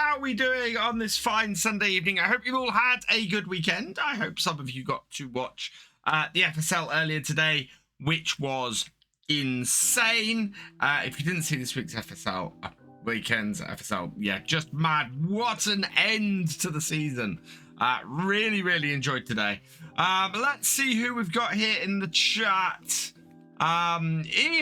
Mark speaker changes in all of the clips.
Speaker 1: how are we doing on this fine Sunday evening? I hope you've all had a good weekend. I hope some of you got to watch the FSL earlier today, which was insane. If you didn't see this week's FSL weekend's FSL, yeah, just mad. What an end to the season. Really enjoyed today. Let's see who we've got here in the chat. Holto5,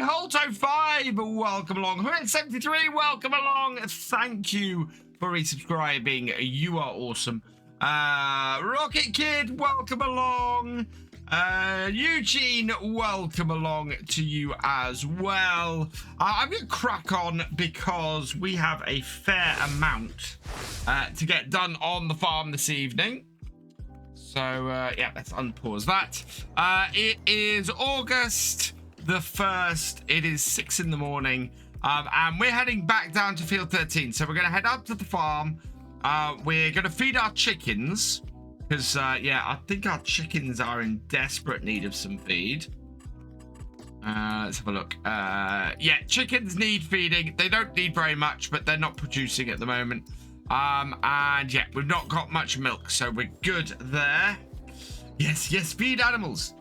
Speaker 1: welcome along. 173, welcome along. Thank you for resubscribing. You are awesome. Rocket Kid, welcome along. Eugene, welcome along to you as well. I'm going to crack on because we have a fair amount to get done on the farm this evening. So, yeah, let's unpause that. It is August the 1st. It is 6 in the morning. And we're heading back down to field 13. So we're going to head up to the farm. We're going to feed our chickens. Because, yeah, I think our chickens are in desperate need of some feed. Let's have a look. Yeah, chickens need feeding. They don't need very much, but they're not producing at the moment. And, yeah, we've not got much milk, so we're good there. Yes, feed animals.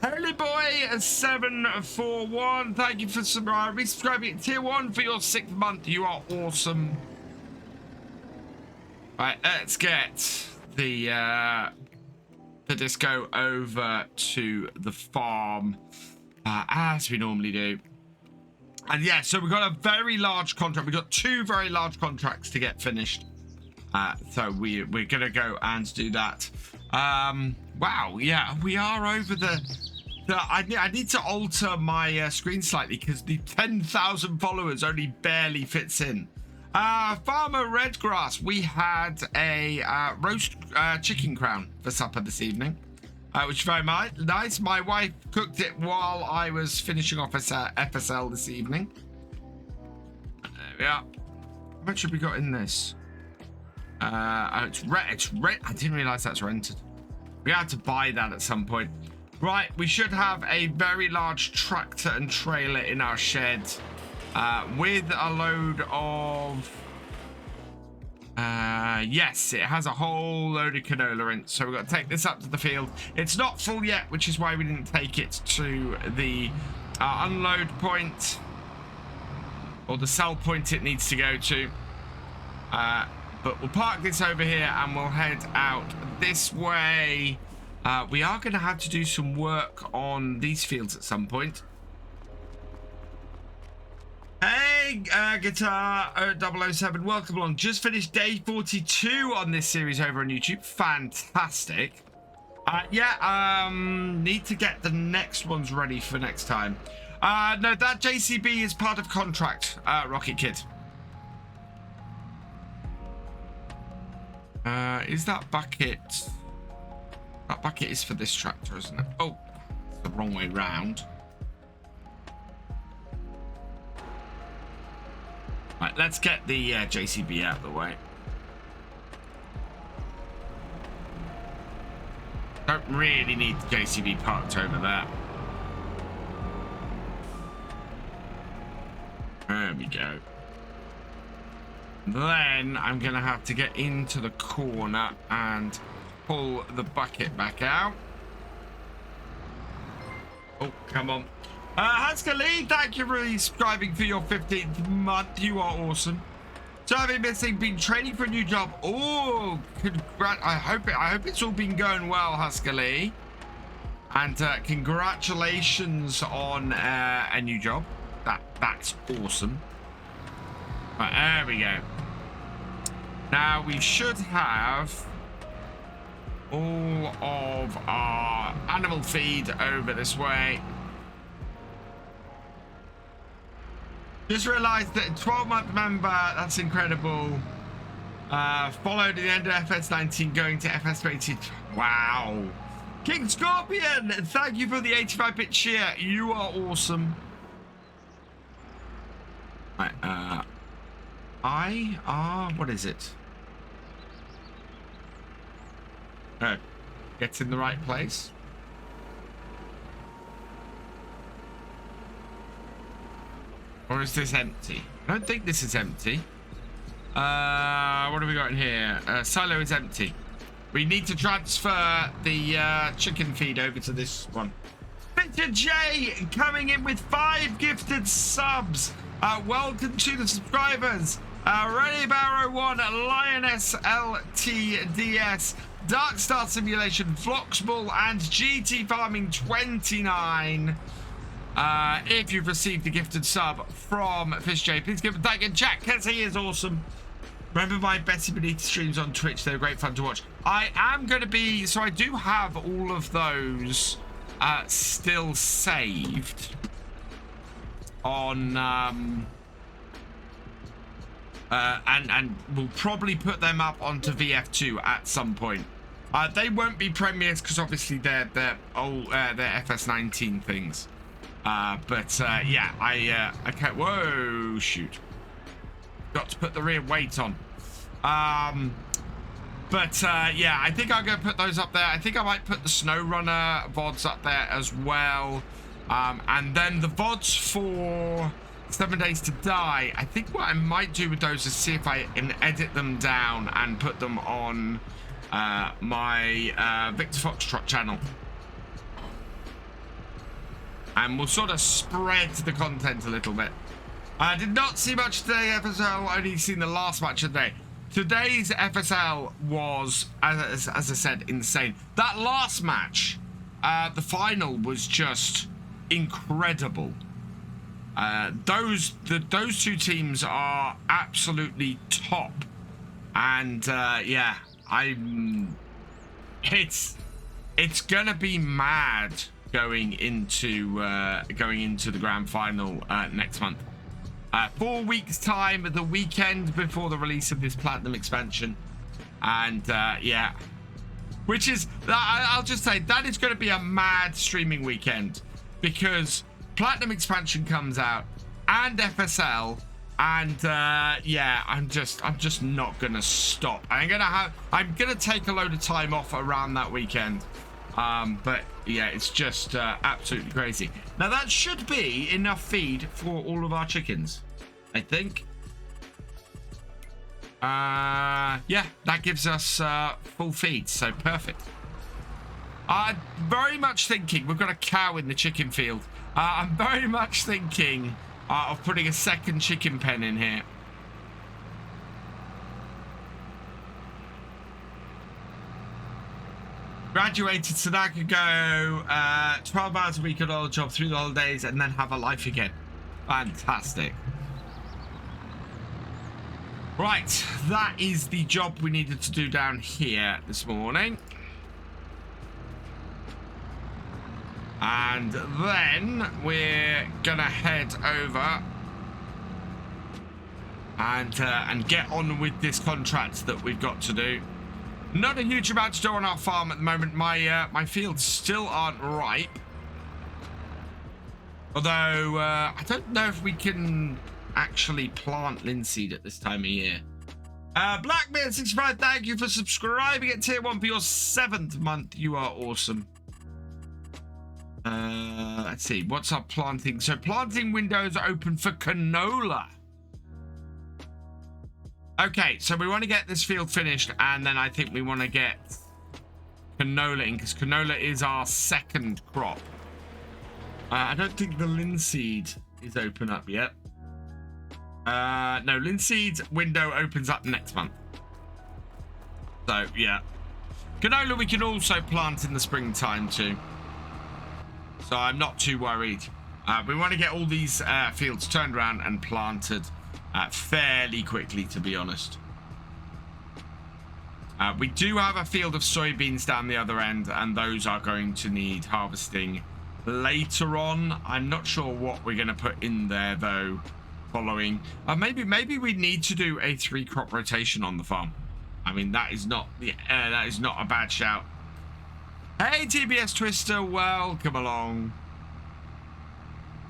Speaker 1: Holy Boy 741, thank you for resubscribing. Tier 1 for your 6th month. You are awesome. Right, let's get the disco over to the farm as we normally do. And yeah, so we've got a very large contract. We've got 2 very large contracts to get finished. So we're gonna go and do that. Wow, yeah, we are over I need to alter my screen slightly because the 10,000 followers only barely fits in. Farmer Redgrass, we had a roast chicken crown for supper this evening, which is very nice. My wife cooked it while I was finishing off FSL this evening. There we are. How much have we got in this? It's red. I didn't realize that's rented. We had to buy that at some point. Right, we should have a very large tractor and trailer in our shed with a load of... yes, it has a whole load of canola in, so we've got to take this up to the field. It's not full yet, which is why we didn't take it to the unload point or the sell point it needs to go to. But we'll park this over here and we'll head out this way. We are going to have to do some work on these fields at some point. Hey, Guitar 007, welcome along. Just finished day 42 on this series over on YouTube. Fantastic. Yeah, need to get the next ones ready for next time. No, that JCB is part of contract, Rocket Kid. Is that bucket... That bucket is for this tractor, isn't it? Oh, it's the wrong way round. Right, let's get the JCB out of the way. Don't really need the JCB parked over there. There we go. Then I'm going to have to get into the corner and pull the bucket back out. Oh, come on. Hasker Lee, thank you for subscribing for your 15th month. You are awesome. So I've been training for a new job. Oh, I hope it's all been going well, Hasker Lee. And congratulations on a new job. That's awesome. Right, there we go. Now we should have all of our animal feed over this way. Just realized that 12-month member, that's incredible. Followed at the end of FS19 going to FS20. Wow. King Scorpion, thank you for the 85-bit cheer. You are awesome. Right, what is it? Oh, gets in the right place. Or is this empty? I don't think this is empty. What have we got in here? Silo is empty. We need to transfer the chicken feed over to this one. Thefisherj coming in with 5 gifted subs. Welcome to the subscribers. Ready Barrow 1, Lioness LTDS, Dark Star Simulation, Vloxball, and GT Farming 29. If you've received a gifted sub from Thefisherj, please give a thank and chat because he is awesome. Remember my Betty Benita streams on Twitch? They're great fun to watch. I am going to be... So I do have all of those still saved on... and we'll probably put them up onto VF2 at some point. They won't be premieres because obviously they're old, they're FS19 things. Yeah, I can't... Whoa, shoot. Got to put the rear weight on. Yeah, I think I'm going to put those up there. I think I might put the SnowRunner VODs up there as well. And then the VODs for 7 Days to Die. I think what I might do with those is see if I can edit them down and put them on my Victor Foxtrot channel. And we'll sort of spread the content a little bit. I did not see much today, FSL. Only seen the last match of the day. Today's FSL was, as I said, insane. That last match, the final was just incredible. Those two teams are absolutely top, and yeah, it's gonna be mad going into the grand final next month. 4 weeks time, the weekend before the release of this Platinum expansion. And yeah, which is, I'll just say, that is going to be a mad streaming weekend, because Platinum expansion comes out and FSL, and yeah, I'm just not going to stop. I'm going to take a load of time off around that weekend. But yeah, it's just absolutely crazy. Now that should be enough feed for all of our chickens, I think. Yeah, that gives us full feed, so perfect. I'm very much thinking, we've got a cow in the chicken field. I'm very much thinking of putting a second chicken pen in here. Graduated so that I could go 12 hours a week at old job through the holidays and then have a life again. Fantastic. Right, that is the job we needed to do down here this morning. And then we're gonna head over and get on with this contract that we've got to do. Not a huge amount to do on our farm at the moment. My fields still aren't ripe. Although, I don't know if we can actually plant linseed at this time of year. Blackbeard65, thank you for subscribing at tier 1 for your 7th month. You are awesome. Let's see, what's our planting? So planting windows are open for canola. Okay, so we want to get this field finished, and then I think we want to get canola in, because canola is our second crop. I don't think the linseed is open up yet. No, linseed's window opens up next month. So, yeah. Canola we can also plant in the springtime too. So I'm not too worried. We want to get all these fields turned around and planted fairly quickly, to be honest. We do have a field of soybeans down the other end, and those are going to need harvesting later on. I'm not sure what we're going to put in there though following. Maybe we need to do a 3-crop rotation on the farm. I mean, that is not a bad shout. Hey TBS Twister, welcome along.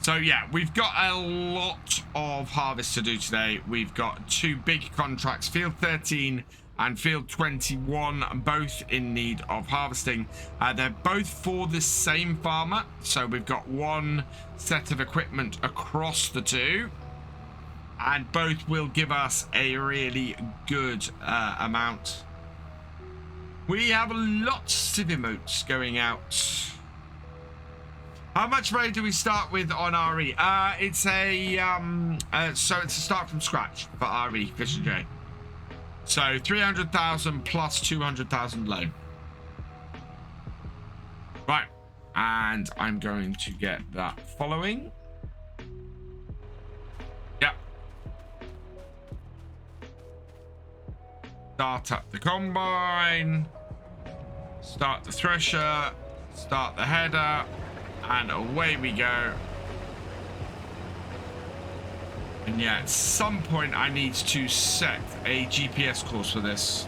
Speaker 1: So yeah, we've got a lot of harvest to do today. We've got 2 big contracts, Field 13 and Field 21, both in need of harvesting. They're both for the same farmer, so we've got one set of equipment across the two. And both will give us a really good amount. We have lots of emotes going out. How much raid do we start with on RE? It's a so it's a start from scratch for RE Thefisherj. So 300,000 plus 200,000 loan. Right, and I'm going to get that following. Yep. Start up the combine. Start the thresher. Start the header. And away we go. And yeah, at some point I need to set a GPS course for this.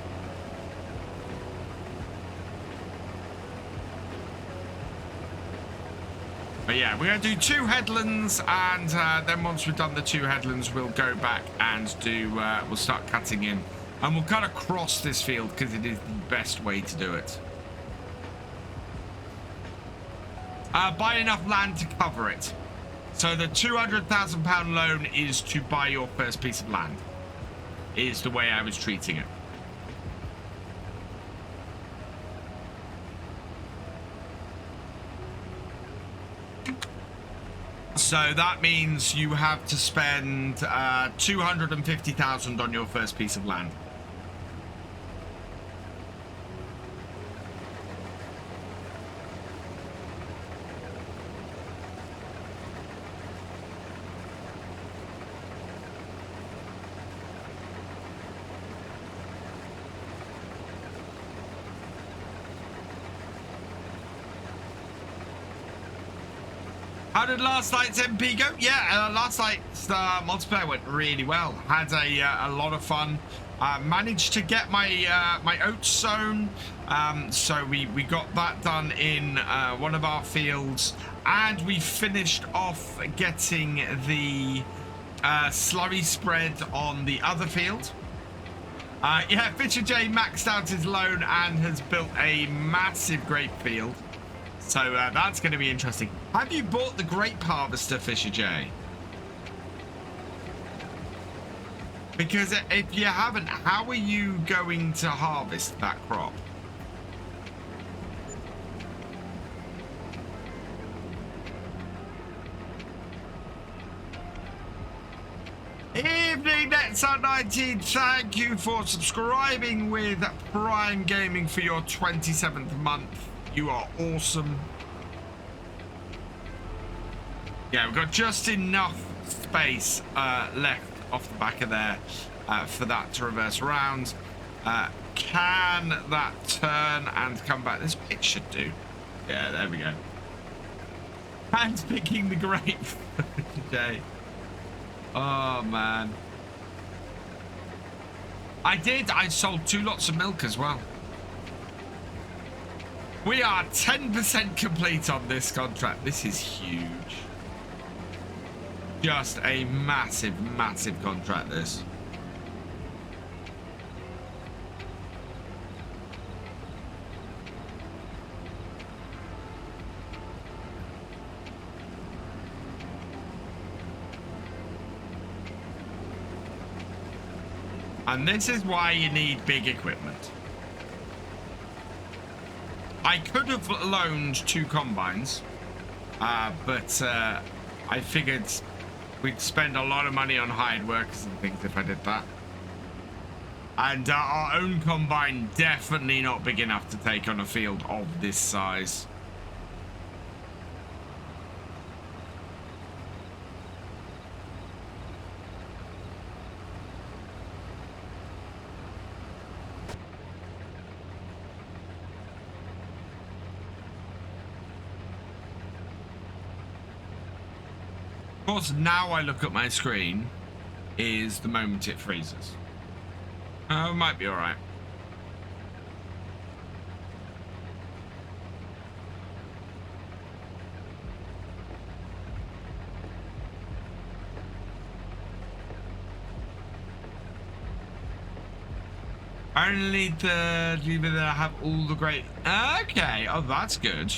Speaker 1: But yeah, we're going to do 2 headlands, and then once we've done the 2 headlands, we'll go back and do, we'll start cutting in. And we'll kind of cross this field because it is the best way to do it. Buy enough land to cover it. So the £200,000 loan is to buy your first piece of land, is the way I was treating it. So that means you have to spend 250,000 on your first piece of land. How did last night's MP go? Yeah, last night's multiplayer went really well. Had a lot of fun. Managed to get my my oats sown, so we got that done in one of our fields, and we finished off getting the slurry spread on the other field. Yeah, Thefisherj maxed out his loan and has built a massive grape field. So that's going to be interesting. Have you bought the grape harvester, Thefisherj? Because if you haven't, how are you going to harvest that crop? Evening, Netside19. Thank you for subscribing with Prime Gaming for your 27th month. You are awesome. Yeah, we've got just enough space left off the back of there for that to reverse around. Can that turn and come back this way? It should do. Yeah, there we go. And picking the grape today. Oh, man. I sold 2 lots of milk as well. We are 10% complete on this contract. This is huge. Just a massive, massive contract, this. And this is why you need big equipment. I could have loaned 2 combines, but I figured we'd spend a lot of money on hired workers and things if I did that. And our own combine definitely not big enough to take on a field of this size. Of course, now I look at my screen is the moment it freezes. Oh, it might be all right. Only the leave it there. Have all the great. Okay. Oh, that's good.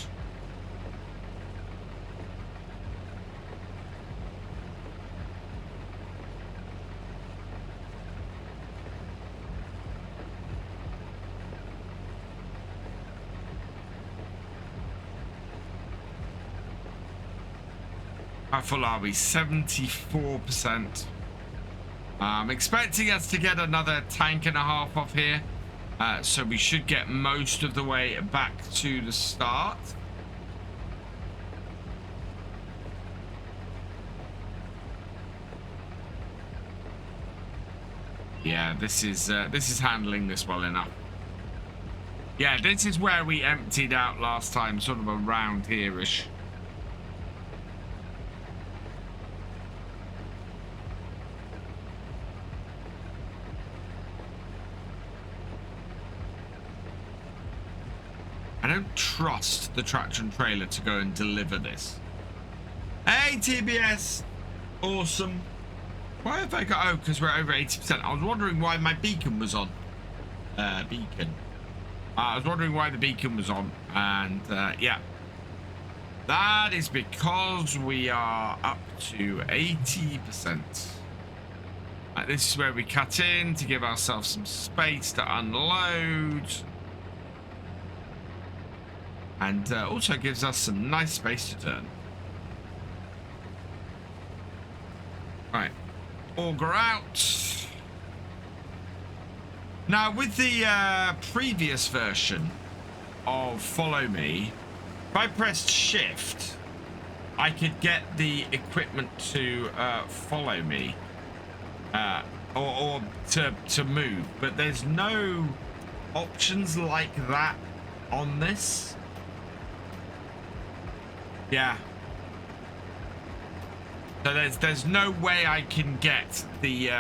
Speaker 1: How full are we? 74%. I'm expecting us to get another tank and a half off here. So we should get most of the way back to the start. Yeah, this is handling this well enough. Yeah, this is where we emptied out last time, sort of around here-ish. I don't trust the tractor and trailer to go and deliver this. Hey, TBS. Awesome. Why have I got... Oh, because we're over 80%. I was wondering why my beacon was on. Beacon. I was wondering why the beacon was on. And, yeah. That is because we are up to 80%. This is where we cut in to give ourselves some space to unload. And also gives us some nice space to turn. Right. Auger out. Now, with the previous version of Follow Me, if I pressed Shift, I could get the equipment to follow me. Or to move. But there's no options like that on this. Yeah. So there's no way I can get the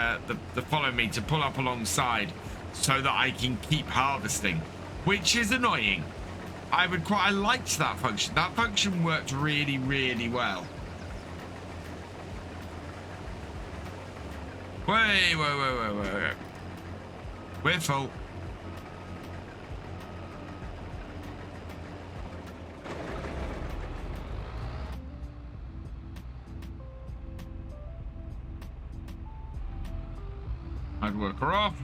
Speaker 1: follow me to pull up alongside so that I can keep harvesting, which is annoying. I liked that function. That function worked really, really well. Wait. We're full. I'd work her off.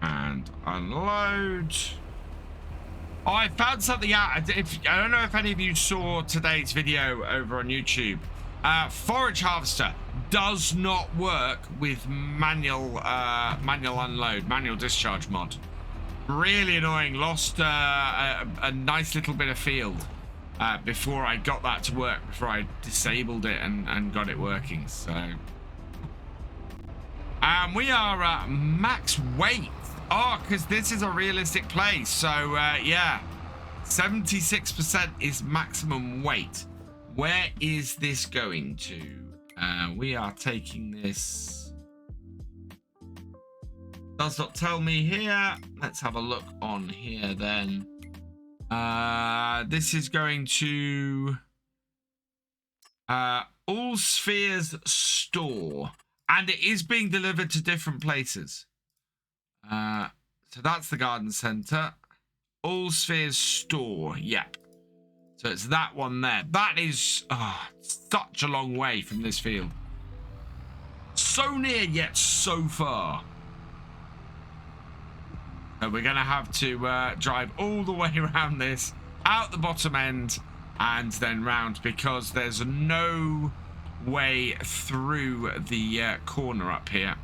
Speaker 1: And unload. Oh, I found something out. I don't know if any of you saw today's video over on YouTube. Forage harvester does not work with manual unload, manual discharge mod. Really annoying. Lost a nice little bit of field before I got that to work, before I disabled it and got it working. So we are at max weight. Oh, because this is a realistic place. So yeah, 76% is maximum weight. Where is this going to? We are taking this. Does not tell me here. Let's have a look on here then. This is going to All Spheres store, and it is being delivered to different places. So that's the garden center. All Spheres store. Yep. So it's that one there. That is such a long way from this field. So near yet so far. So we're going to have to drive all the way around this, out the bottom end, and then round, because there's no way through the corner up here.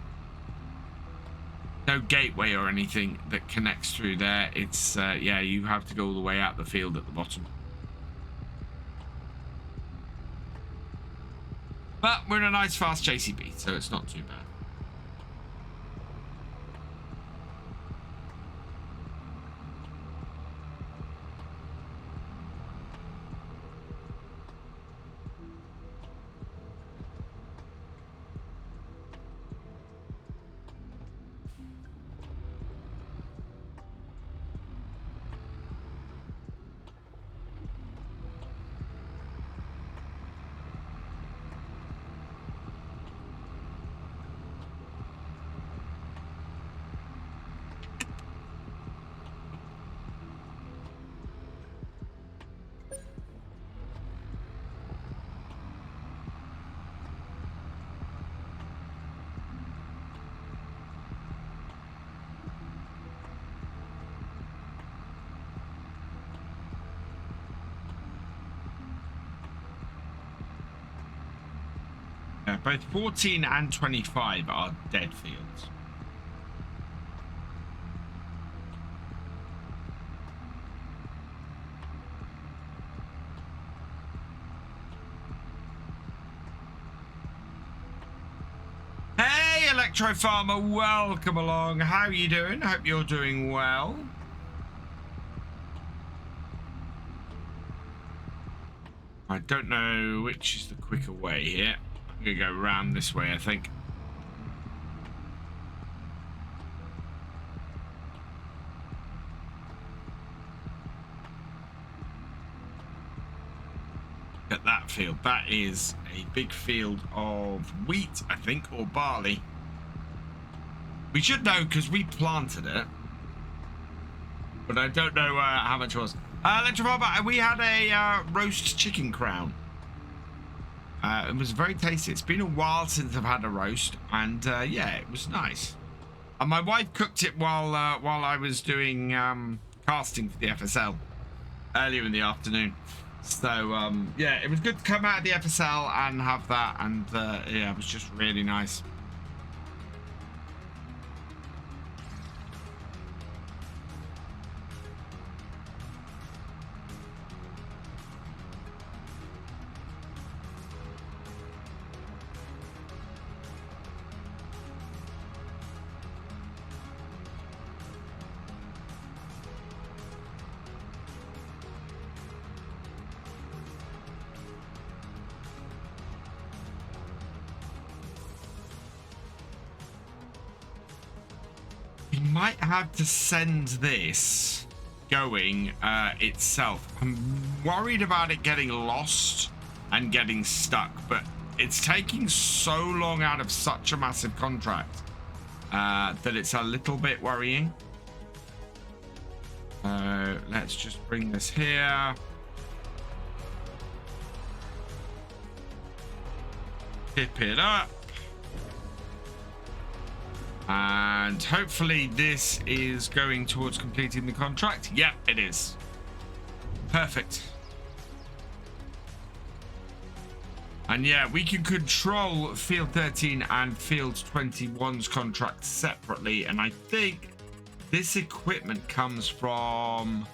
Speaker 1: No gateway or anything that connects through there. It's, yeah, you have to go all the way out the field at the bottom. But we're in a nice fast JCB, so it's not too bad. Both 14 and 25 are dead fields. Hey, Electro Farmer, welcome along. How are you doing? Hope you're doing well. I don't know which is the quicker way here. I'm going to go around this way, I think. At that field, that is a big field of wheat, I think, or barley. We should know because we planted it, but I don't know how much it was. We had a roast chicken crown. It was very tasty. It's been a while since I've had a roast, and yeah, it was nice. And my wife cooked it while I was doing casting for the FSL earlier in the afternoon. So yeah, it was good to come out of the FSL and have that, and yeah, it was just really nice. Might have to send this going itself. I'm worried about it getting lost and getting stuck, but it's taking so long out of such a massive contract that it's a little bit worrying. Let's just bring this here. Tip it up. And hopefully this is going towards completing the contract. Yeah, it is. Perfect. And yeah, we can control Field 13 and Field 21's contracts separately. And I think this equipment comes from...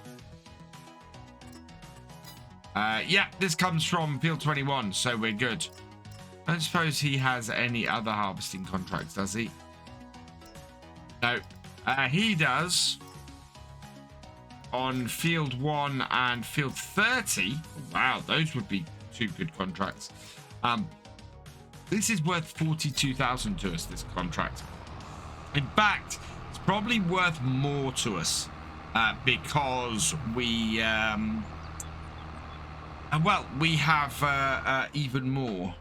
Speaker 1: yeah, this comes from Field 21, so we're good. I don't suppose he has any other harvesting contracts, does he? No, he does on Field 1 and Field 30. Wow, those would be two good contracts. This is worth 42,000 to us, this contract. In fact, it's probably worth more to us because we, well, we have even more.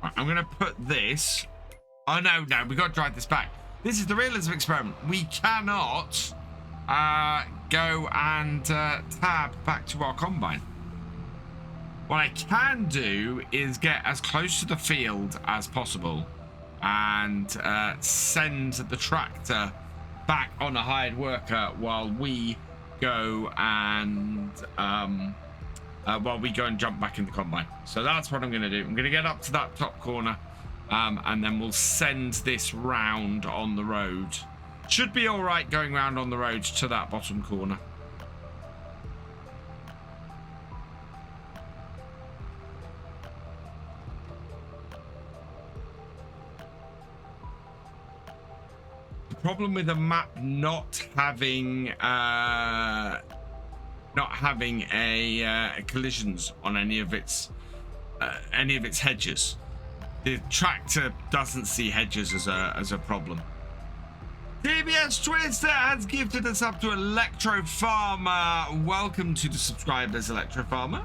Speaker 1: Right, I'm going to put this. Oh, no, we've got to drive this back. This is the realism experiment. We cannot go and tab back to our combine. What I can do is get as close to the field as possible and send the tractor back on a hired worker while we go and jump back in the combine. So that's what I'm going to do. I'm going to get up to that top corner. And then we'll send this round on the road. Should be all right going round on the road to that bottom corner. The problem with the map not having collisions on any of its hedges. The tractor doesn't see hedges as a problem. TBS Twister has gifted us up to Electro Farmer. Welcome to the subscribers, Electro Farmer.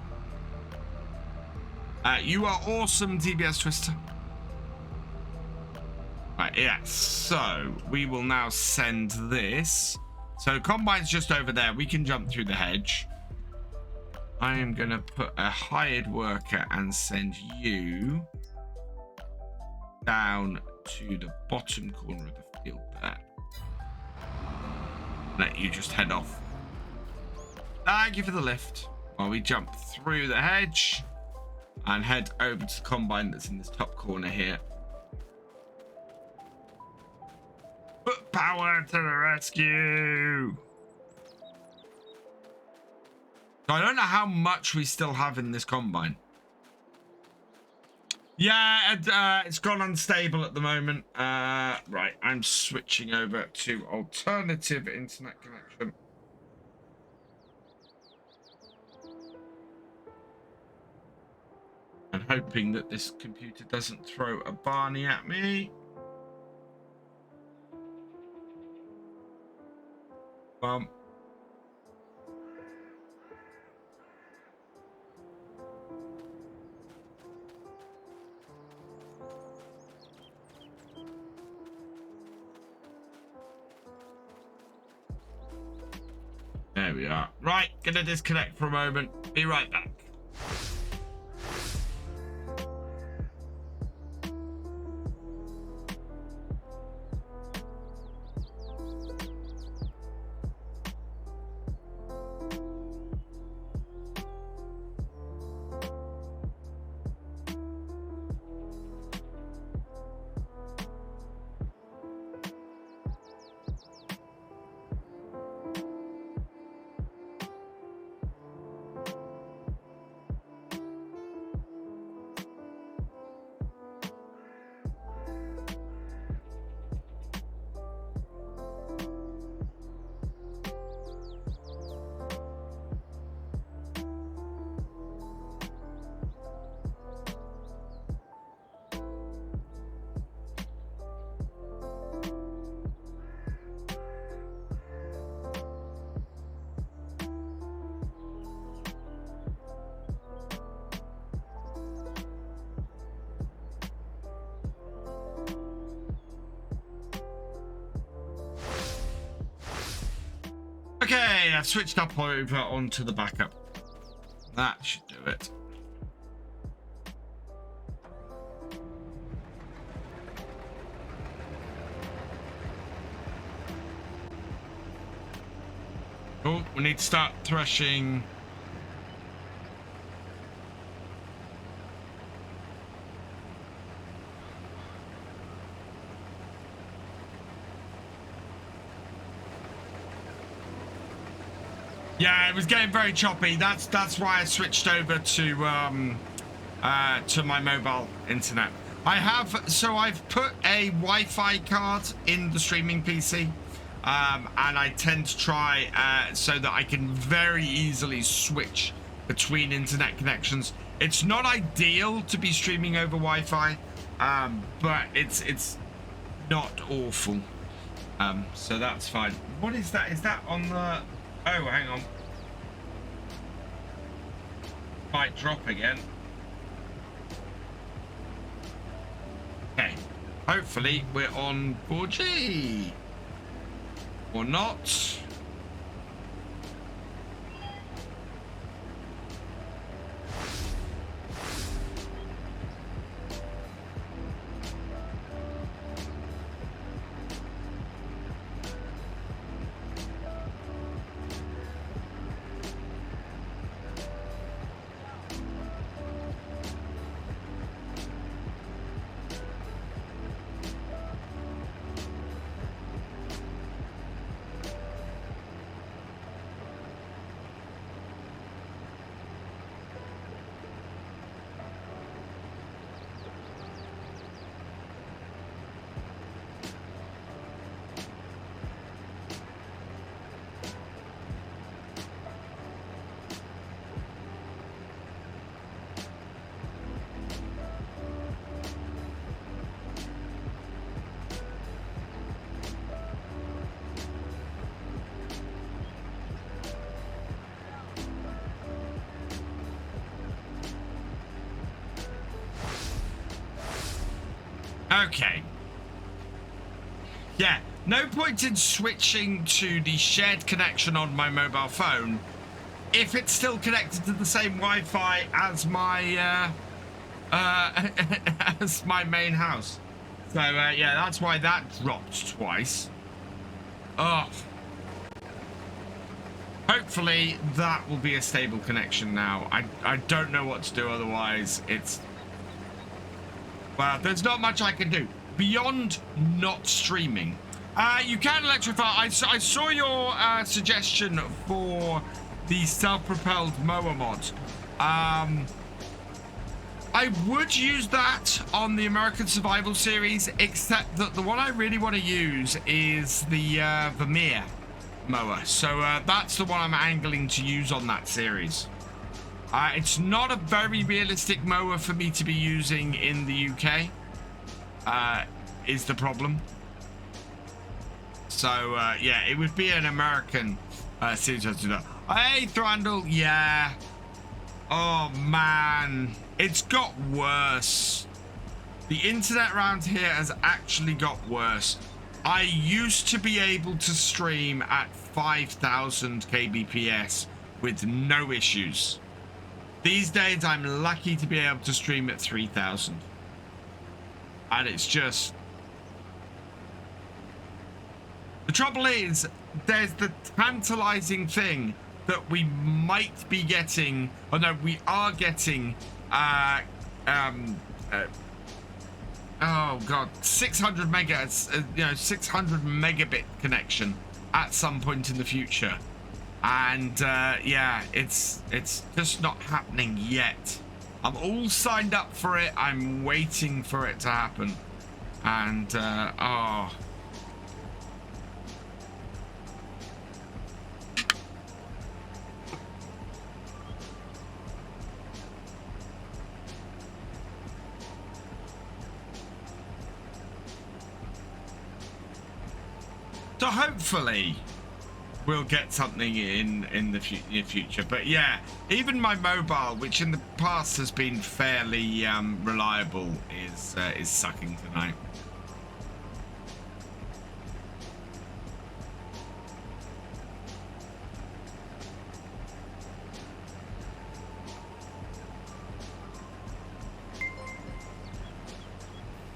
Speaker 1: You are awesome, TBS Twister. Right, yeah, so we will now send this. So combine's just over there. We can jump through the hedge. I am going to put a hired worker and send you down to the bottom corner of the field there. Let you just head off. Thank you for the lift while we jump through the hedge. and head over to the combine that's in this top corner here. Put power to the rescue. So I don't know how much we still have in this combine. Yeah, it's gone unstable at the moment. Right, I'm switching over to alternative internet connection. And hoping that this computer doesn't throw a Barney at me. There we are. Right, gonna disconnect for a moment. Be right back. Okay, I've switched up over onto the backup. That should do it. Oh, we need to start threshing. Yeah, it was getting very choppy. That's why I switched over to my mobile internet. I've put a Wi-Fi card in the streaming PC, and I tend to try so that I can very easily switch between internet connections. It's not ideal to be streaming over Wi-Fi, but it's not awful. So that's fine. What is that? Is that on the? Oh, hang on. Might drop again. Okay. Hopefully we're on 4G. Or not. Okay. Yeah, no point in switching to the shared connection on my mobile phone if it's still connected to the same Wi-Fi as my as my main house. So yeah, that's why that dropped twice. Oh. Hopefully that will be a stable connection now. I don't know what to do otherwise. It's... Well, there's not much I can do beyond not streaming. You can electrify. I saw your suggestion for the self-propelled mower mod. I would use that on the American Survival series, except that the one I really want to use is the Vermeer mower. So that's the one I'm angling to use on that series. It's not a very realistic mower for me to be using in the UK, is the problem. So yeah, it would be an American series to do that. Hey, Thrandle, yeah. Oh man, it's got worse. The internet around here has actually got worse. I used to be able to stream at 5,000 kbps with no issues. These days, I'm lucky to be able to stream at 3,000. And it's just... The trouble is, there's the tantalizing thing that we might be getting, or no, we are getting, oh god, 600 megas, 600 megabit connection at some point in the future. And yeah, it's just not happening yet. I'm all signed up for it. I'm waiting for it to happen. And oh. So hopefully we'll get something in the future. But yeah, even my mobile, which in the past has been fairly reliable, is sucking tonight.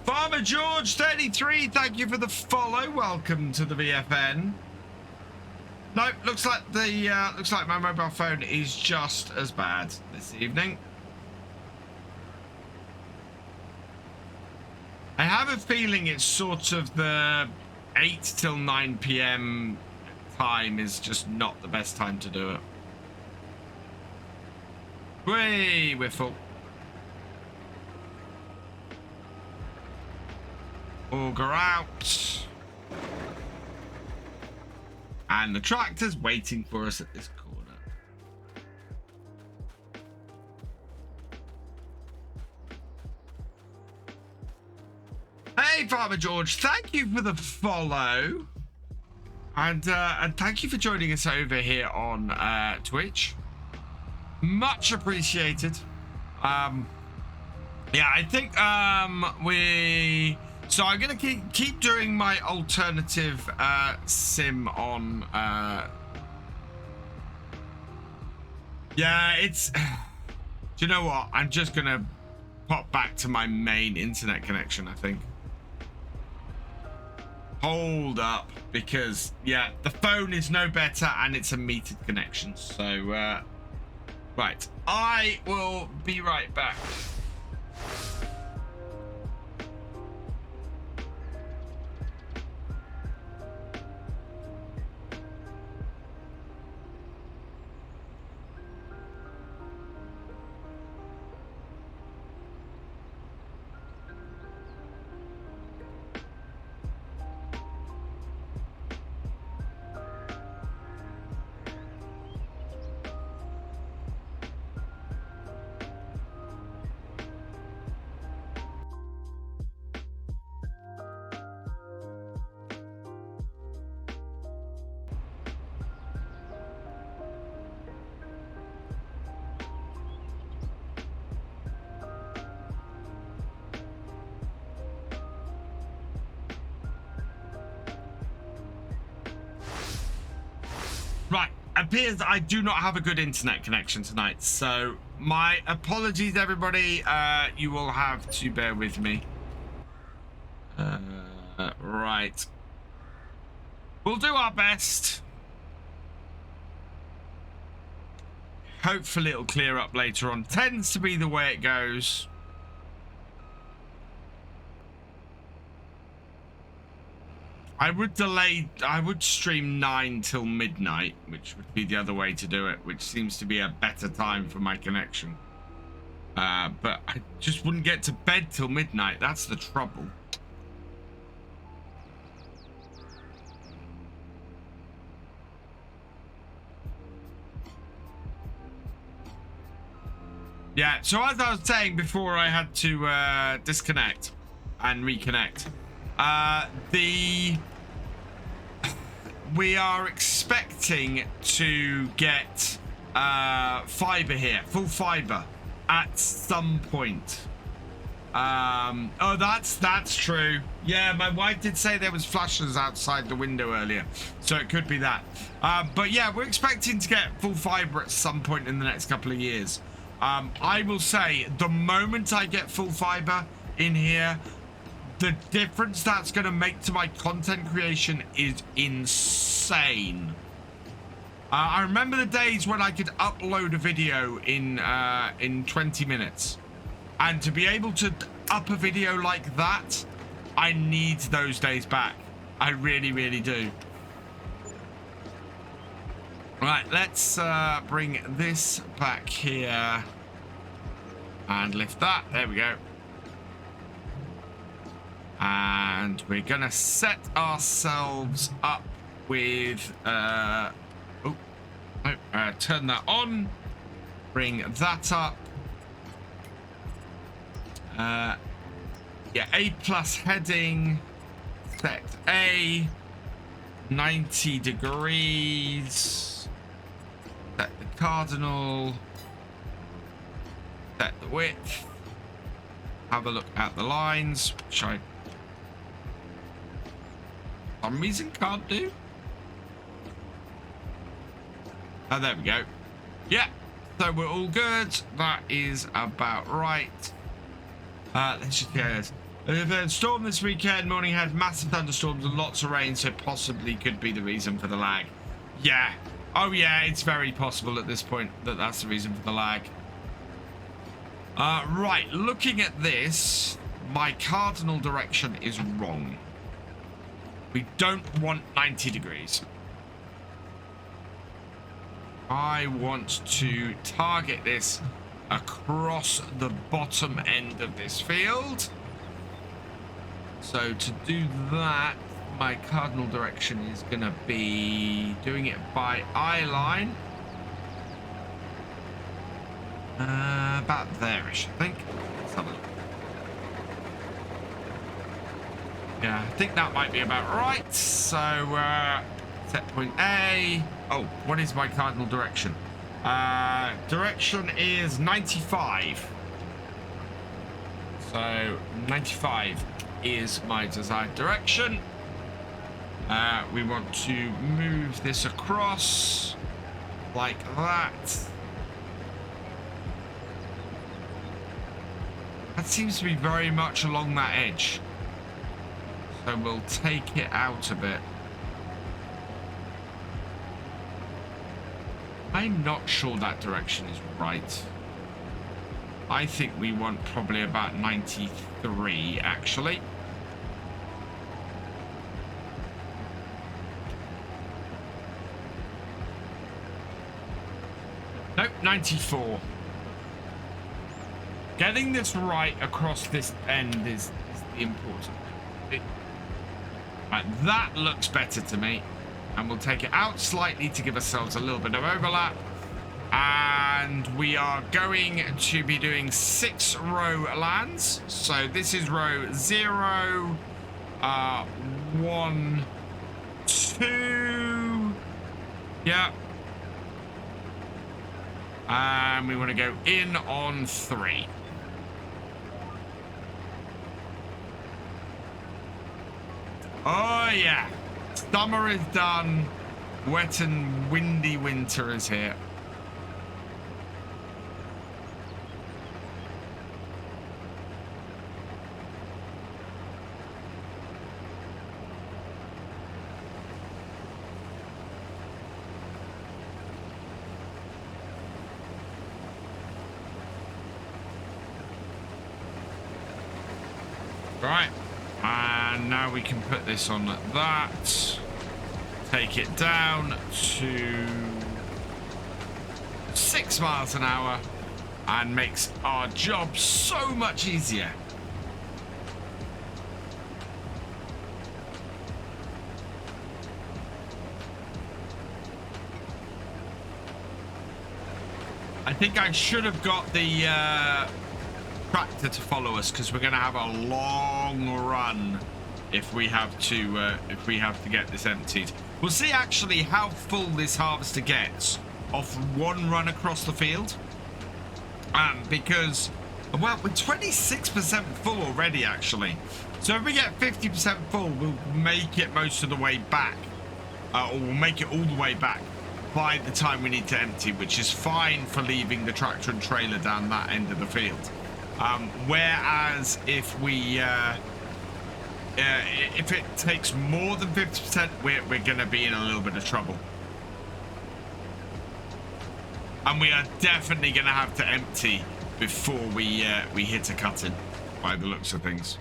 Speaker 1: Farmer George 33, thank you for the follow. Welcome to the VFN. Nope, looks like my mobile phone is just as bad this evening. I have a feeling it's sort of the 8 till 9 p.m. time is just not the best time to do it. We're full. Auger out. And the tractor's waiting for us at this corner. Hey, Farmer George, thank you for the follow. And thank you for joining us over here on Twitch. Much appreciated. Yeah, I think so I'm gonna keep doing my alternative sim on yeah, it's do you know what, I'm just gonna pop back to my main internet connection, I think. Hold up, because yeah, the phone is no better and it's a metered connection. So right, I will be right back. Appears I do not have a good internet connection tonight, so my apologies, everybody. You will have to bear with me. Right, we'll do our best. Hopefully it'll clear up later on. Tends to be the way it goes. I would stream 9 till midnight, which would be the other way to do it, which seems to be a better time for my connection. But I just wouldn't get to bed till midnight. That's the trouble. Yeah, so as I was saying before I had to disconnect and reconnect, we are expecting to get fiber here, full fiber at some point. Oh, that's true. Yeah, my wife did say there was flashes outside the window earlier, so it could be that. But yeah, we're expecting to get full fiber at some point in the next couple of years. I will say, the moment I get full fiber in here, the difference that's going to make to my content creation is insane. I remember the days when I could upload a video in 20 minutes. And to be able to up a video like that, I need those days back. I really, really do. Right, let's bring this back here and lift that. There we go. And we're gonna set ourselves up with turn that on, bring that up. Yeah, A+ heading, set A, 90 degrees, set the cardinal, set the width, have a look at the lines, which I for some reason can't do. Oh, there we go. Yeah, so we're all good. That is about right. Let's just get a storm this weekend. Morning had massive thunderstorms and lots of rain, so possibly could be the reason for the lag. Yeah. Oh yeah, it's very possible at this point that that's the reason for the lag. Right, looking at this, my cardinal direction is wrong. We don't want 90 degrees. I want to target this across the bottom end of this field. So to do that, my cardinal direction is going to be doing it by eye line. About there-ish, I think. Let's have a look. Yeah, I think that might be about right. So, set point A. Oh, what is my cardinal direction? Direction is 95. So, 95 is my desired direction. We want to move this across like that. That seems to be very much along that edge. So we'll take it out a bit. I'm not sure that direction is right. I think we want probably about 93, actually. Nope, 94. Getting this right across this end is the important thing. Right, that looks better to me. And we'll take it out slightly to give ourselves a little bit of overlap. And we are going to be doing 6 row lands. So this is row 0, 1, 2. Yeah. And we want to go in on 3. Oh, yeah. Summer is done. Wet and windy winter is here. Right. And now we can put this on that. Take it down to 6 miles an hour and makes our job so much easier. I think I should have got the tractor to follow us because we're going to have a long run if we have to get this emptied. We'll see actually how full this harvester gets off one run across the field. Because, well, we're 26% full already, actually. So if we get 50% full, we'll make it most of the way back. Or we'll make it all the way back by the time we need to empty, which is fine for leaving the tractor and trailer down that end of the field. Whereas if we... if it takes more than 50%, we're going to be in a little bit of trouble. And we are definitely going to have to empty before we hit a cut-in, by the looks of things.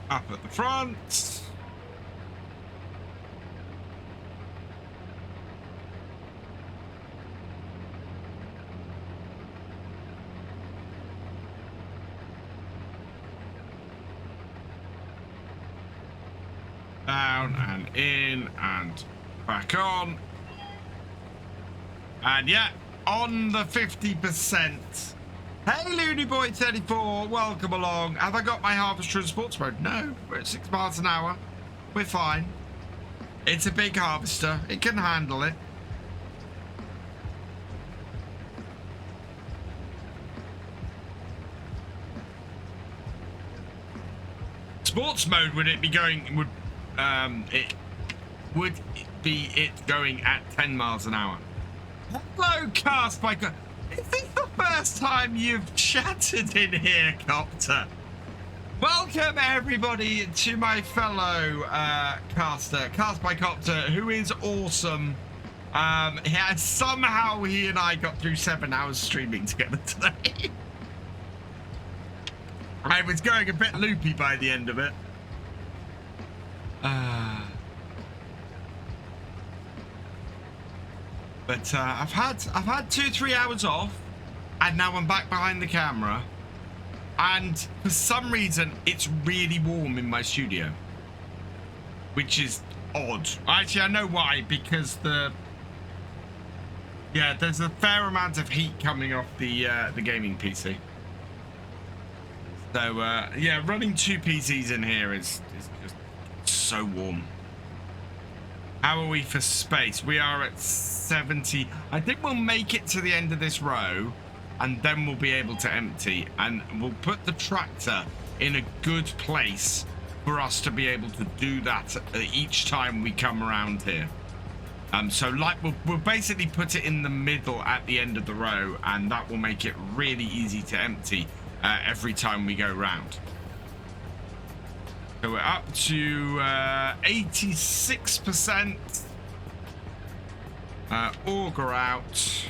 Speaker 1: Up at the front. Down and in and back on. And yeah, on the 50%. Hey, Looney Boy 34, welcome along. Have I got my harvester in sports mode? No, we're at 6 miles an hour. We're fine. It's a big harvester. It can handle it. Sports mode, would it be going? It would be it going at 10 miles an hour. Hello, Cast by. Is this the first time you've chatted in here, Copter? Welcome, everybody, to my fellow caster, Cast by Copter, who is awesome. Somehow he and I got through 7 hours streaming together today. I was going a bit loopy by the end of it. But I've had 2-3 hours off, and now I'm back behind the camera, and for some reason it's really warm in my studio, which is odd. Actually, I know why, because there's a fair amount of heat coming off the gaming PC. So yeah, running 2 PCs in here is just so warm. How are we for space? We are at 70. I think we'll make it to the end of this row, and then we'll be able to empty, and we'll put the tractor in a good place for us to be able to do that each time we come around here. So like we'll basically put it in the middle at the end of the row, and that will make it really easy to empty every time we go round. So we're up to 86%. Auger out.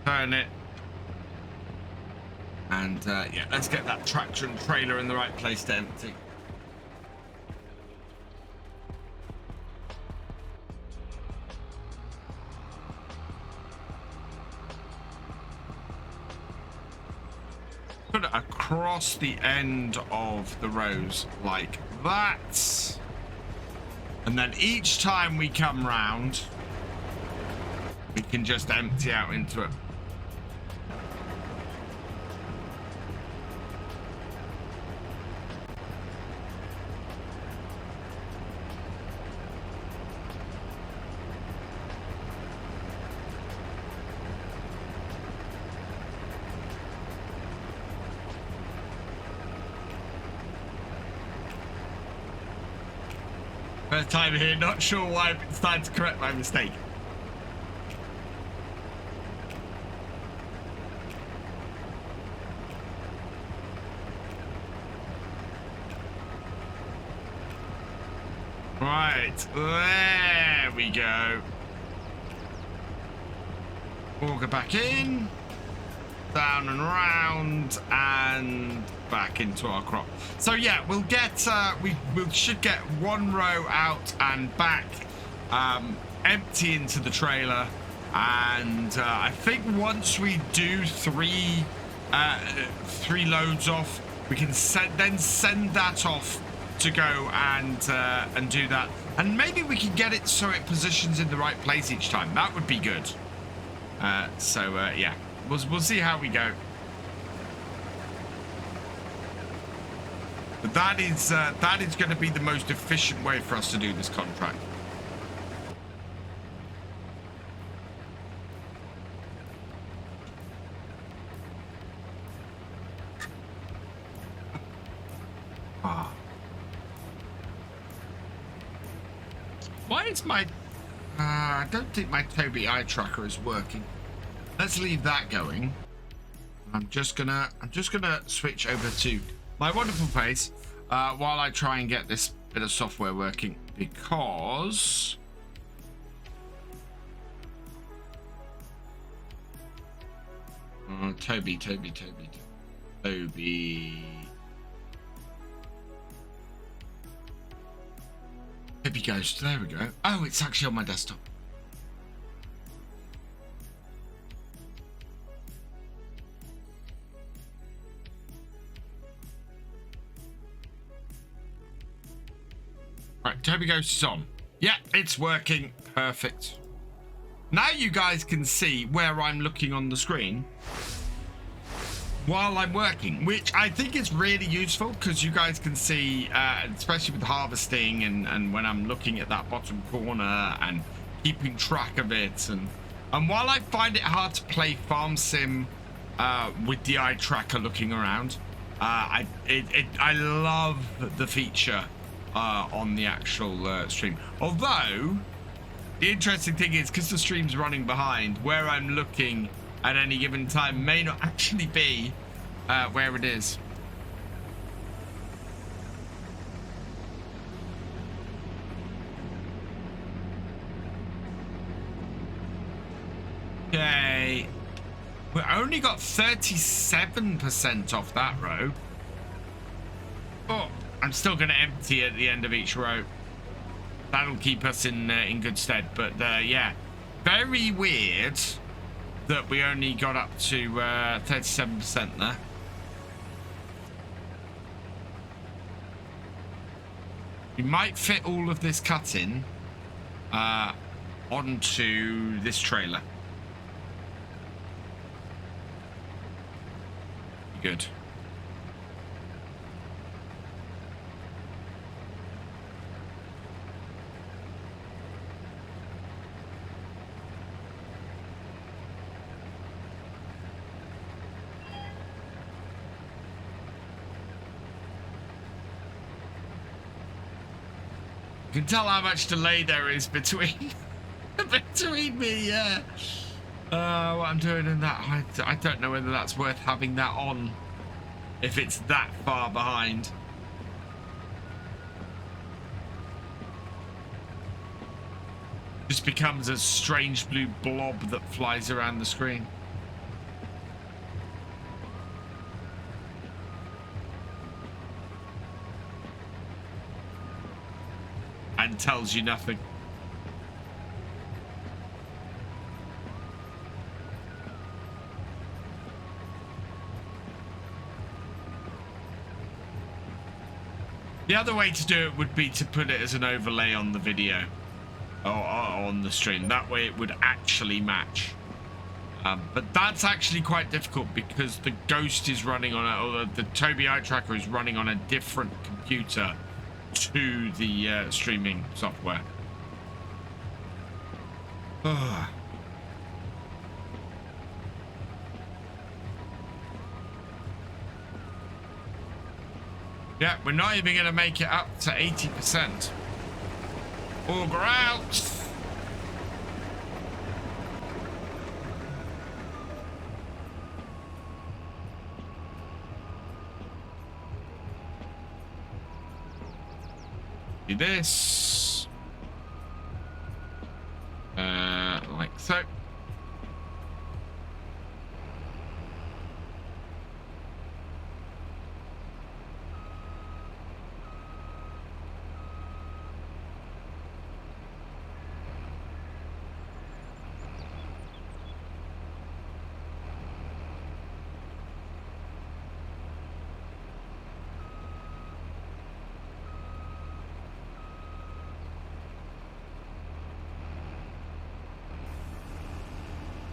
Speaker 1: Turn it. And yeah, let's get that tractor and trailer in the right place to empty. Put it across the end of the rows like that. And then each time we come round, we can just empty out into it. First time here, not sure why, but it's time to correct my mistake. Right, there we go. Auger back in, down and round, and back into our crop. So yeah, we'll get we should get one row out and back, empty into the trailer, and I think once we do three loads off, we can then send that off to go and do that, and maybe we can get it so it positions in the right place each time. That would be good. Yeah, we'll see how we go. But that is going to be the most efficient way for us to do this contract. Why is my... I don't think my Toby eye tracker is working. Let's leave that going. I'm just gonna switch over to my wonderful face while I try and get this bit of software working, because Toby Ghost. There we go. Oh, it's actually on my desktop. Right, Toby Ghost is on. Yeah, it's working. Perfect. Now you guys can see where I'm looking on the screen while I'm working, which I think is really useful, because you guys can see, especially with harvesting and when I'm looking at that bottom corner and keeping track of it. And while I find it hard to play Farm Sim with the eye tracker looking around, I love the feature on the actual stream. Although the interesting thing is, because the stream's running behind, where I'm looking at any given time may not actually be where it is. Okay, we only got 37% off that row. Oh, I'm still going to empty at the end of each row. That'll keep us in good stead. But yeah, very weird that we only got up to 37% there. We might fit all of this cutting onto this trailer. Good. You can tell how much delay there is between me, what I'm doing in that. I don't know whether that's worth having that on if it's that far behind. Just becomes a strange blue blob that flies around the screen. And tells you nothing. The other way to do it would be to put it as an overlay on the video or on the stream. That way it would actually match. But that's actually quite difficult, because the Ghost is running on or the Toby eye tracker is running on a different computer to the streaming software. Ugh. Yeah, we're not even going to make it up to 80%. Auger out. Do this. Like so.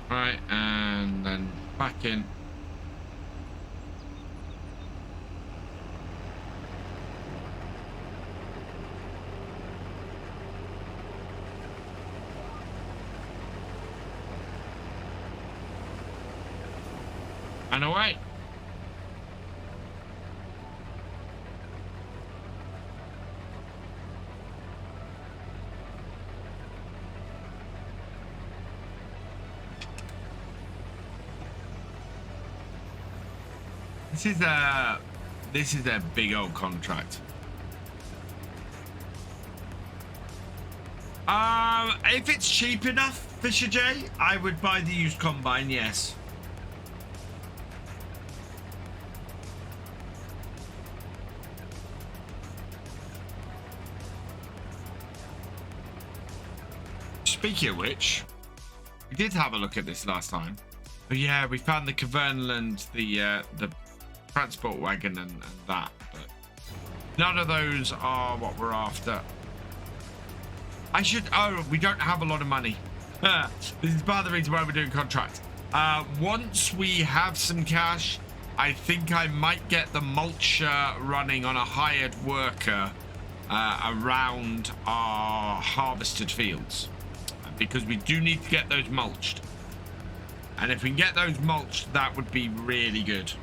Speaker 1: Right, and then back in. And away. This is a big old contract. If it's cheap enough, Thefisherj, I would buy the used combine, yes. Speaking of which, we did have a look at this last time. But yeah, we found the Cavernal and the transport wagon and that, but none of those are what we're after. We don't have a lot of money. This is part of the reason why we're doing contract. Once we have some cash, I think I might get the mulcher running on a hired worker around our harvested fields, because we do need to get those mulched. And if we can get those mulched, that would be really good.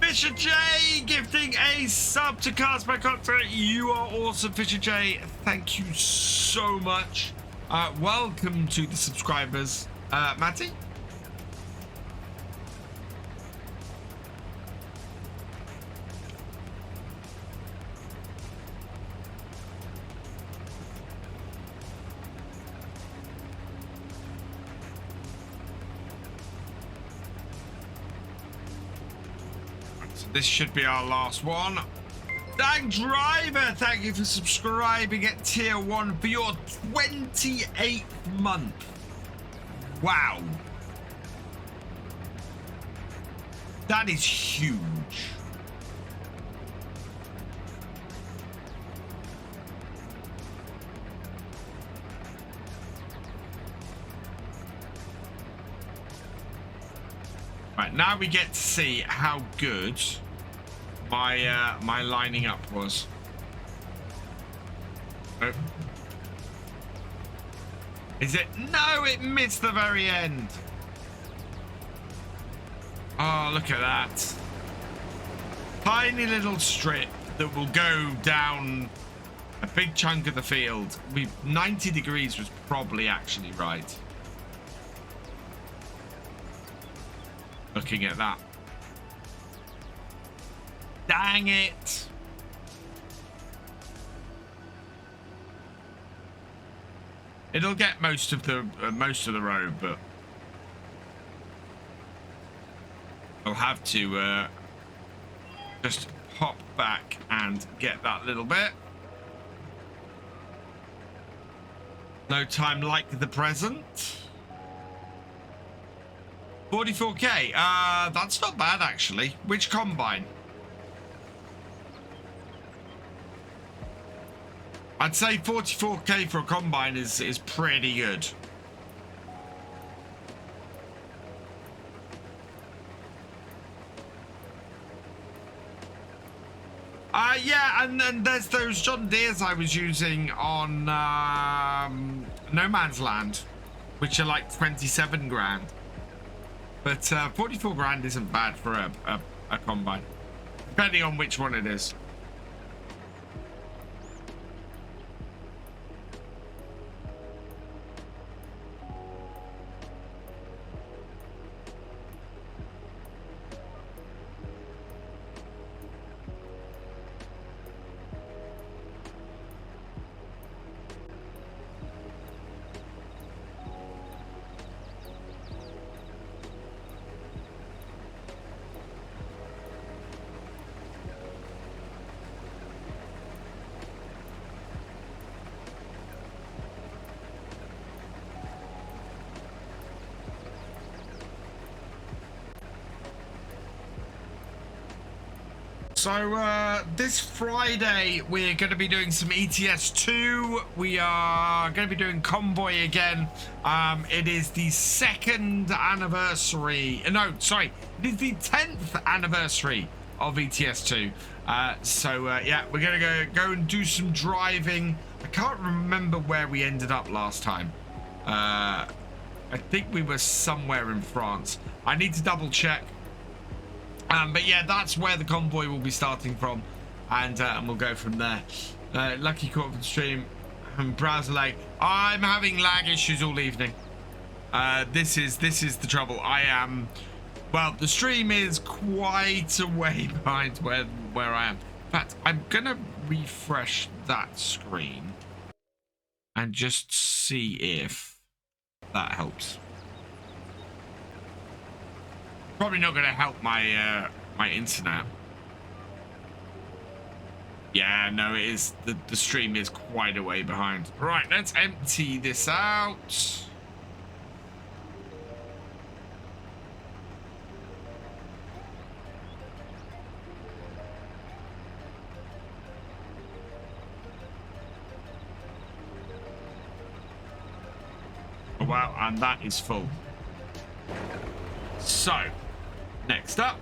Speaker 1: Thefisherj gifting a sub to Castback Octa. You are awesome, Thefisherj. Thank you so much. Welcome to the subscribers. Matty? This should be our last one. Thank Driver, thank you for subscribing at tier 1 for your 28th month. Wow. That is huge. Right, now we get to see how good my lining up was. Oh. Is it? No, it missed the very end. Oh, look at that. Tiny little strip that will go down a big chunk of the field. 90 degrees was probably actually right. Looking at that. Dang it. It'll get most of the road, but I'll have to just hop back and get that little bit. No time like the present. 44k. That's not bad actually. Which combine? I'd say 44k for a combine is pretty good. Yeah, and then there's those John Deeres I was using on No Man's Land. which are like 27 grand. But 44 grand isn't bad for a combine, depending on which one it is. So this Friday we're going to be doing some ETS2. We are going to be doing Convoy again. It is the 2nd anniversary. No, sorry, it is the 10th anniversary of ETS2. Yeah, we're going to go and do some driving. I can't remember where we ended up last time. I think we were somewhere in France. I need to double check. But yeah, that's where the convoy will be starting from, and we'll go from there. Lucky caught up the stream and browser lag. I'm having lag issues all evening. This is the trouble. I am, well, the stream is quite a way behind where I am. In fact, I'm gonna refresh that screen and just see if that helps. Probably not going to help my my internet. Yeah, no, it is. The stream is quite a way behind. Right, let's empty this out. Oh, wow, and that is full. So, next up,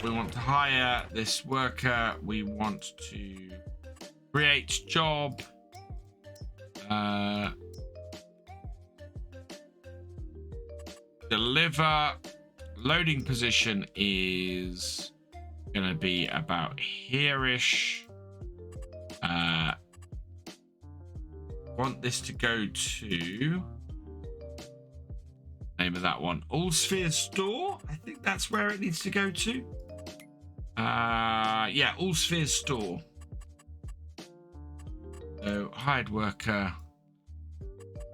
Speaker 1: we want to hire this worker. We want to create job. Deliver. Loading position is going to be about here-ish. Want this to go to... Name of that one, Allsphere Store. I think that's where it needs to go to. Yeah, Allsphere Store. So hired worker,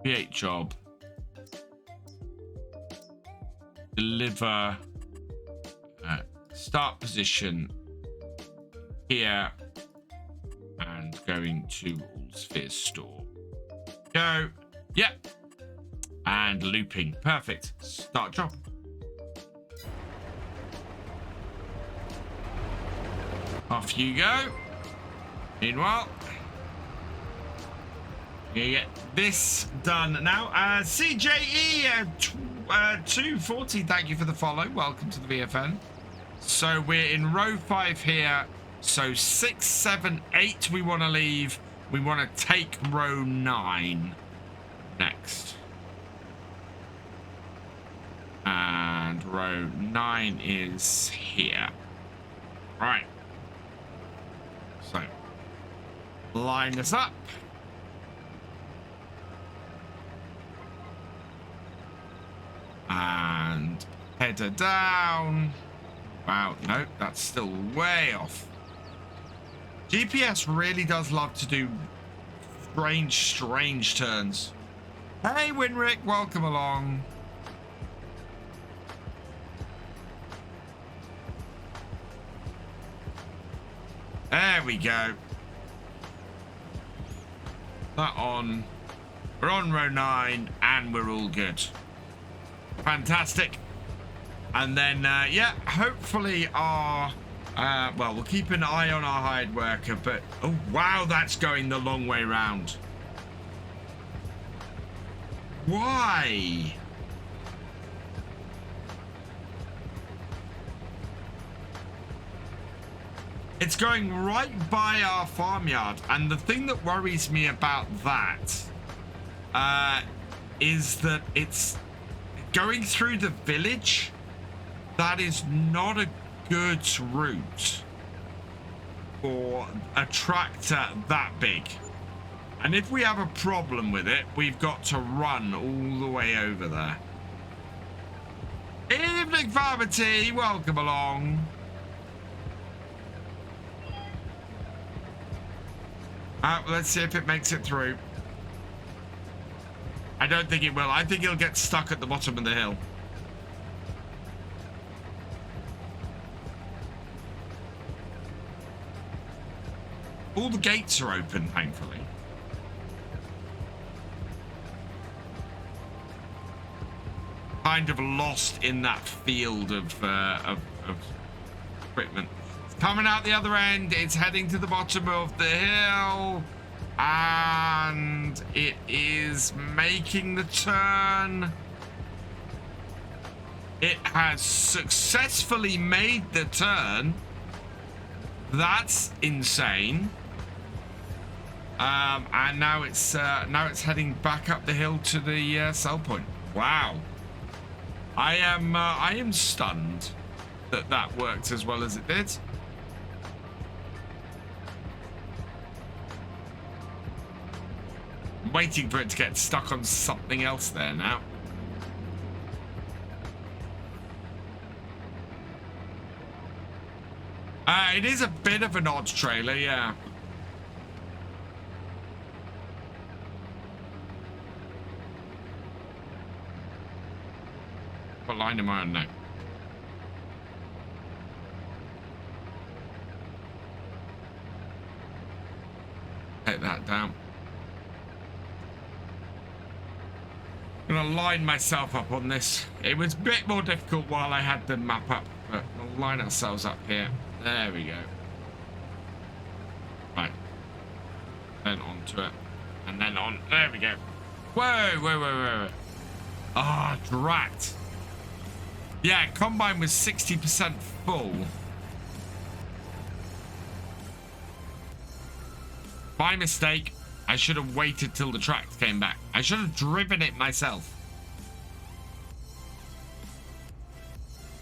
Speaker 1: create job, deliver, start position here, and going to Allsphere Store. Go. Yep. And looping. Perfect. Start job. Off you go. Meanwhile, you get this done now. CJE 240, thank you for the follow. Welcome to the VFN. So we're in row 5 here. So 6, 7, 8 we want to leave. We want to take row 9 next. And row 9 is here. Right. So, line this up. And header down. Wow, no, that's still way off. GPS really does love to do strange turns. Hey, Winrick, welcome along. There we go. That on. We're on row 9 and we're all good. Fantastic. And then, yeah, hopefully our... well, we'll keep an eye on our hired worker, but... Oh, wow, that's going the long way round. Why? It's going right by our farmyard, and the thing that worries me about that is that it's going through the village. That is not a good route for a tractor that big. And if we have a problem with it, we've got to run all the way over there. Evening, Farmer T. Welcome along. Let's see if it makes it through. I don't think it will. I think it'll get stuck at the bottom of the hill. All the gates are open, thankfully. Kind of lost in that field of equipment. It's coming out the other end. It's heading to the bottom of the hill. And it is making the turn. It has successfully made the turn. That's insane. And now it's heading back up the hill to the sell point. Wow. I am stunned that that worked as well as it did. I'm waiting for it to get stuck on something else there now. It is a bit of an odd trailer, yeah. What line am I on now? Take that down. I'm gonna line myself up on this. It was a bit more difficult while I had the map up, but we'll line ourselves up here. There we go. Right. Then onto it. And then on. There we go. Whoa, whoa, whoa, whoa. Ah, drat. Yeah, combine was 60% full. My mistake. I should have waited till the tracks came back. I should have driven it myself.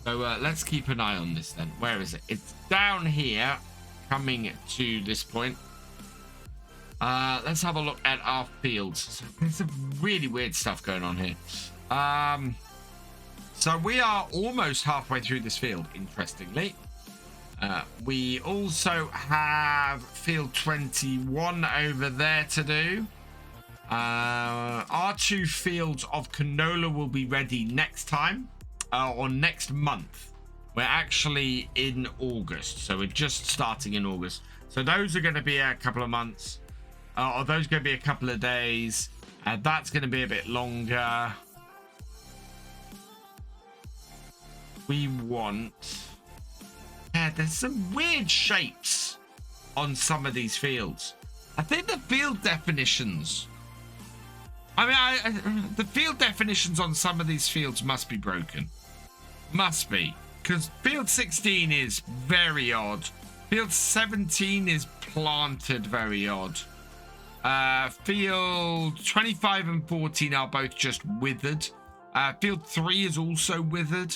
Speaker 1: So let's keep an eye on this then. Where is it? It's down here, coming to this point. Let's have a look at our fields. So there's some really weird stuff going on here. So we are almost halfway through this field, interestingly. We also have field 21 over there to do. Our 2 fields of canola will be ready next time, or next month. We're actually in August, so we're just starting in August. So those are going to be a couple of months, or those are going to be a couple of days. That's going to be a bit longer. We want... Yeah, there's some weird shapes on some of these fields. I think the field definitions... the field definitions on some of these fields must be broken. Must be. Because field 16 is very odd. Field 17 is planted very odd. Field 25 and 14 are both just withered. Field 3 is also withered.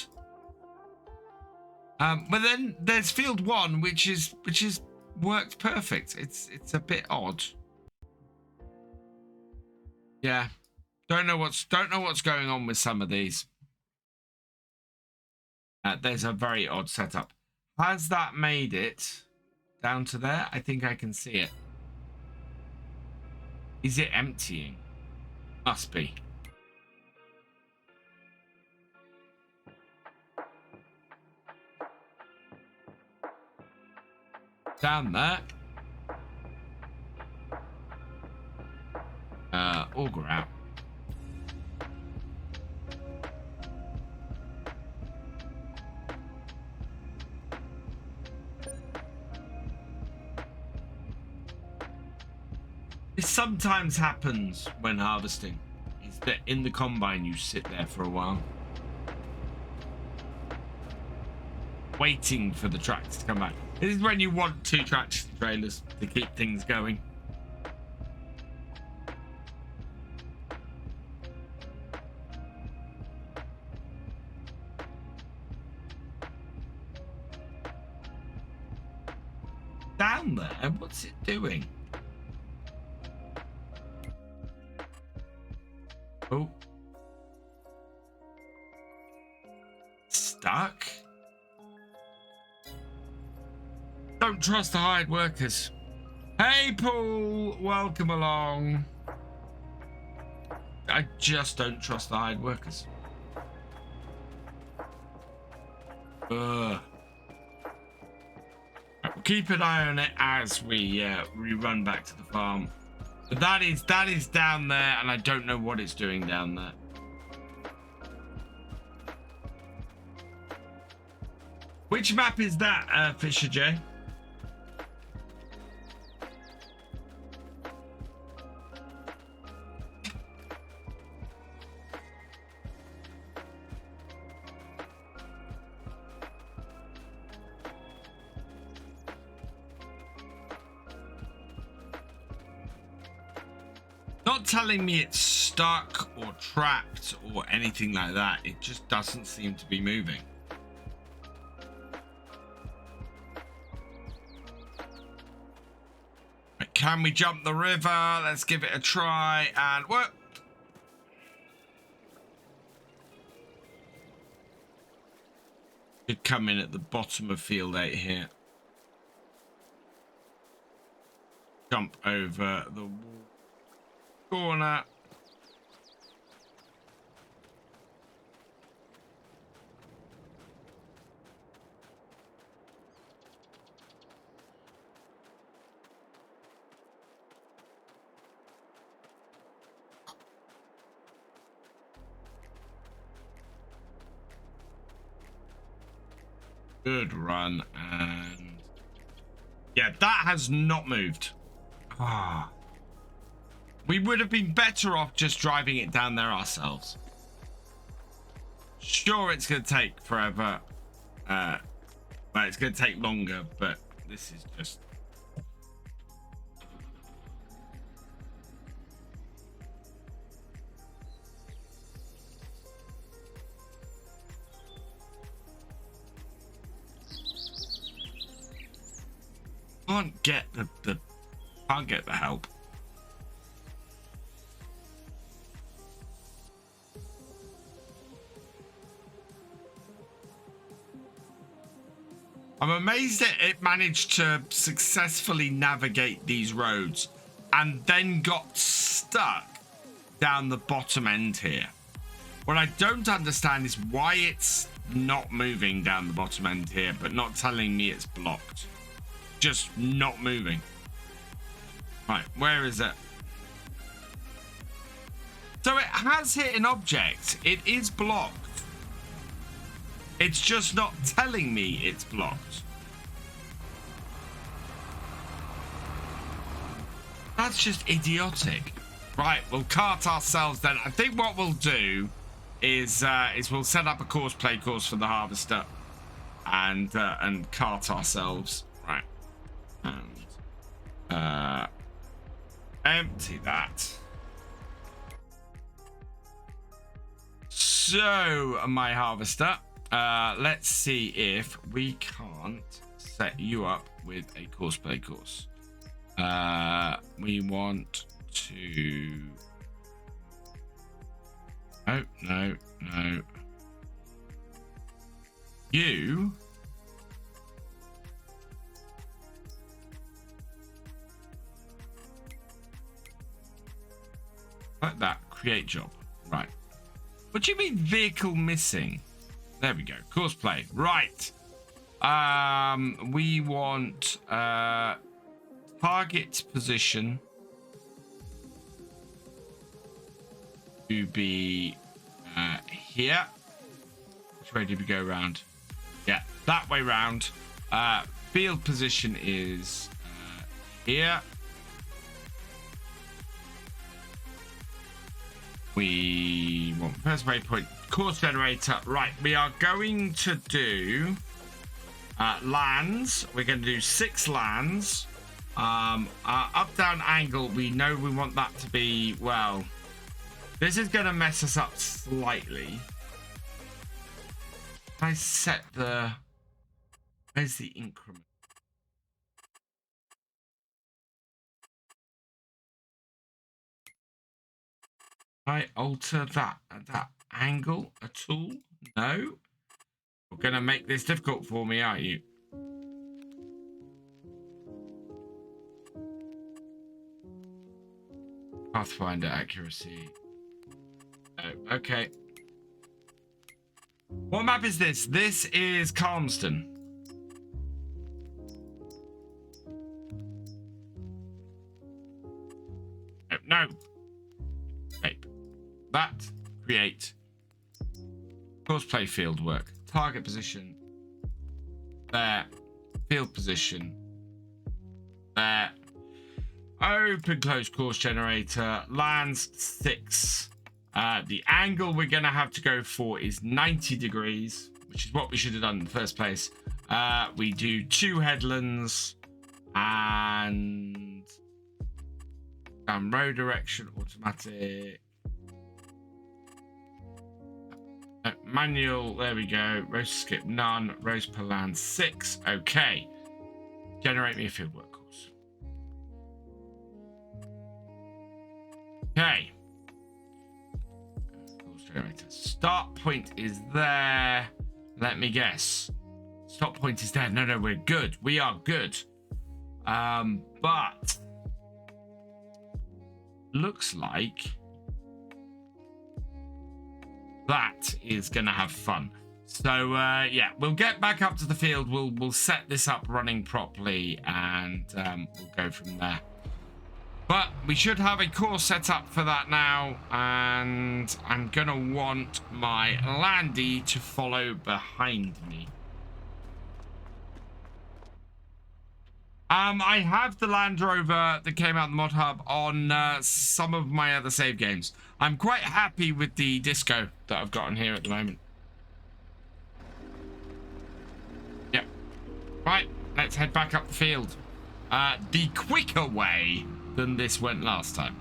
Speaker 1: But then there's field 1, which is worked perfect. It's a bit odd. Yeah, don't know what's going on with some of these. There's a very odd setup. Has that made it down to there? I think I can see it. Is it emptying? Must be. Down there. Auger out. This sometimes happens when harvesting. Is that in the combine you sit there for a while, waiting for the tracks to come back. This is when you want 2 tractor trailers to keep things going. down there. What's it doing? Oh. Stuck? Don't trust the hired workers. Hey, Paul. Welcome along. I just don't trust the hired workers. We'll keep an eye on it as we run back to the farm. But that is down there, and I don't know what it's doing down there. Which map is that, Thefisherj? Not telling me it's stuck or trapped or anything like that. It just doesn't seem to be moving. Can we jump the river? Let's give it a try. And what? Could come in at the bottom of field 8 here. Jump over the corner. Good run, and yeah, that has not moved. Ah. We would have been better off just driving it down there ourselves. Sure, it's going to take forever. Well, it's going to take longer, but this is just... Can't get the help. I'm amazed that it managed to successfully navigate these roads and then got stuck down the bottom end here. What I don't understand is why it's not moving down the bottom end here, but not telling me it's blocked. Just not moving. Right, where is it? So it has hit an object. It is blocked. It's just not telling me it's blocked. That's just idiotic. Right, we'll cart ourselves then. I think what we'll do is we'll set up a play course for the harvester and cart ourselves. Right. And empty that. So, my harvester, let's see if we can't set you up with a play course. We want to... No. You... Like that. Create job. Right. What do you mean vehicle missing? There we go. Course play. Right. We want target position to be here. Which way did we go around? Yeah, that way round. Field position is here. We want first waypoint, course generator. Right, we are going to do lands. We're going to do 6 lands. Up down angle, we know we want that to be, well, this is going to mess us up slightly. I set the, where's the increment? I alter that angle at all? No. You're gonna make this difficult for me, aren't you? Pathfinder accuracy. Oh, okay. What map is this? This is Calmsden. Oh, no. Okay. That. Create. Courseplay field work. Target position. There. Field position. There. Open close course generator. Lands 6. The angle we're going to have to go for is 90 degrees, which is what we should have done in the first place. We do 2 headlands and row direction, automatic. Manual, there we go. Rows skip none. Rows per land 6. Okay. Generate me a fieldwork course. Okay. Start point is there. Let me guess. Stop point is there. No, we're good. We are good. But looks like that is gonna have fun. So yeah, we'll get back up to the field. We'll set this up running properly, and we'll go from there. But we should have a course set up for that now, and I'm gonna want my landy to follow behind me. I have the Land Rover that came out of the mod hub on some of my other save games. I'm quite happy with the disco that I've got on here at the moment. Yep. Right, let's head back up the field. The quicker way than this went last time.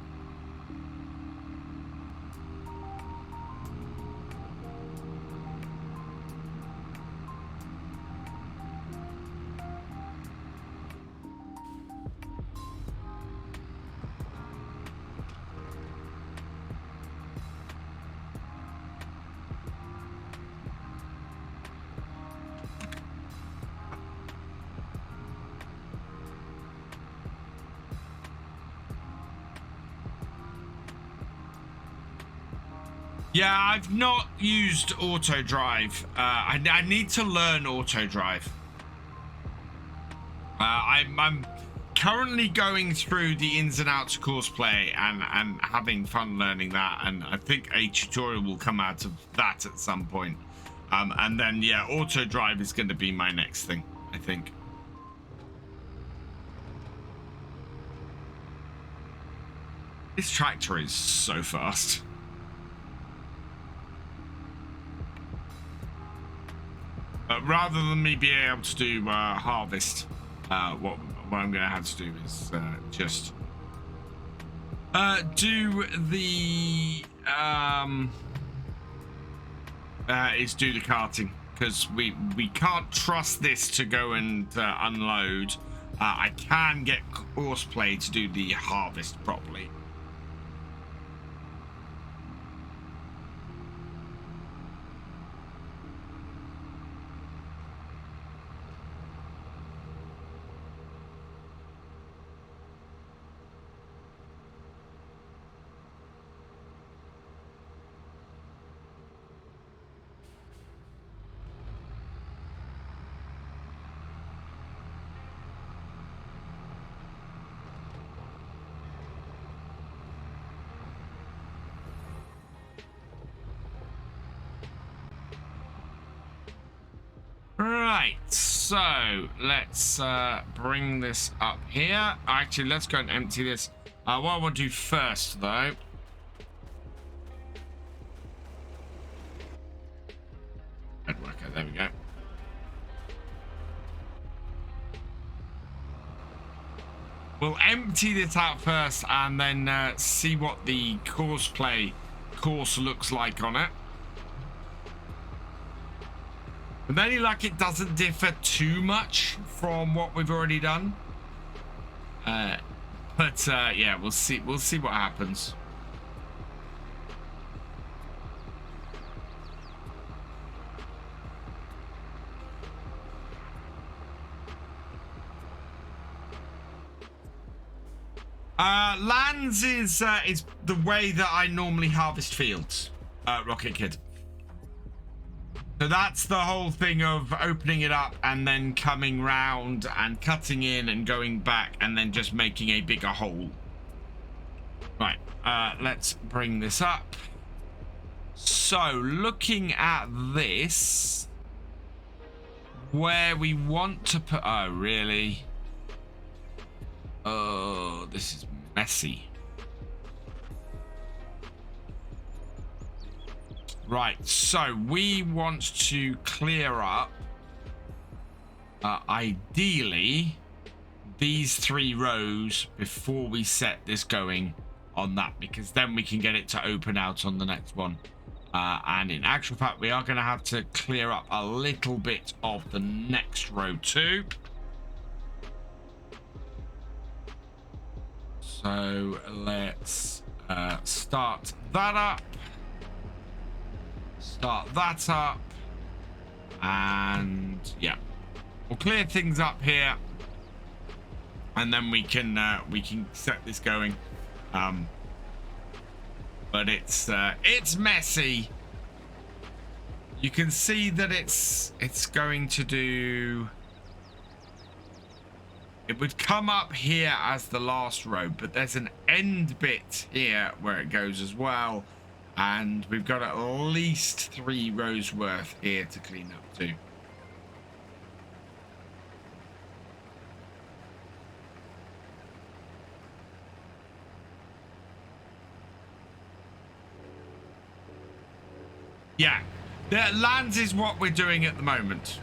Speaker 1: Yeah, I've not used auto drive. I need to learn auto drive. I'm currently going through the ins and outs of courseplay and having fun learning that, and I think a tutorial will come out of that at some point. And then yeah, auto drive is going to be my next thing, I think. This tractor is so fast. Rather than me being able to do harvest, what I'm going to have to do is just do the do the carting, because we can't trust this to go and unload. I can get horseplay to do the harvest properly. Right, so let's bring this up here. Actually, let's go and empty this. What I want to do first, though, there we go. We'll empty this out first, and then see what the course looks like on it. With any luck, it doesn't differ too much from what we've already done. But yeah, we'll see what happens. Lands is the way that I normally harvest fields, Rocket Kid. So that's the whole thing of opening it up and then coming round and cutting in and going back and then just making a bigger hole. Right, let's bring this up. So looking at this, where we want to put, oh really? Oh, this is messy. Right, so we want to clear up, ideally, these 3 rows before we set this going on that, because then we can get it to open out on the next one. And in actual fact, we are going to have to clear up a little bit of the next row too. So let's start that up. Start that up. And yeah, we'll clear things up here. And then we can set this going. But it's messy. You can see that it's going to do. It would come up here as the last row, but there's an end bit here where it goes as well. And we've got at least 3 rows worth here to clean up too. Yeah, the lands is what we're doing at the moment.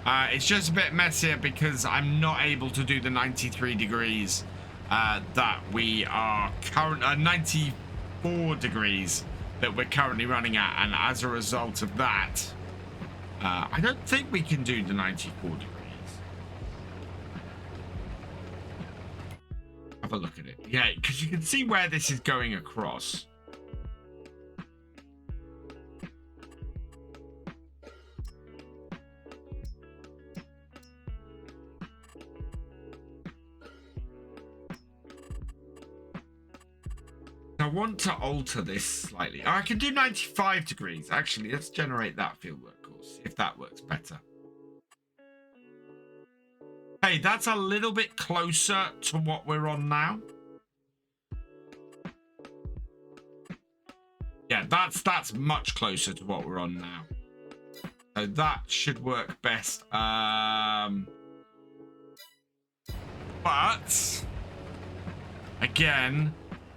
Speaker 1: It's just a bit messier because I'm not able to do the 93 degrees that we are current 94 degrees that we're currently running at, and as a result of that, I don't think we can do the 94 degrees. Have a look at it. Yeah, because you can see where this is going across. I want to alter this slightly. Oh, I can do 95 degrees. Actually, let's generate that fieldwork course, see if that works better. Hey, that's a little bit closer to what we're on now. Yeah, that's much closer to what we're on now. So that should work best. But again,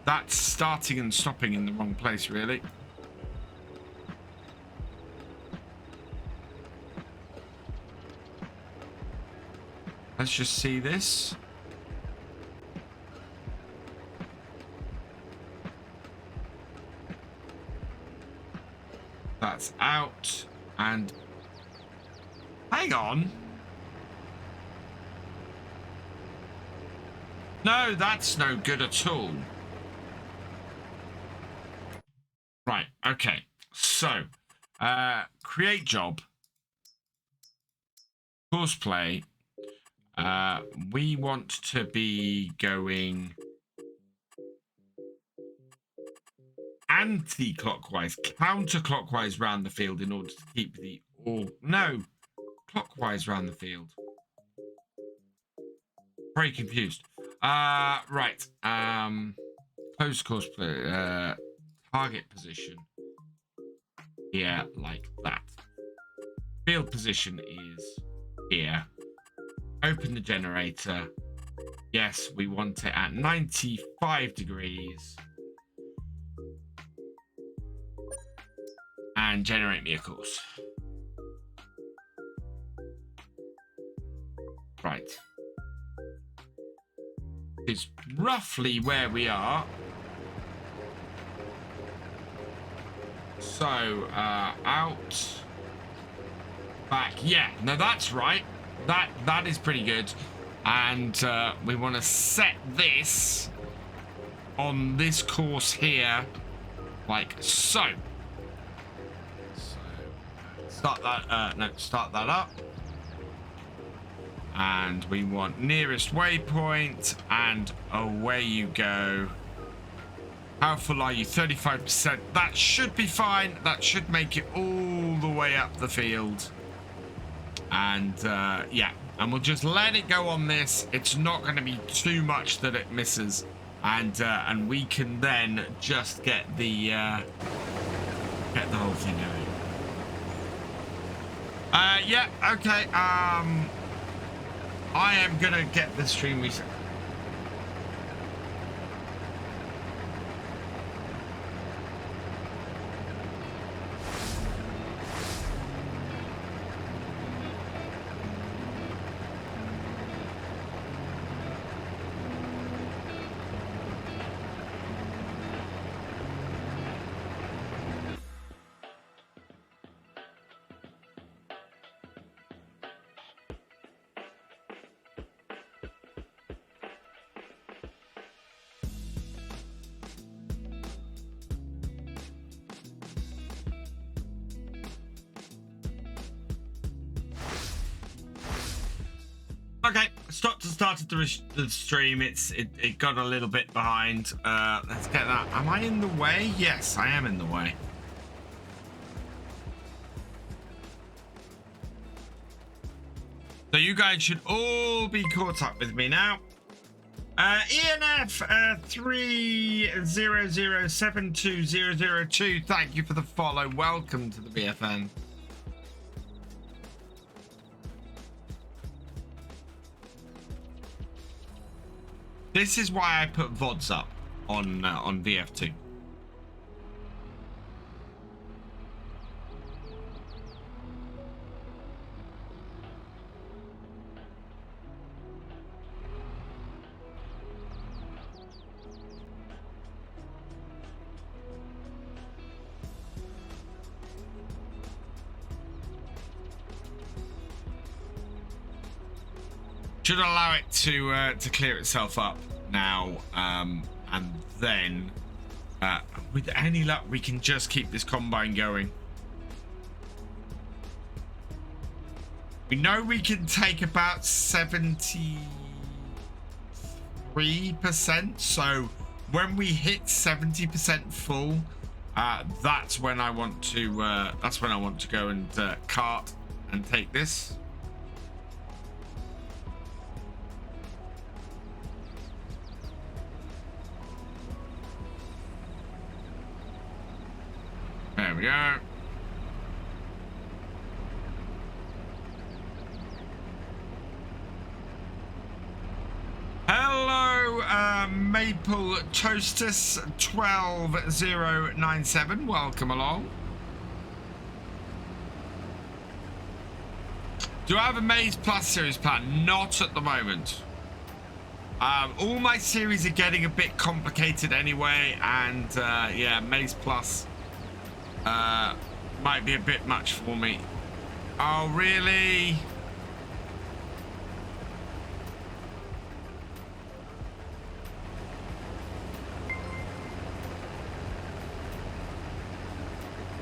Speaker 1: that's starting and stopping in the wrong place, really. Let's just see this. That's out. And hang on. No, that's no good at all. Right, okay. So, create job. Course play. We want to be going anti-clockwise, counter-clockwise round the field in order to keep the no, clockwise round the field. Very confused. Right. Close course play. Target position. Yeah, like that. Field position is here. Open the generator. Yes, we want it at 95 degrees. And generate me a course. Right. It's roughly where we are. So, out. Back. Yeah, no, that's right. That is pretty good. And we want to set this on this course here, like so. So start that. No, start that up. And we want nearest waypoint, and away you go. How full are you? 35%. That should be fine. That should make it all the way up the field. And yeah, and we'll just let it go on this. It's not going to be too much that it misses, and we can then just get the whole thing going. Yeah, okay. I am gonna get the stream reset. Okay, started the stream. It got a little bit behind. Let's get that. Am I in the way? Yes, I am in the way. So you guys should all be caught up with me now. ENF 300720002. Thank you for the follow. Welcome to the BFN. This is why I put VODs up on VF2. Should allow it to clear itself up now, and then with any luck we can just keep this combine going. We know we can take about 73%, so when we hit 70% full, that's when I want to go and cart and take this. There we go. Hello, Maple Toastus 12097. Welcome along. Do I have a Maze Plus series plan? Not at the moment. All my series are getting a bit complicated anyway, and yeah, Maze Plus might be a bit much for me. Oh, really?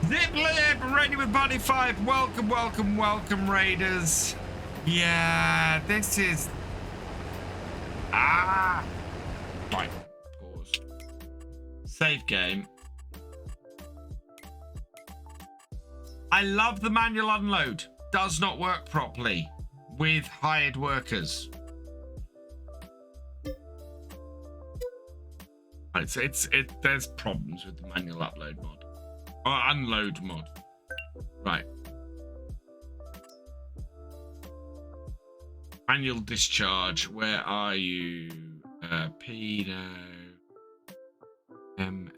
Speaker 1: Zip Lib, ready with Buddy 5. Welcome, welcome, welcome, Raiders. Yeah, this is... Ah! Right, pause. Save game. I love the manual unload. Does not work properly with hired workers. There's problems with the manual upload mod. Or unload mod. Right. Manual discharge. Where are you? Pedo. Manual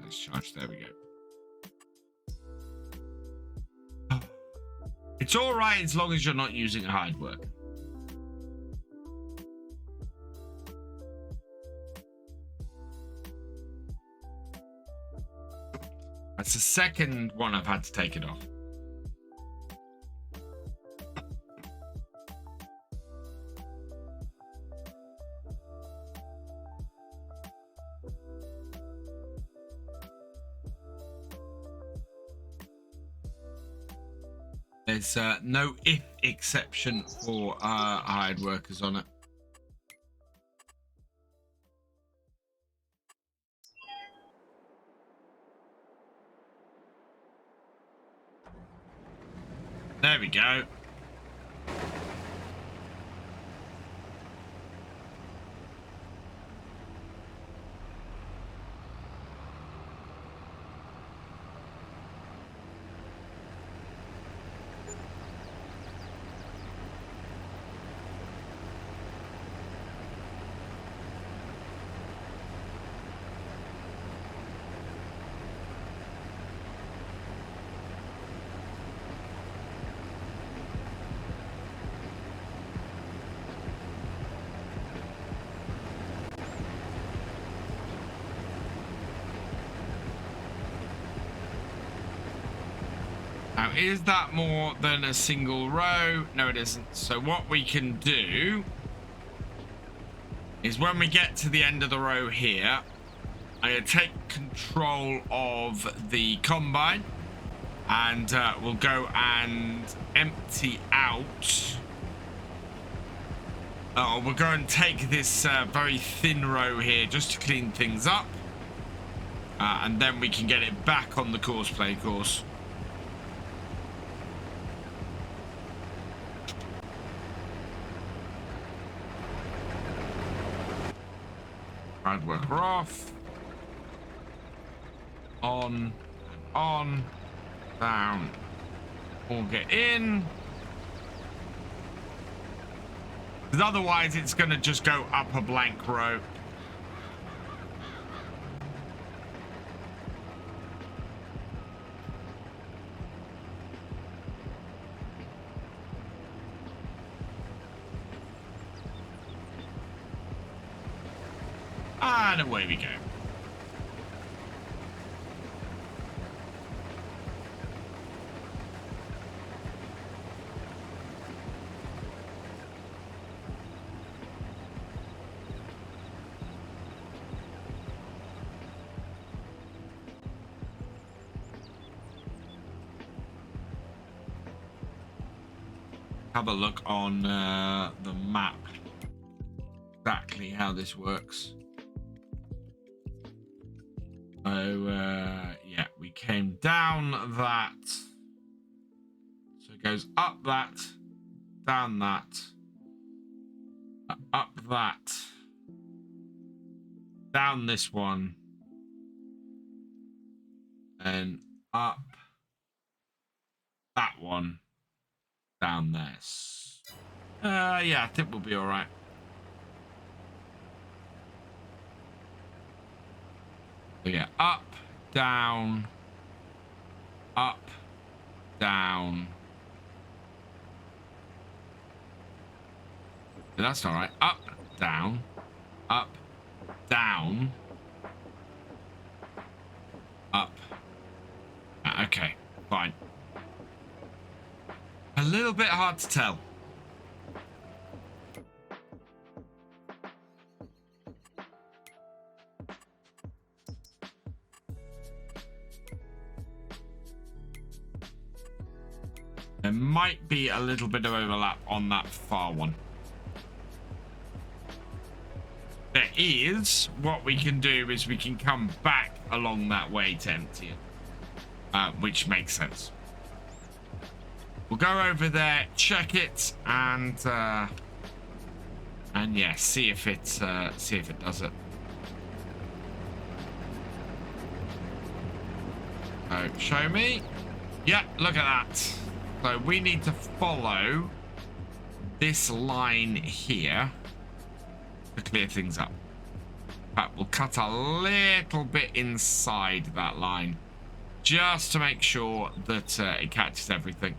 Speaker 1: discharge. There we go. It's all right as long as you're not using a hired worker. That's the second one I've had to take it off. There's no if exception for hired workers on it. There we go. Now, is that more than a single row? No, it isn't. So what we can do is when we get to the end of the row here, I'm going to take control of the combine and we'll go and empty out. We'll go and take this very thin row here just to clean things up. And then we can get it back on the courseplay course. Hard worker off. On. Down. All get in. Because otherwise it's going to just go up a blank row. And away we go. Have a look on the map exactly how this works. So yeah, we came down that, so it goes up that, down that, up that, down this one, and up that one, down this. Yeah, I think we'll be all right. So yeah, up, down, up, down. That's all right. Up, down, up, down, up. Okay, fine. A little bit hard to tell. There might be a little bit of overlap on that far one. There is. What we can do is we can come back along that way to empty it, which makes sense. We'll go over there, check it, and yeah, see if it does it. So show me. Yeah, look at that. So we need to follow this line here to clear things up. But we'll cut a little bit inside that line just to make sure that it catches everything.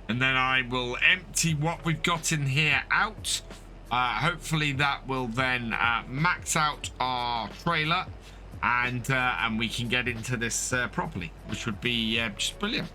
Speaker 1: And then I will empty what we've got in here out. Hopefully that will then max out our trailer, and we can get into this properly, which would be just brilliant.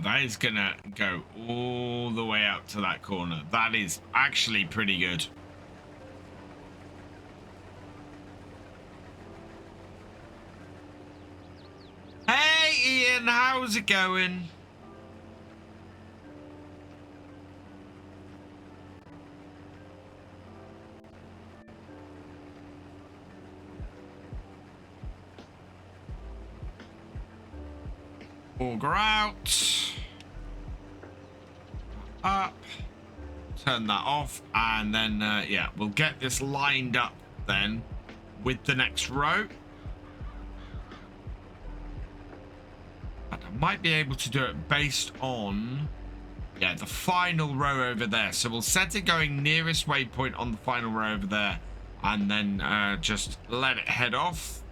Speaker 1: That is gonna go all the way out to that corner. That is actually pretty good. Hey Ian, how's it going? Auger out. Up. Turn that off. And then, yeah, we'll get this lined up then with the next row. But I might be able to do it based on, yeah, the final row over there. So we'll set it going nearest waypoint on the final row over there. And then just let it head off.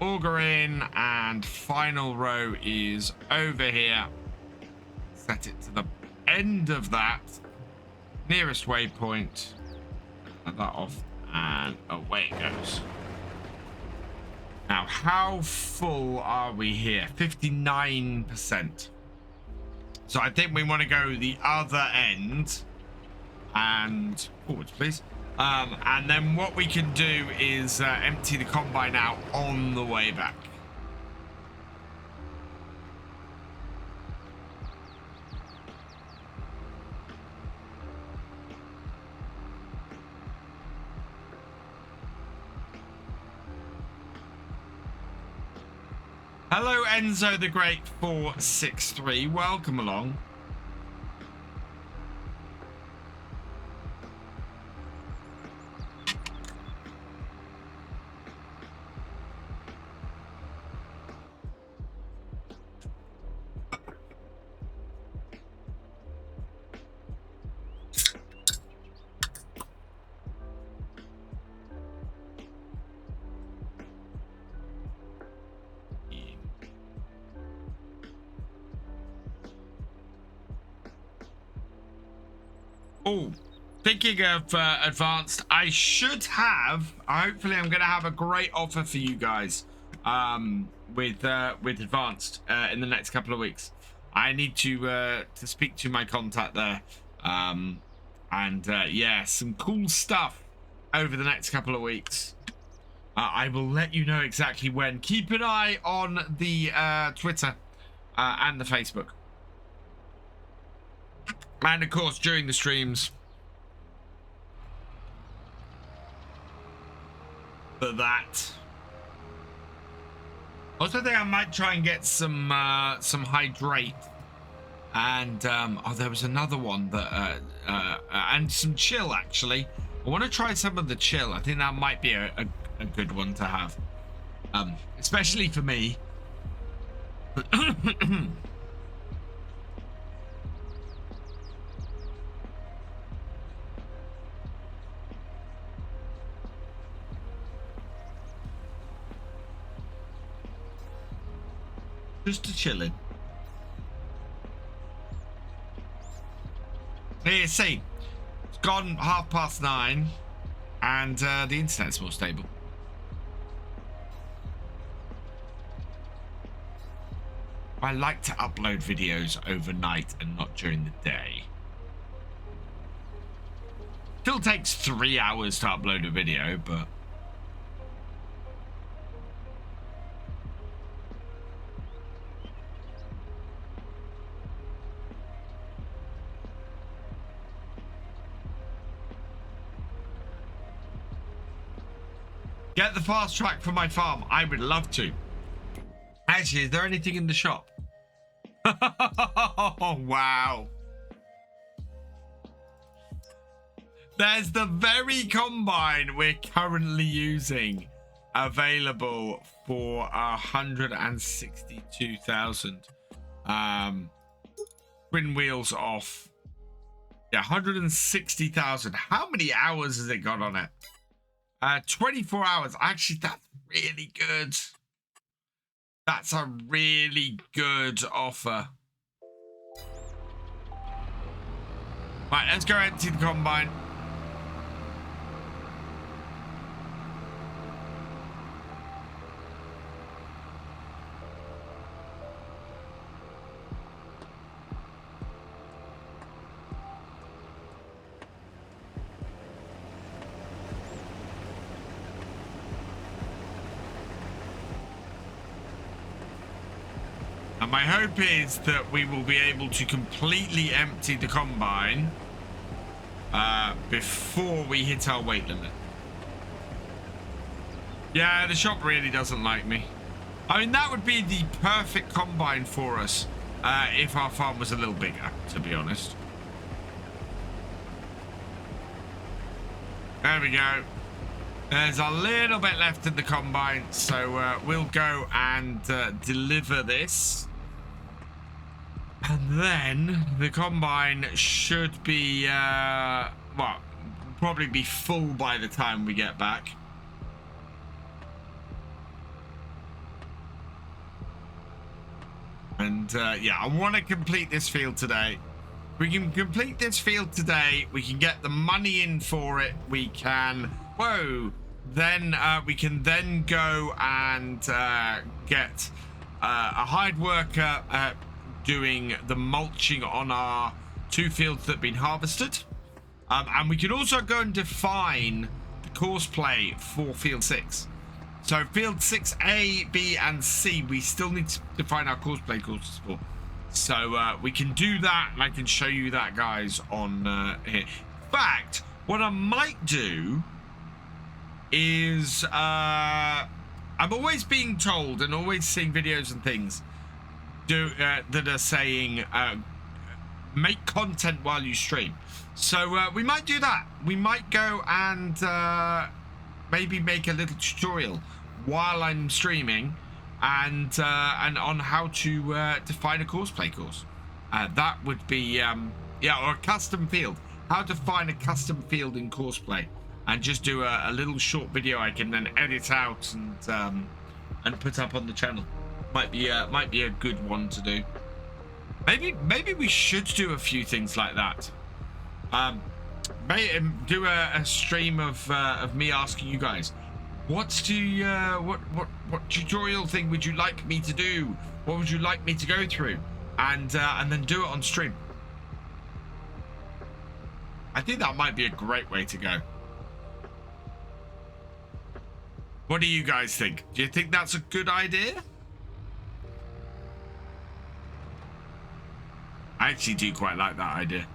Speaker 1: Auger in, and final row is over here. Set it to the end of that nearest waypoint. Cut that off, and away it goes. Now, how full are we here? 59%. So I think we want to go the other end, and forwards, please. And then what we can do is empty the combine out on the way back. Hello, Enzo the Great 463. Welcome along. Oh, thinking of advanced, I should have, hopefully I'm going to have a great offer for you guys with advanced in the next couple of weeks. I need to speak to my contact there, and yeah, some cool stuff over the next couple of weeks. I will let you know exactly when. Keep an eye on the Twitter and the Facebook. And of course, during the streams. For that. Also, I think I might try and get some hydrate. And oh, there was another one that and some chill actually. I want to try some of the chill. I think that might be a good one to have. Especially for me. Just to chilling. Here, see, it's gone 9:30, and the internet's more stable. I like to upload videos overnight and not during the day. Still takes 3 hours to upload a video, but get the fast track for my farm. I would love to. Actually, is there anything in the shop? Oh, wow. There's the very combine we're currently using available for 162,000. Twin wheels off. Yeah, 160,000. How many hours has it got on it? 24 hours. Actually, that's really good. That's a really good offer. Right, let's go empty the combine. My hope is that we will be able to completely empty the combine before we hit our weight limit. Yeah, the shop really doesn't like me. I mean, that would be the perfect combine for us if our farm was a little bigger, to be honest. There we go. There's a little bit left in the combine, so we'll go and deliver this. And then the combine should be, well, probably be full by the time we get back. And yeah, I want to complete this field today. We can complete this field today. We can get the money in for it. We can, whoa, then we can then go and get a hired worker doing the mulching on our 2 fields that have been harvested. And we can also go and define the course play for field 6. So field 6A, B, and C, we still need to define our course play courses for. So we can do that, and I can show you that, guys, on here. In fact, what I might do is I'm always being told and always seeing videos and things that are saying make content while you stream. So we might do that. We might go and maybe make a little tutorial while I'm streaming and on how to define a courseplay course. That would be yeah, or a custom field. How to find a custom field in courseplay, and just do a little short video I can then edit out and put up on the channel. Might be a good one to do. Maybe we should do a few things like that. Do a stream of me asking you guys, what's the what tutorial thing would you like me to do? What would you like me to go through? And then do it on stream. I think that might be a great way to go. What do you guys think? Do you think that's a good idea? I actually do quite like that idea.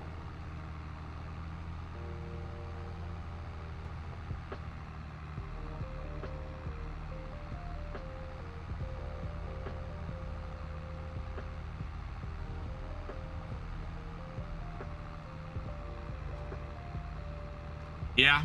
Speaker 1: Yeah.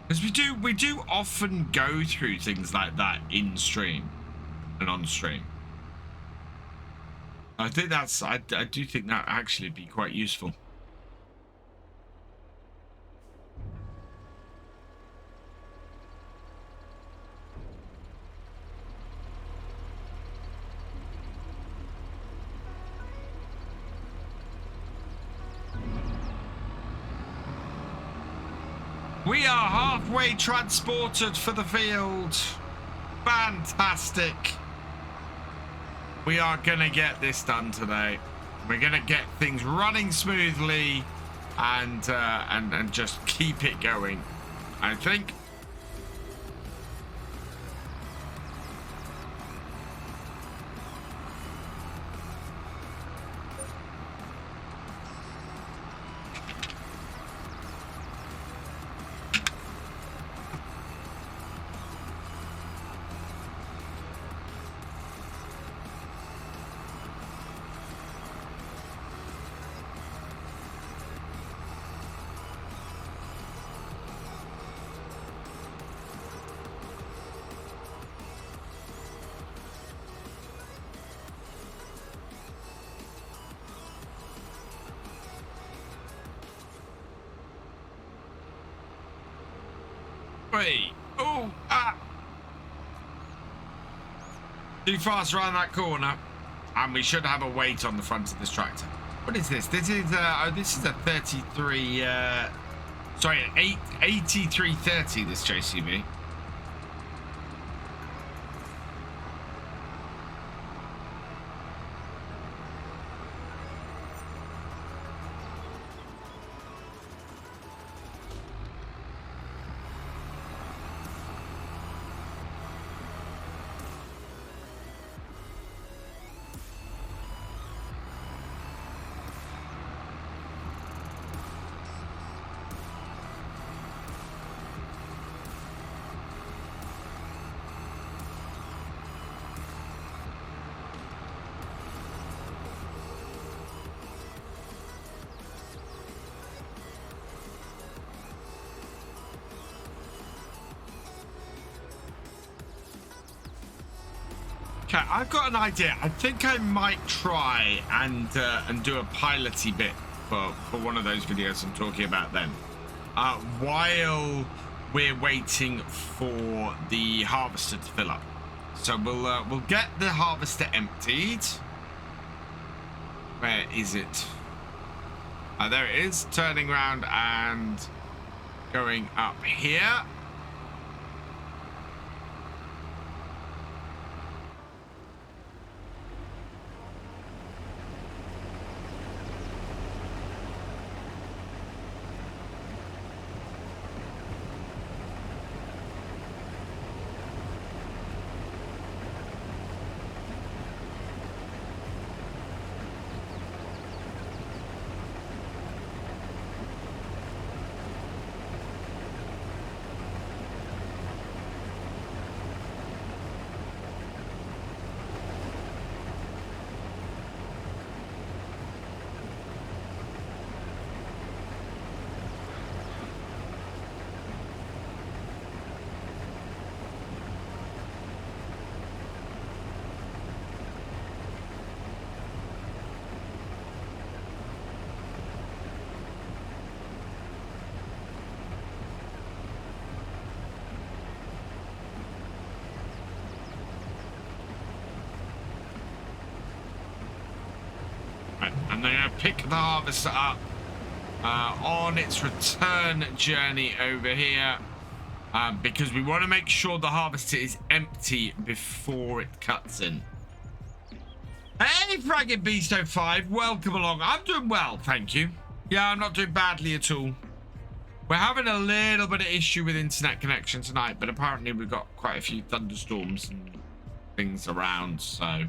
Speaker 1: Because we do often go through things like that in stream and on stream. I think that's, I do think that actually be quite useful. We are halfway transported for the field. Fantastic. We are gonna get this done today. We're gonna get things running smoothly and just keep it going, I think. Oh, too fast around that corner, and we should have a weight on the front of this tractor. What is this? This is a 33 Sorry, 8330 this JCB. Okay, I've got an idea. I think I might try and do a piloty bit for one of those videos I'm talking about then. While we're waiting for the harvester to fill up. So we'll get the harvester emptied. Where is it? There it is, turning around and going up here. And they're going to pick the harvester up on its return journey over here because we want to make sure the harvester is empty before it cuts in. Hey, Fragging Beasto 5, welcome along. I'm doing well, thank you. Yeah, I'm not doing badly at all. We're having a little bit of issue with internet connection tonight, but apparently we've got quite a few thunderstorms and things around, so...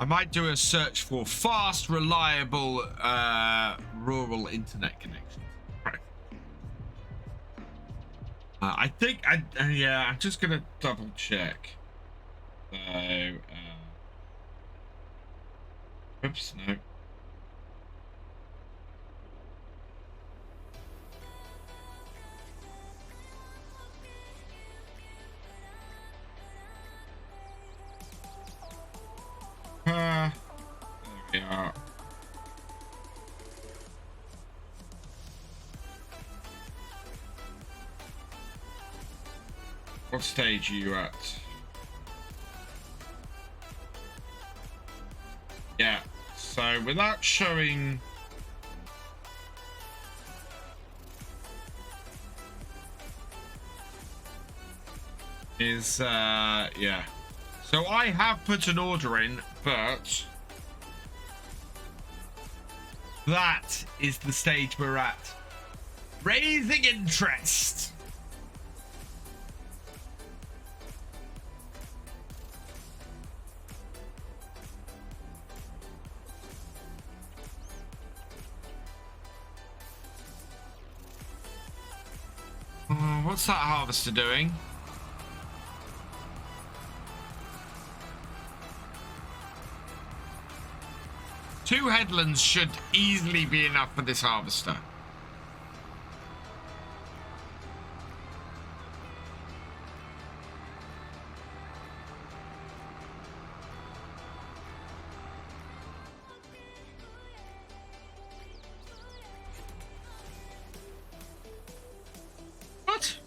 Speaker 1: I might do a search for fast, reliable, rural internet connections. Right. I think, yeah, I'm just going to double check. So, oops, no. There we are. What stage are you at? Yeah, so without showing... yeah. So I have put an order in, but that is the stage we're at. Raising interest. What's that harvester doing? Two headlands should easily be enough for this harvester. What?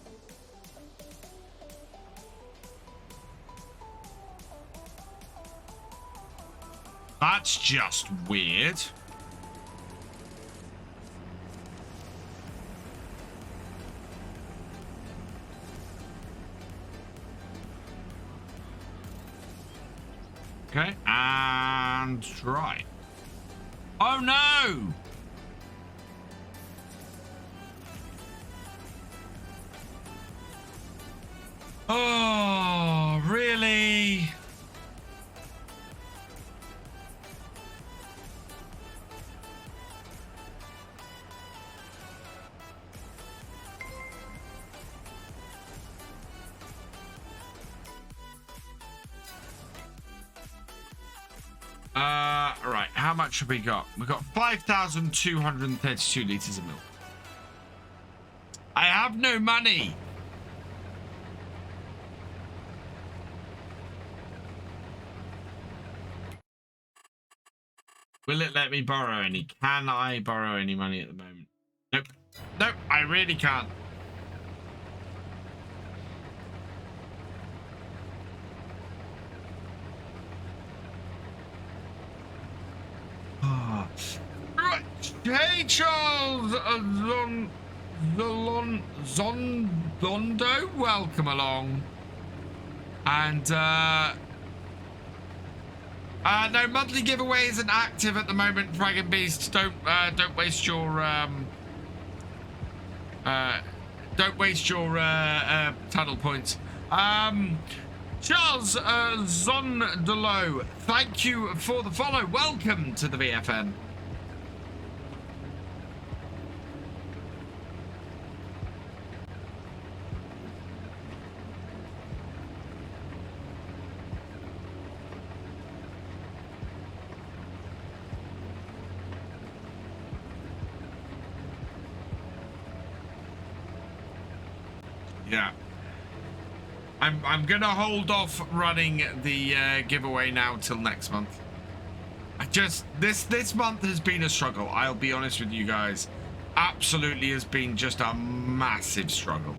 Speaker 1: That's just weird. Okay, and try. Oh no! Oh, really? Right, how much have we got? We've got 5,232 litres of milk. I have no money. Will it let me borrow any? Can I borrow any money at the moment? Nope. Nope, I really can't. Oh. Hey, Charles Zondondo, welcome along. And no, monthly giveaway isn't active at the moment. Dragon Beast, don't waste your tunnel points. Charles Zondolo, thank you for the follow. Welcome to the VFN. Yeah. I'm gonna hold off running the giveaway now till next month. This month has been a struggle. I'll be honest with you guys. Absolutely has been just a massive struggle.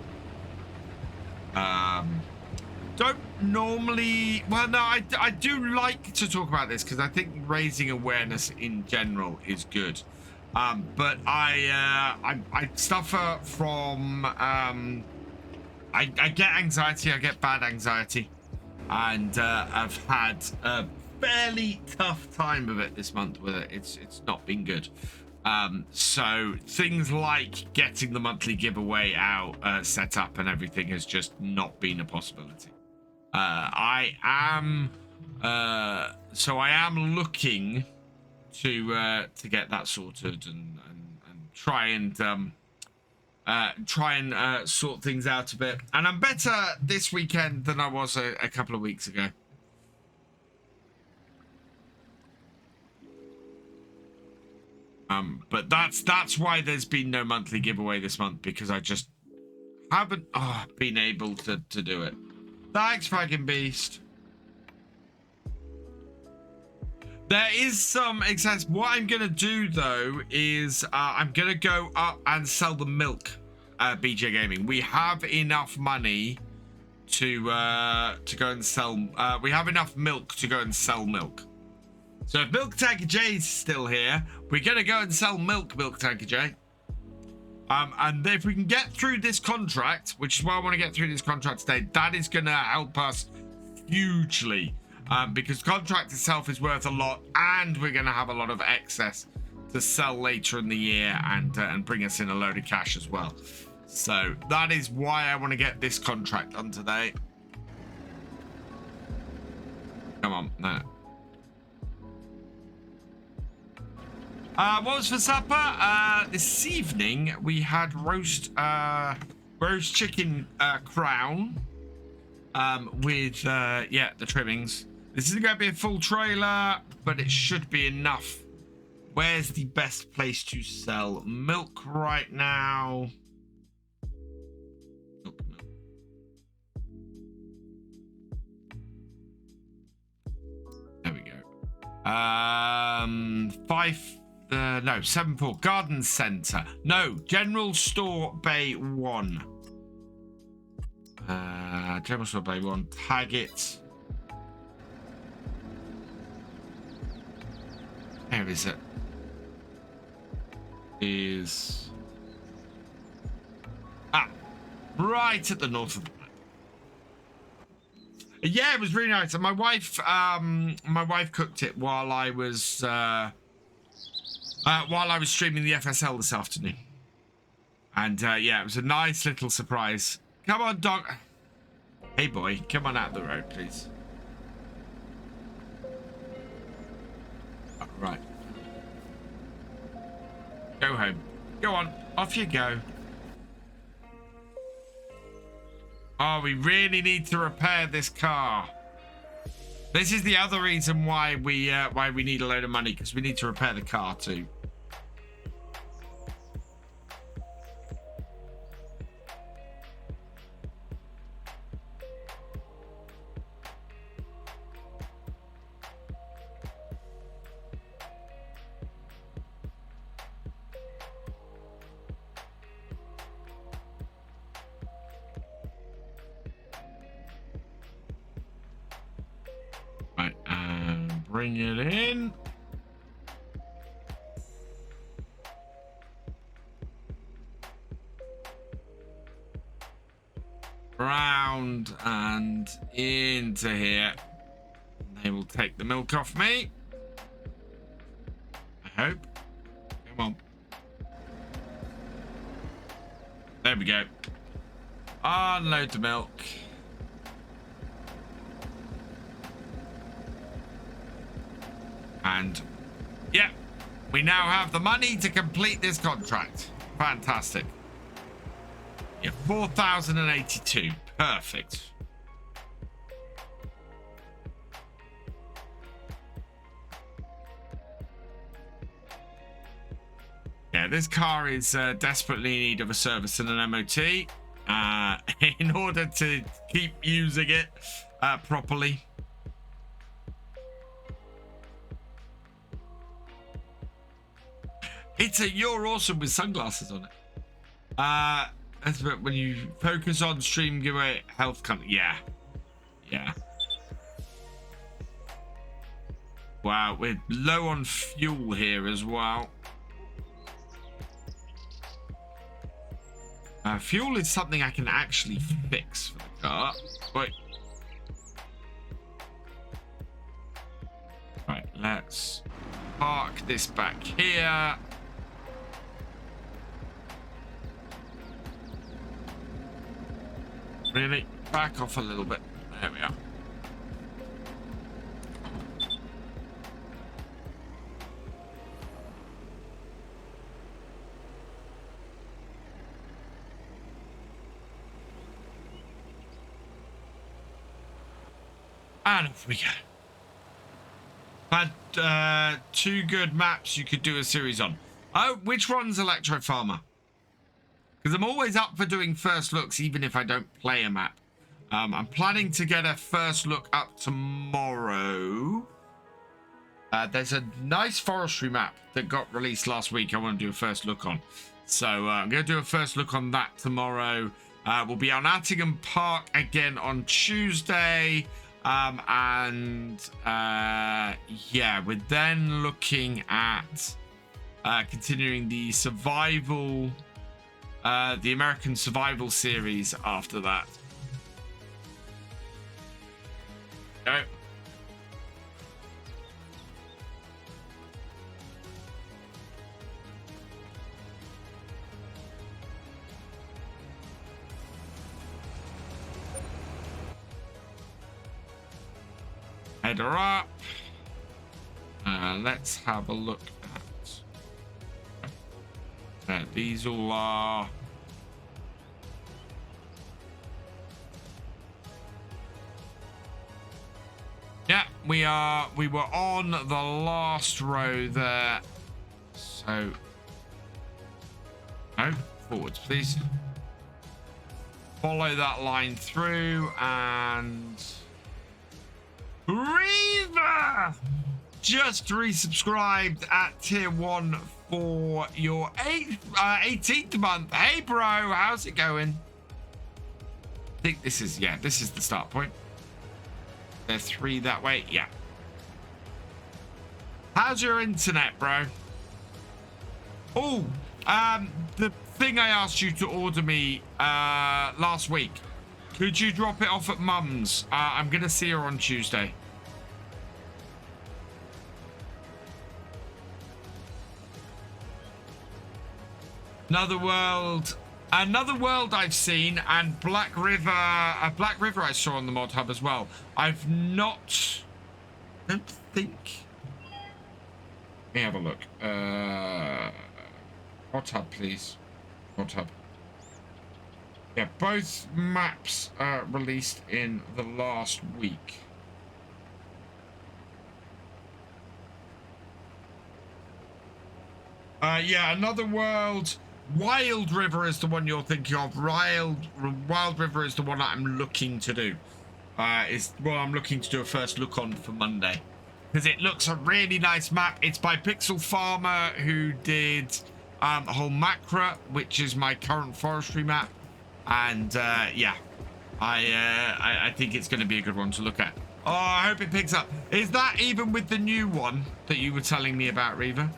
Speaker 1: Don't normally, well, no, I do like to talk about this because I think raising awareness in general is good. But I suffer from I get anxiety. I get bad anxiety, and I've had a fairly tough time of it this month with it. It's not been good. So things like getting the monthly giveaway out, set up, and everything has just not been a possibility. I am looking to get that sorted and try and sort things out a bit. And I'm better this weekend than I was a couple of weeks ago. But that's why there's been no monthly giveaway this month, because I just haven't been able to do it. Thanks, Dragon Beast. There is some excess. What I'm gonna do though is I'm gonna go up and sell the milk. BJ Gaming, we have enough money to go and sell. We have enough milk to go and sell milk. So if FarmCatGR is still here, we're gonna go and sell milk, FarmCatGR. And if we can get through this contract, which is why I want to get through this contract today, that is gonna help us hugely. Because the contract itself is worth a lot, and we're going to have a lot of excess to sell later in the year and bring us in a load of cash as well. So that is why I want to get this contract done today. Come on, no. What was for supper? This evening we had roast chicken crown with the trimmings. This isn't going to be a full trailer, but it should be enough. Where's the best place to sell milk right now? Milk. There we go. 7-4 Garden Centre. No, General Store Bay 1. General Store Bay 1. Tag it. Where is it? Is right at the north of the map. Yeah, it was really nice. And my wife cooked it while I was streaming the FSL this afternoon. And yeah, it was a nice little surprise. Come on, dog. Hey, boy, come on out the road, please. All right. Go home. Go on. Off you go. Oh, we really need to repair this car. This is the other reason why we need a load of money, because we need to repair the car too. Right, bring it in. Round and into here. They will take the milk off me. I hope. Come on. There we go. Unload the milk. And yeah, we now have the money to complete this contract. Fantastic. Yeah, 4,082. Perfect. Yeah, this car is desperately in need of a service and an MOT in order to keep using it properly. It's a "you're awesome" with sunglasses on it. That's when you focus on stream giveaway health content. Yeah. Yeah. Wow, we're low on fuel here as well. Fuel is something I can actually fix for the car. Wait. Right, let's park this back here. Really? Back off a little bit. There we are. And off we go. Had 2 good maps you could do a series on. Oh, which one's Electro Farmer? Because I'm always up for doing first looks, even if I don't play a map. I'm planning to get a first look up tomorrow. There's a nice forestry map that got released last week I want to do a first look on. So I'm going to do a first look on that tomorrow. We'll be on Attingham Park again on Tuesday. Yeah, we're then looking at continuing the survival... the American Survival series after that. Go. Header up. Let's have a look at these all are. Yeah, we were on the last row there. So no, forwards please. Follow that line through and Reaver just resubscribed at tier 1 for your 18th month. Hey bro, how's it going? I think this is the start point. There's 3 that way. Yeah. how's your internet, bro? Oh, the thing I asked you to order me last week. Could you drop it off at Mum's? I'm gonna see her on Tuesday. Another world I've seen, and Black River I saw on the mod hub as well. I've not, I don't think. Let me have a look. Mod hub, please. Mod hub. Yeah, both maps released in the last week. Yeah, Another World. Wild River is the one you're thinking of. Wild River is the one I'm looking to do. I'm looking to do a first look on for Monday, because it looks a really nice map. It's by Pixel Farmer, who did a whole Macra, which is my current forestry map, and yeah, I think it's going to be a good one to look at. Oh, I hope it picks up. Is that even with the new one that you were telling me about, Reaver?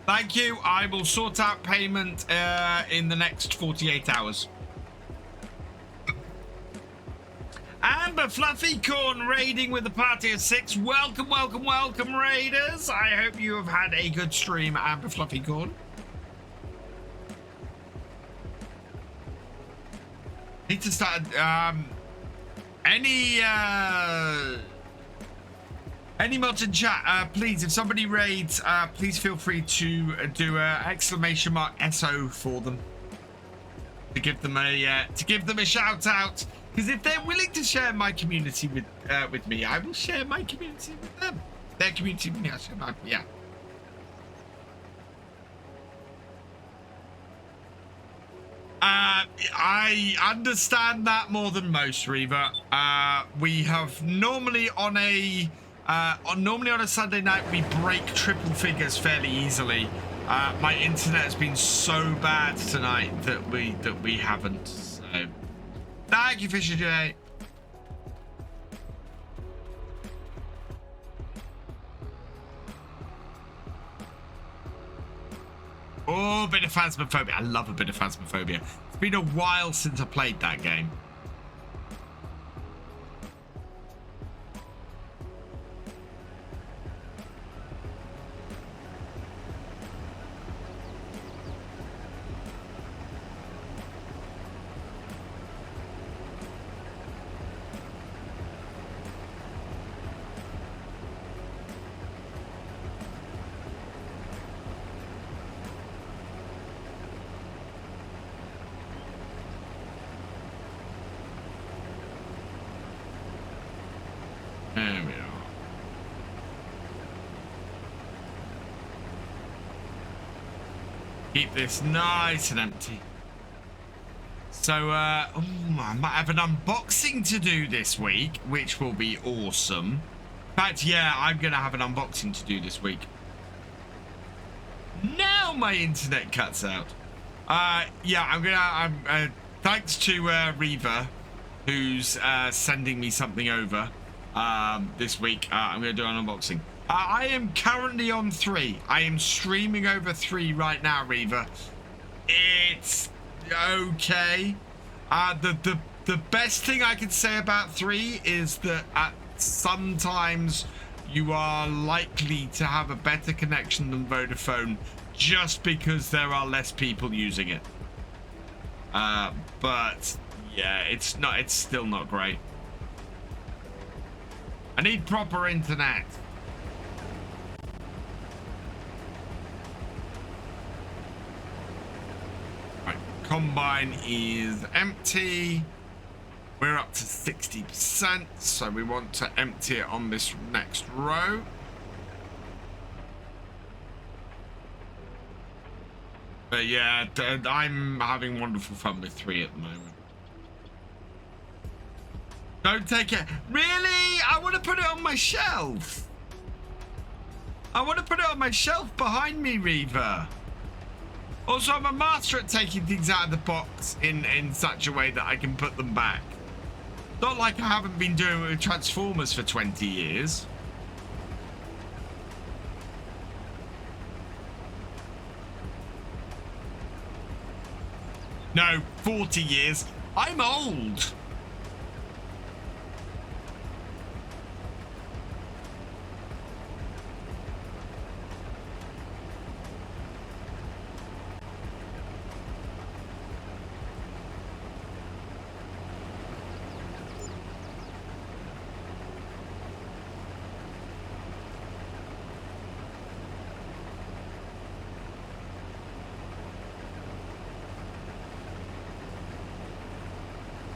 Speaker 1: Thank you. I will sort out payment in the next 48 hours. Amber Fluffy Corn raiding with a party of 6. Welcome, welcome, welcome, raiders. I hope you have had a good stream, Amber Fluffy Corn. Need to start any mods in chat, please, if somebody raids, please feel free to do a !SO for them, to give them a shout out, because if they're willing to share my community with me, I will share my community with them. Their community with me, I share mine. Yeah. I understand that more than most, Reaver. We have normally on a Sunday night we break triple figures fairly easily. My internet has been so bad tonight that we haven't. So thank you, Thefisherj. Oh, a bit of Phasmophobia. I love a bit of Phasmophobia. It's been a while since I played that game. There we are. Keep this nice and empty. So, I might have an unboxing to do this week, which will be awesome. In fact, yeah, I'm going to have an unboxing to do this week. Now my internet cuts out. Yeah, thanks to Reaver, who's sending me something over this week. I'm going to do an unboxing. I am currently on 3. I am streaming over 3 right now, Reaver. It's okay. The best thing I can say about 3 is that sometimes you are likely to have a better connection than Vodafone just because there are less people using it. But yeah, it's still not great. I need proper internet. Right, combine is empty. We're up to 60%, so we want to empty it on this next row. But yeah, I'm having wonderful fun with 3 at the moment. Don't take it. Really? I want to put it on my shelf. I want to put it on my shelf behind me, Reaver. Also, I'm a master at taking things out of the box in such a way that I can put them back. Not like I haven't been doing it with Transformers for 20 years. No, 40 years. I'm old.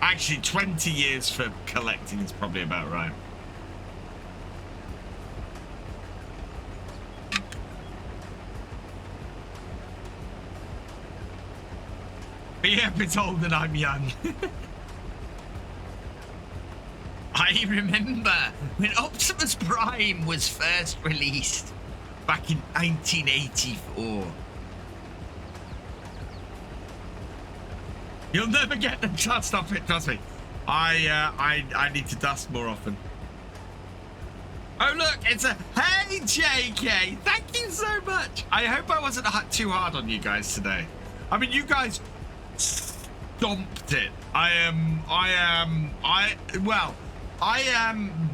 Speaker 1: Actually, 20 years for collecting is probably about right. Be a bit old and I'm young. I remember when Optimus Prime was first released back in 1984. You'll never get the dust off it, trust me. I need to dust more often. Oh look, it's a hey JK, thank you so much. I hope I wasn't too hard on you guys today. I mean, you guys stomped it. I am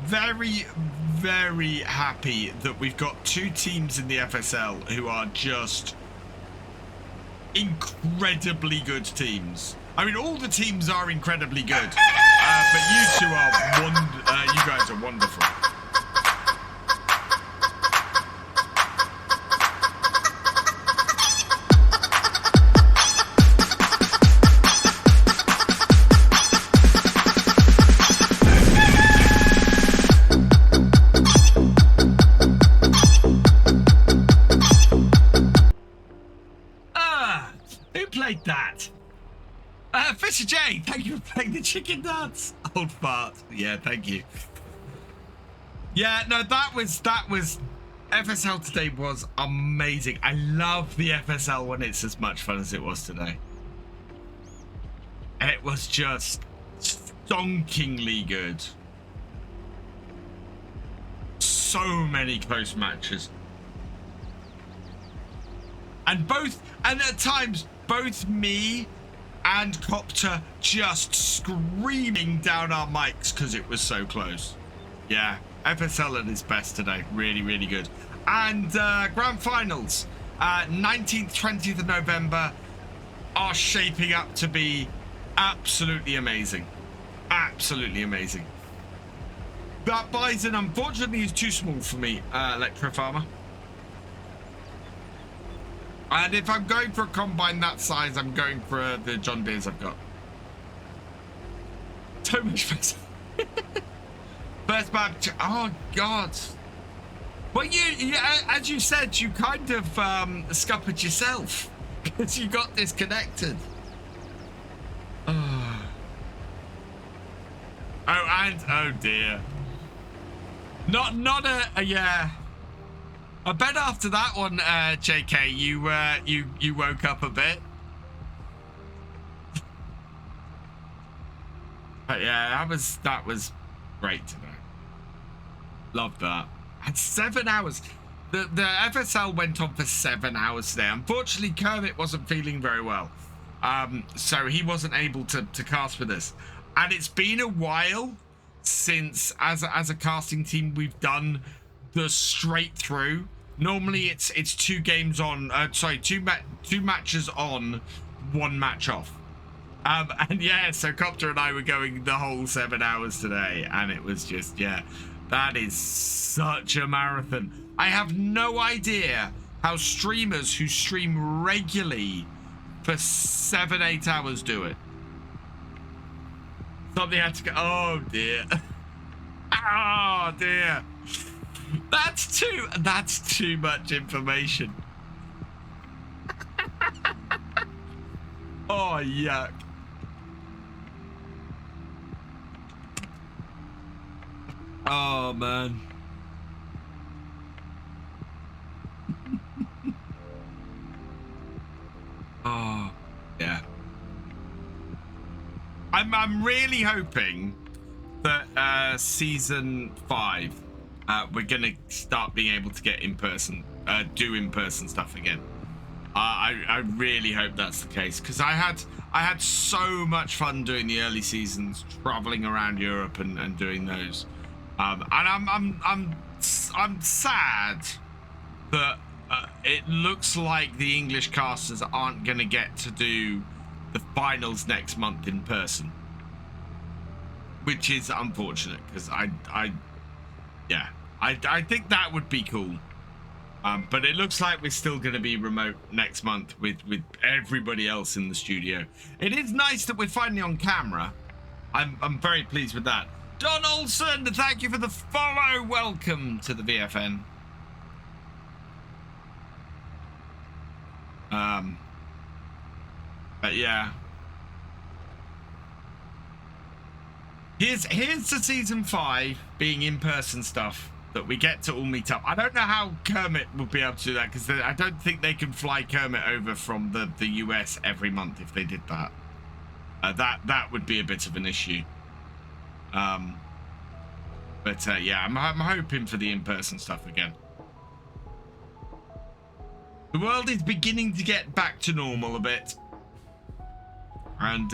Speaker 1: very, very happy that we've got two teams in the FSL who are just incredibly good teams. I mean, all the teams are incredibly good, but you two are you guys are wonderful. Who played that? Thefisherj, thank you for playing the chicken dance. Old fart. Yeah, thank you. Yeah, no, that was FSL today was amazing. I love the FSL when it's as much fun as it was today. It was just stonkingly good. So many close matches. And at times, both me and Copter just screaming down our mics because it was so close. Yeah, FSL at its best today. Really, really good. And grand finals, 19th, 20th of November are shaping up to be absolutely amazing. Absolutely amazing. That Bison, unfortunately, is too small for me, Electro Farmer. And if I'm going for a combine that size, I'm going for the John Deeres I've got. So much fun. First map. Oh, God. Well, you, as you said, you kind of scuppered yourself because you got disconnected. Oh, and oh dear. Not a yeah. I bet after that one, JK, you woke up a bit. But yeah, that was great today. Loved that. And 7 hours. The FSL went on for 7 hours today. Unfortunately, Kermit wasn't feeling very well, so he wasn't able to cast with us. And it's been a while since, as a casting team, we've done the straight through. Normally it's 2 games on, two matches on, 1 match off. And yeah, so Copter and I were going the whole 7 hours today, and it was just, yeah, that is such a marathon. I have no idea how streamers who stream regularly for 7-8 hours do it. Something had to go, oh dear. Oh dear. That's too much information. Oh, yuck. Oh, man. I'm really hoping that season 5 we're gonna start being able to get do in-person stuff again. I really hope that's the case, because I had so much fun doing the early seasons, traveling around Europe and doing those. And I'm sad that it looks like the English casters aren't going to get to do the finals next month in person, which is unfortunate, because I think that would be cool. But it looks like we're still going to be remote next month with everybody else in the studio. It is nice that we're finally on camera. I'm very pleased with that. Don Olsen, thank you for the follow. Welcome to the VFN. But yeah. Here's to season 5 being in-person stuff, that we get to all meet up. I don't know how Kermit will be able to do that, because I don't think they can fly Kermit over from the US every month if they did that. That would be a bit of an issue. But yeah, I'm hoping for the in-person stuff again. The world is beginning to get back to normal a bit. And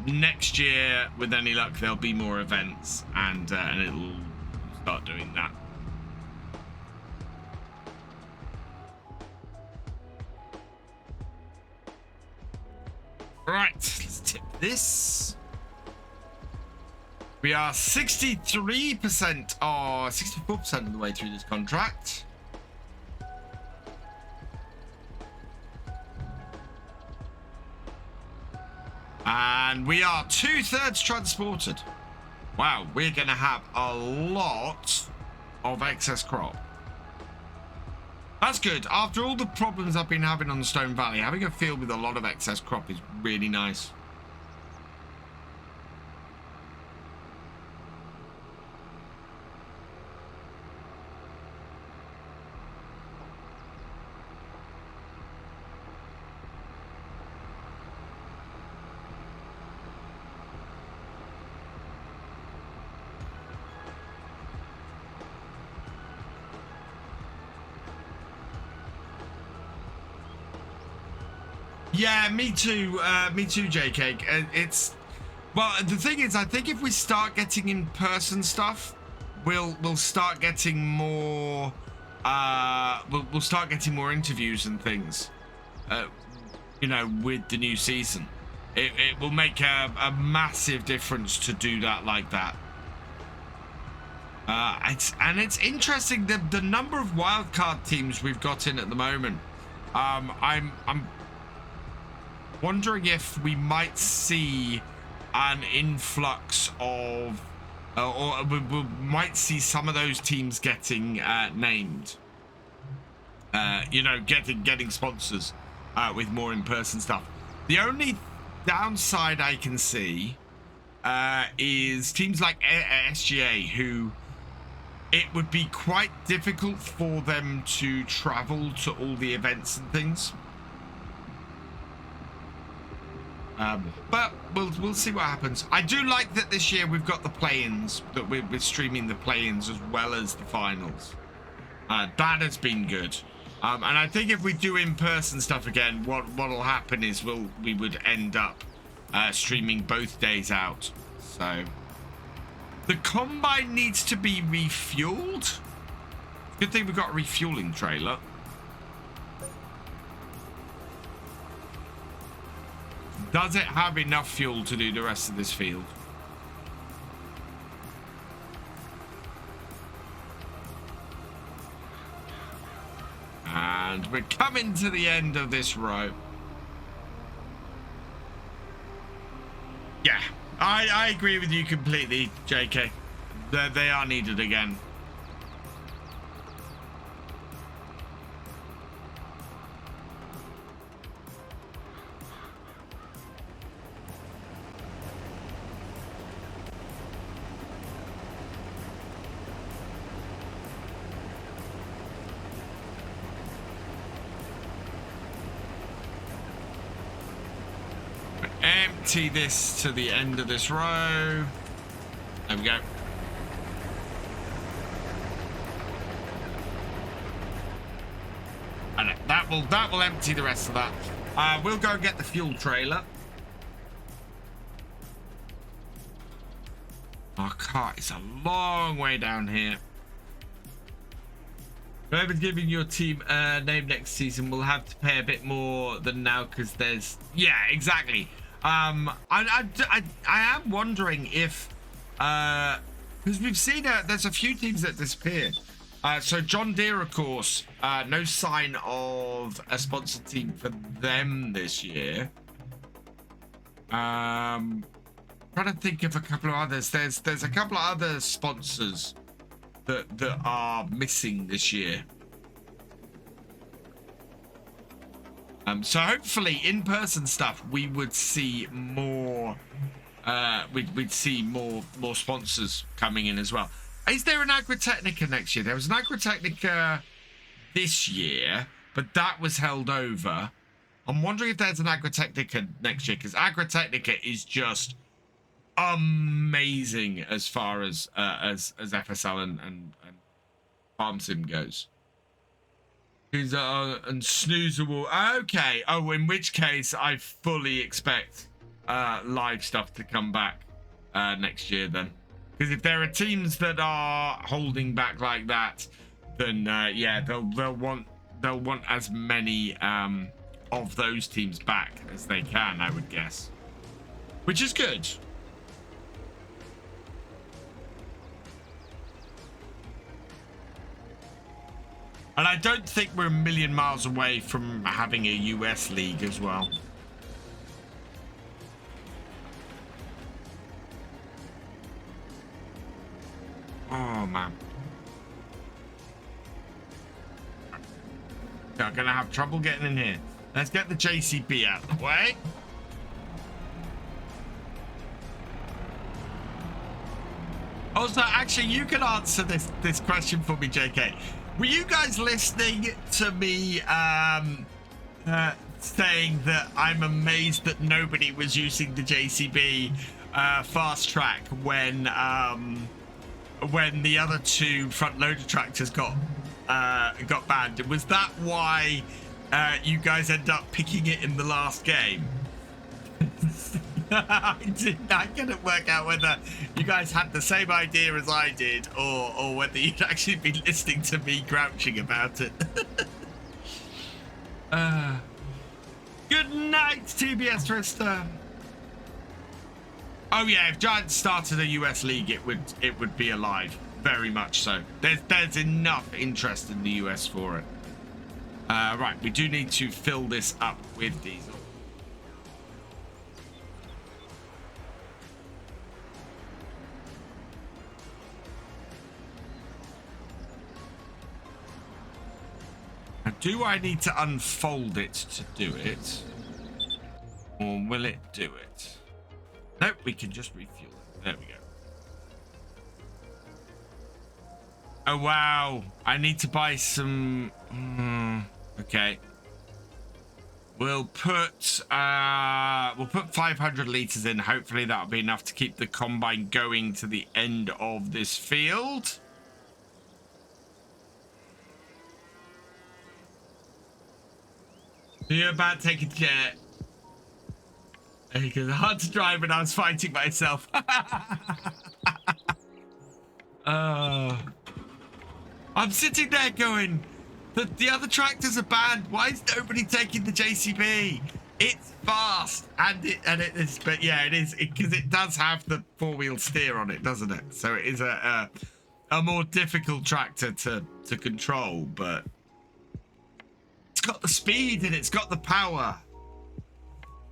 Speaker 1: next year, with any luck, there'll be more events, and it'll start doing that. Right, let's tip this. We are 63% or 64% of the way through this contract. And we are 2/3 transported. Wow, we're going to have a lot of excess crop. That's good. After all the problems I've been having on the Stone Valley, having a field with a lot of excess crop is really nice. Yeah, me too, JK. Well, the thing is, I think if we start getting in-person stuff, we'll start getting more, we'll start getting more interviews and things, you know, with the new season. It will make a massive difference to do that like that. It's interesting, the number of wildcard teams we've got in at the moment. I'm wondering if we might see an influx of, or we might see some of those teams getting named. You know, getting sponsors with more in-person stuff. The only downside I can see is teams like SGA, who it would be quite difficult for them to travel to all the events and things. But we'll see what happens. I do like that this year we've got the play-ins, that we're streaming the play-ins as well as the finals. That has been good. And I think if we do in-person stuff again, what'll happen is we would end up streaming both days out. So the combine needs to be refueled. Good thing we've got a refueling trailer. Does it have enough fuel to do the rest of this field? And we're coming to the end of this row. Yeah, I agree with you completely, JK. They are needed again. empty this to the end of this row. There we go. And that will empty the rest of that. We'll go and get the fuel trailer. Our cart is a long way down here. Whoever's giving your team a name next season will have to pay a bit more than now because there's... Yeah, exactly. I am wondering if... Because we've seen there's a few teams that disappeared. So John Deere, of course, no sign of a sponsored team for them this year. Trying to think of a couple of others. There's a couple of other sponsors that are missing this year. So hopefully in-person stuff we would see more. We'd see more sponsors coming in as well. Is there an Agritechnica next year? There was an Agritechnica this year, but that was held over. I'm wondering if there's an Agritechnica next year, because Agritechnica is just amazing as far as FSL and Farm Sim goes. And Snoozer will... Okay. Oh, in which case I fully expect live stuff to come back next year then. Because if there are teams that are holding back like that, then yeah, they'll want as many of those teams back as they can, I would guess. Which is good. And I don't think we're a million miles away from having a US league as well. Oh, man. I'm going to have trouble getting in here. Let's get the JCB out of the way. Also, actually, you can answer this question for me, JK. Were you guys listening to me saying that I'm amazed that nobody was using the JCB fast track when the other two front loader tractors got banned? Was that why you guys end up picking it in the last game? I couldn't work out whether you guys had the same idea as I did, or whether you'd actually been listening to me grouching about it. Good night, TBS Trista. Oh yeah, if Giants started a US league, it would be alive, very much so. There's enough interest in the US for it. Right, we do need to fill this up with diesel. Now, do I need to unfold it to do it? Or will it do it? Nope, we can just refuel it. There we go. Oh, wow. I need to buy some... okay. We'll put 500 litres in. Hopefully that'll be enough to keep the combine going to the end of this field. You're about to take a jet. Because it's hard to drive when I was fighting myself. I'm sitting there going, the other tractors are banned. Why is nobody taking the JCB? It's fast, and it is. But yeah, it is because it does have the four-wheel steer on it, doesn't it? So it is a more difficult tractor to control, but it's got the speed and it's got the power.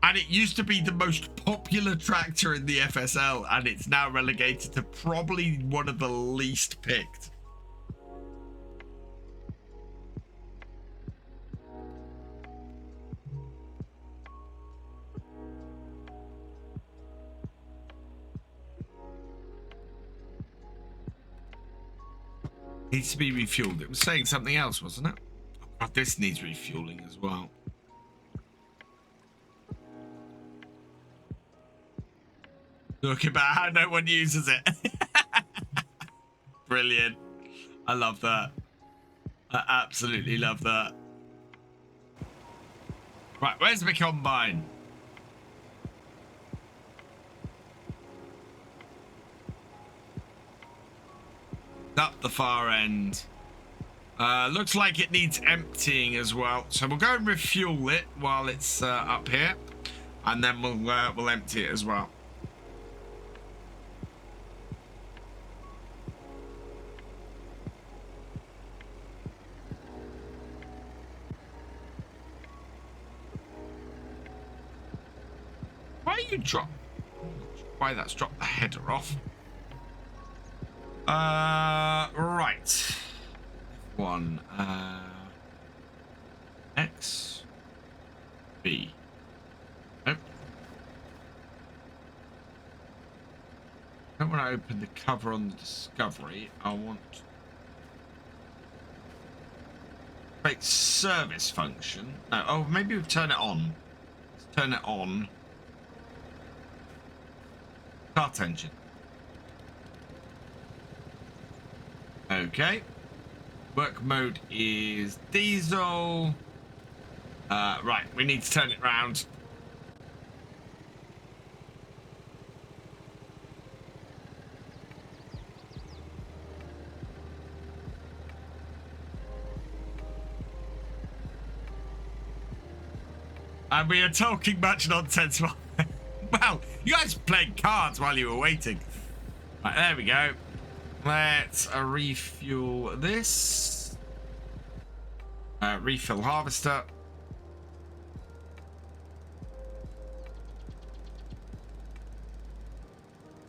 Speaker 1: And it used to be the most popular tractor in the FSL, and it's now relegated to probably one of the least picked. Needs to be refueled. It was saying something else, wasn't it? Oh, this needs refueling as well. Talking about how no one uses it. Brilliant. I love that. I absolutely love that. Right, where's my combine? Up the far end. Looks like it needs emptying as well. So we'll go and refuel it while it's up here. And then we'll empty it as well. Why you drop? Why that's dropped the header off? Right. One. X. B. Nope. I don't want to open the cover on the Discovery. I want to create service function. No. Oh, maybe we turn it on. Let's turn it on. Start engine. Okay. Work mode is diesel. Right, we need to turn it round. And we are talking much nonsense. Well, you guys played cards while you were waiting. Right, there we go. Let's refuel this. Refill harvester.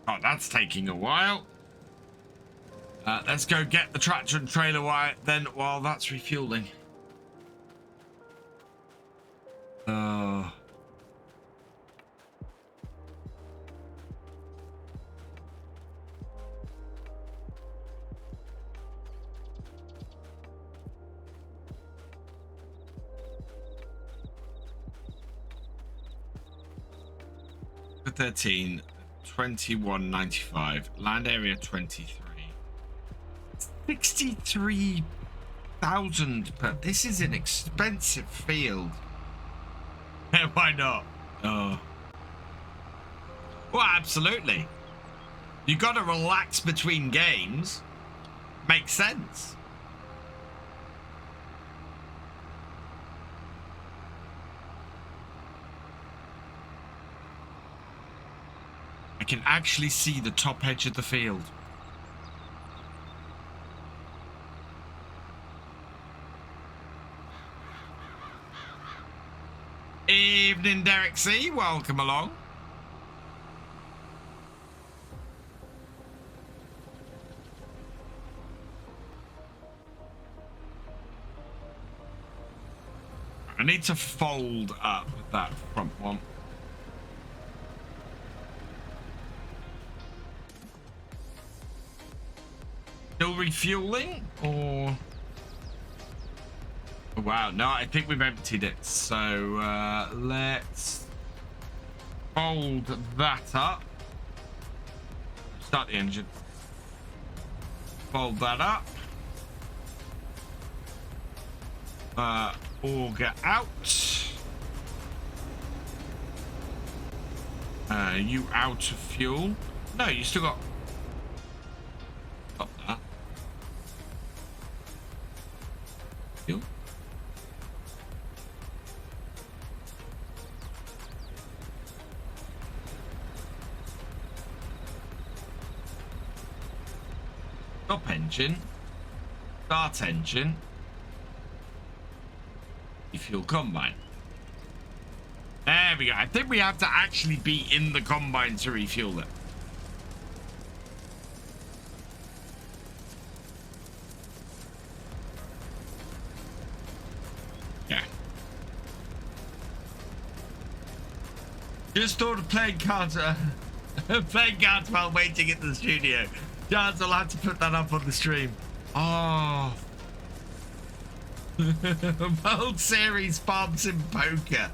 Speaker 1: Oh, that's taking a while. Let's go get the tractor and trailer wire then while that's refueling. For 13, 21.95, land area 23, 63,000 per. This is an expensive field. Why not? Oh, well, absolutely. You got to relax between games. Makes sense. I can actually see the top edge of the field. Evening, Derek C. Welcome along. I need to fold up that front one. Still refueling or? Oh, wow, no, I think we've emptied it. So let's fold that up. Start the engine. Fold that up. Auger out. You out of fuel? No, you still got that. Fuel. Stop engine. Start engine. Fuel combine. There we go. I think we have to actually be in the combine to refuel it. Yeah. Just thought of playing cards. Playing cards while waiting at the studio. Chance I'll have to put that up on the stream. Oh. World Series Farm Sim Poker.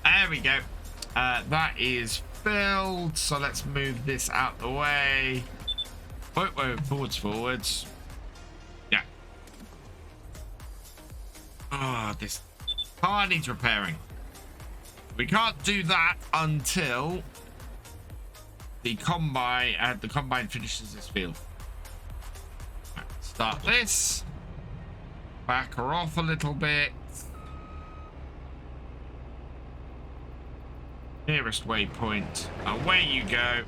Speaker 1: There we go. That is build. So let's move this out the way. Whoa, forwards. Yeah. Oh, this car needs repairing. We can't do that until the combine finishes this field. Right, start this. Back her off a little bit. Nearest waypoint. Away you go.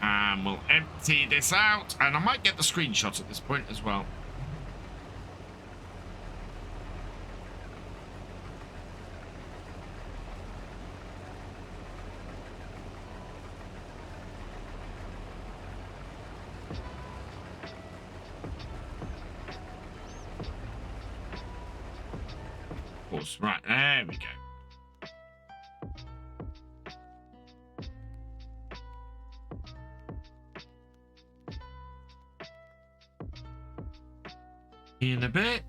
Speaker 1: And we'll empty this out. And I might get the screenshot at this point as well. Of course, right, there we go. In a bit.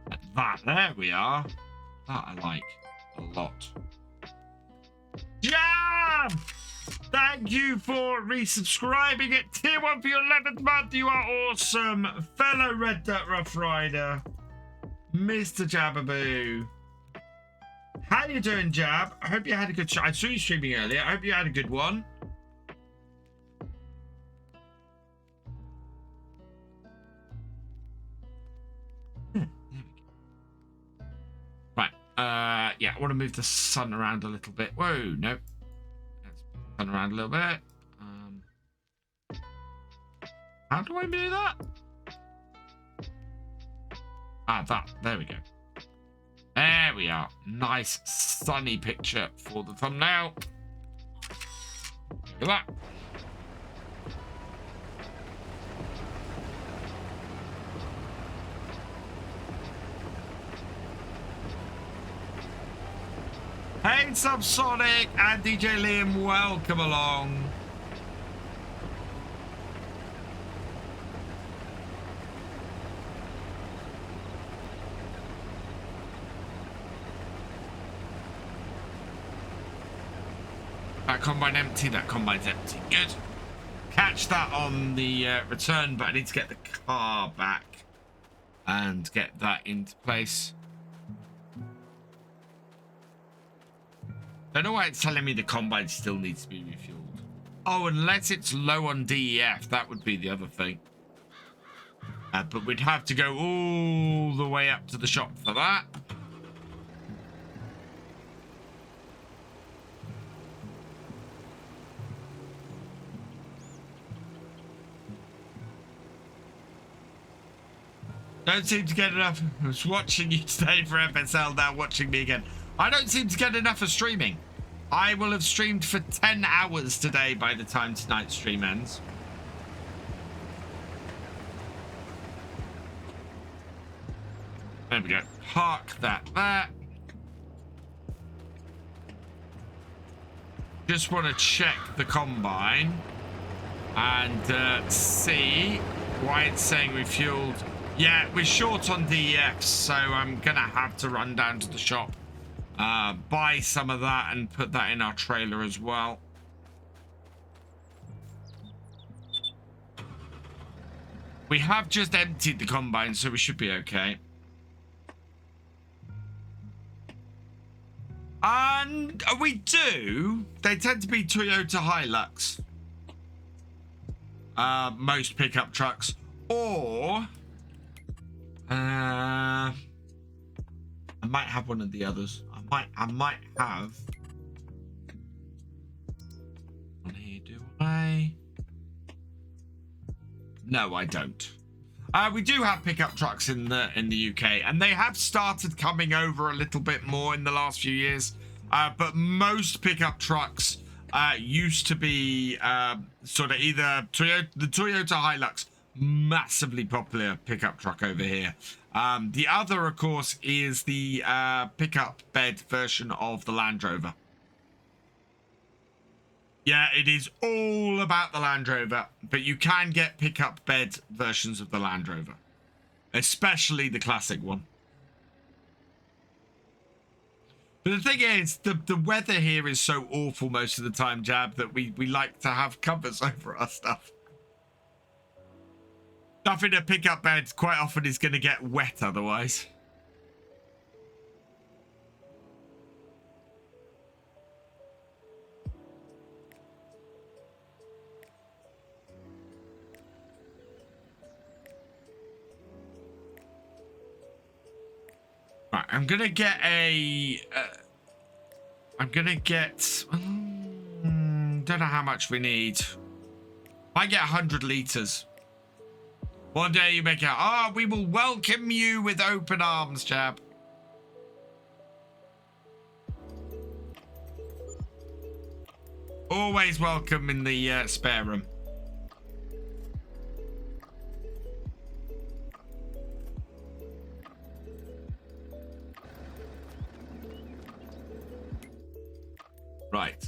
Speaker 1: Like that, there we are. That I like a lot. Jam! Thank you for resubscribing at tier 1 for your 11th month. You are awesome. Fellow Red Dirt Rough Rider, Mr. Jababoo. How you doing, Jab? I hope you had a good show. I saw you streaming earlier. I hope you had a good one. Yeah, I want to move the sun around a little bit. Whoa, no. Let's move the sun around a little bit. How do I do that? That. There we go. There we are. Nice sunny picture for the thumbnail. Look at that. Hey, Subsonic and DJ Liam, welcome along. That combine empty, that combine's empty. Good. Catch that on the return, but I need to get the car back and get that into place. Don't know why it's telling me the combine still needs to be refueled. Oh, unless it's low on DEF, that would be the other thing. But we'd have to go all the way up to the shop for that. Don't seem to get enough. I was watching you today for FSL, now watching me again. I don't seem to get enough of streaming. I will have streamed for 10 hours today by the time tonight's stream ends. There we go. Park that there. Just want to check the combine and see why it's saying refueled. Yeah, we're short on DEFs, so I'm going to have to run down to the shop. Buy some of that and put that in our trailer as well. We have just emptied the combine, so we should be okay. And we do. They tend to be Toyota Hilux. Most pickup trucks. Or I might have one of the others. I might have on here, do I? No, I don't. We do have pickup trucks in the UK, and they have started coming over a little bit more in the last few years. But most pickup trucks used to be sort of either the Toyota Hilux, massively popular pickup truck over here. The other, of course, is the pickup bed version of the Land Rover. Yeah, it is all about the Land Rover, but you can get pickup bed versions of the Land Rover, especially the classic one. But the thing is, the weather here is so awful most of the time, Jab, that we like to have covers over our stuff. Stuff in a pickup bed quite often is going to get wet otherwise. Right, I'm gonna get a. I'm gonna get. Don't know how much we need. I get 100 liters. One day you make out. Ah, we will welcome you with open arms, chap. Always welcome in the spare room. Right.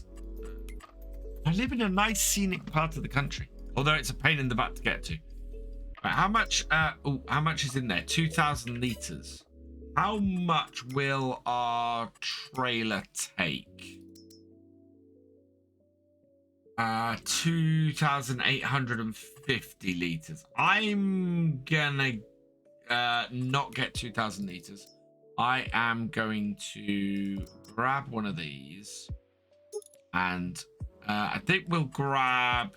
Speaker 1: I live in a nice scenic part of the country, although it's a pain in the butt to get to. Right, how much? How much is in there? 2,000 liters. How much will our trailer take? 2,850 liters. I'm gonna not get 2,000 liters. I am going to grab one of these. And I think we'll grab.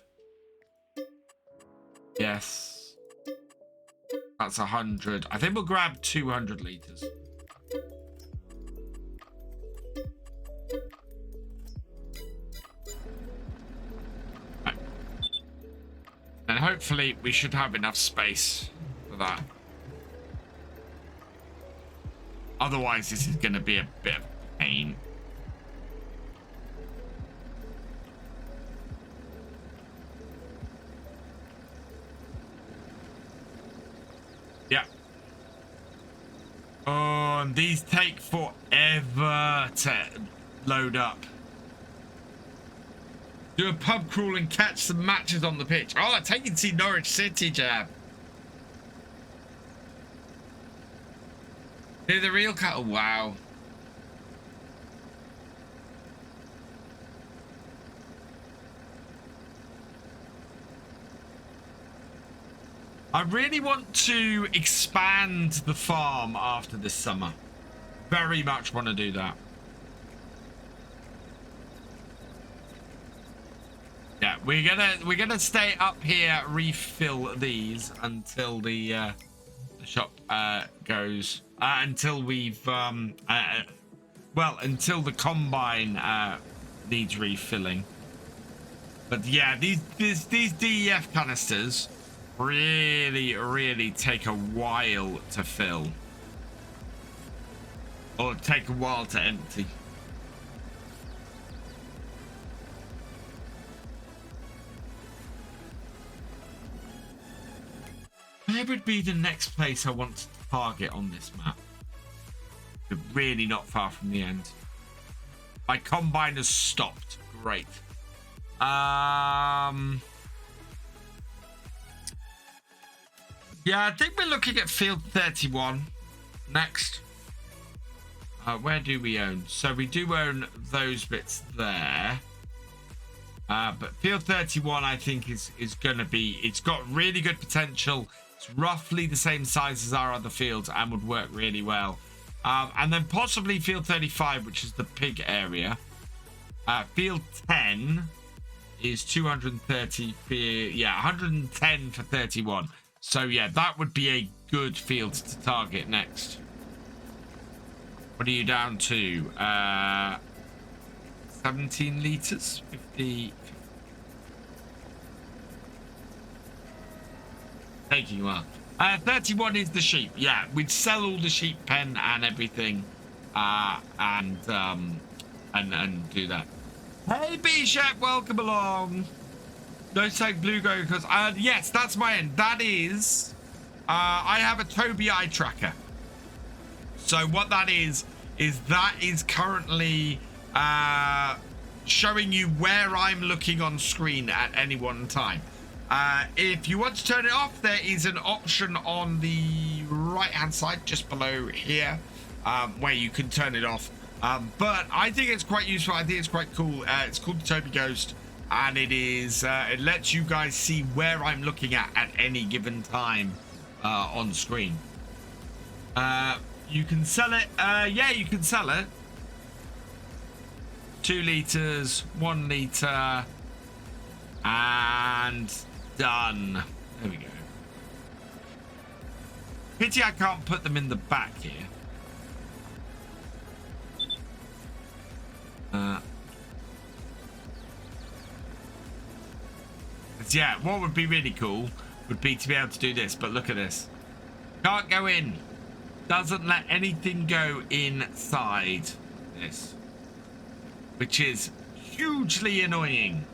Speaker 1: Yes, that's 100. I think we'll grab 200 liters. Right. And hopefully we should have enough space for that. Otherwise, this is going to be a bit of pain. Yeah. Oh, and these take forever to load up. Do a pub crawl and catch some matches on the pitch. Oh, I take you to see Norwich City, Jab. They're the real cut. Oh, wow. I really want to expand the farm after this summer. Very much want to do that. Yeah, we're gonna stay up here, refill these until the shop goes until we've well, until the combine needs refilling. But yeah, these DEF canisters really take a while to fill, or take a while to empty. Where would be the next place I want to target on this map? But really not far from the end. My combine has stopped. Great. Yeah, I think we're looking at field 31 next. Where do we own? So we do own those bits there. But field 31, I think, is going to be... It's got really good potential. It's roughly the same size as our other fields and would work really well. And then possibly field 35, which is the pig area. Field 10 is 230. Yeah, 110 for 31. So yeah, that would be a good field to target next. What are you down to? 17 liters? 50. Taking a while. 31 is the sheep. Yeah, we'd sell all the sheep pen and everything, and do that. Hey, B-Shack, welcome along. No take blue go because yes, that's my end. That is, I have a Tobii eye tracker. So what that is currently showing you where I'm looking on screen at any one time. If you want to turn it off, there is an option on the right hand side just below here where you can turn it off. But I think it's quite useful. I think it's quite cool. It's called the Toby Ghost, and it is it lets you guys see where I'm looking at any given time on screen. You can sell it. Yeah, you can sell it. 2 liters, 1 liter, and done. There we go. Pity I can't put them in the back here. Yeah, what would be really cool would be to be able to do this, but look at this. Can't go in. Doesn't let anything go inside this, which is hugely annoying.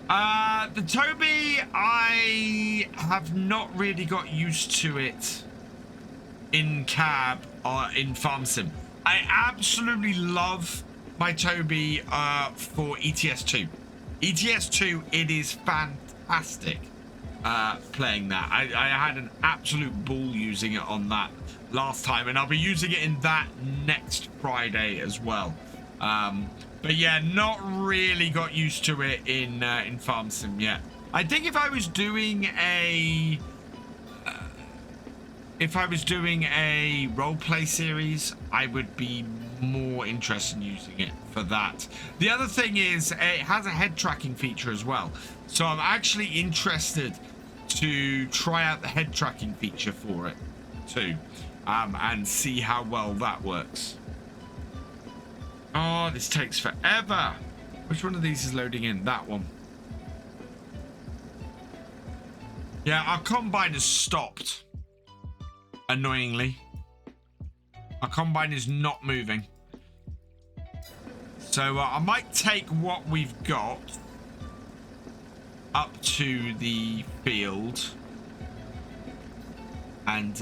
Speaker 1: The Toby, I have not really got used to it in cab or in farm sim. I absolutely love my Toby for ETS2. ETS2, it is fantastic playing that. I had an absolute ball using it on that last time, and I'll be using it in that next Friday as well. But yeah, not really got used to it in farm sim yet. I think if I was doing a roleplay series, I would be more interested in using it for that. The other thing is it has a head tracking feature as well, so I'm actually interested to try out the head tracking feature for it too, and see how well that works. Oh, this takes forever. Which one of these is loading in? That one. Yeah, our combine has stopped. Annoyingly. Our combine is not moving. So I might take what we've got up to the field and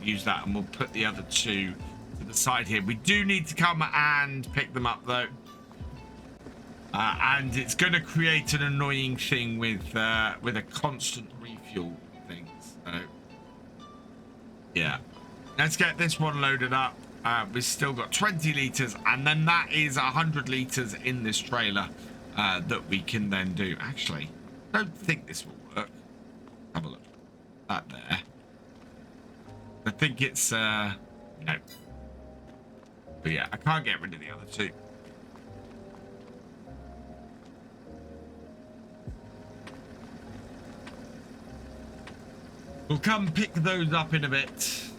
Speaker 1: use that, and we'll put the other 2 to the side here. We do need to come and pick them up though, and it's going to create an annoying thing with a constant refuel thing. So yeah, let's get this one loaded up. We've still got 20 liters, and then that is 100 liters in this trailer that we can then do. Actually, I don't think this will work. Have a look. That there. I think it's no. But yeah, I can't get rid of the other 2. We'll come pick those up in a bit.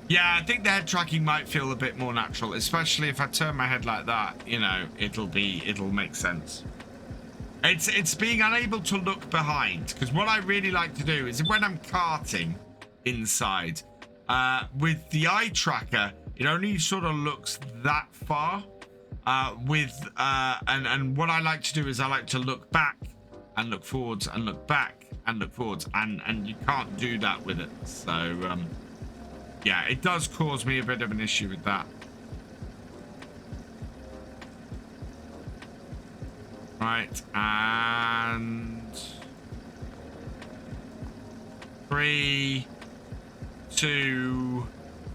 Speaker 1: Yeah, I think the head tracking might feel a bit more natural, especially if I turn my head like that, you know, it'll make sense. It's being unable to look behind, because what I really like to do is when I'm karting inside, with the eye tracker, it only sort of looks that far. And what I like to do is I like to look back and look forwards and look back and look forwards, and you can't do that with it. So yeah, it does cause me a bit of an issue with that. Right, and 3, 2,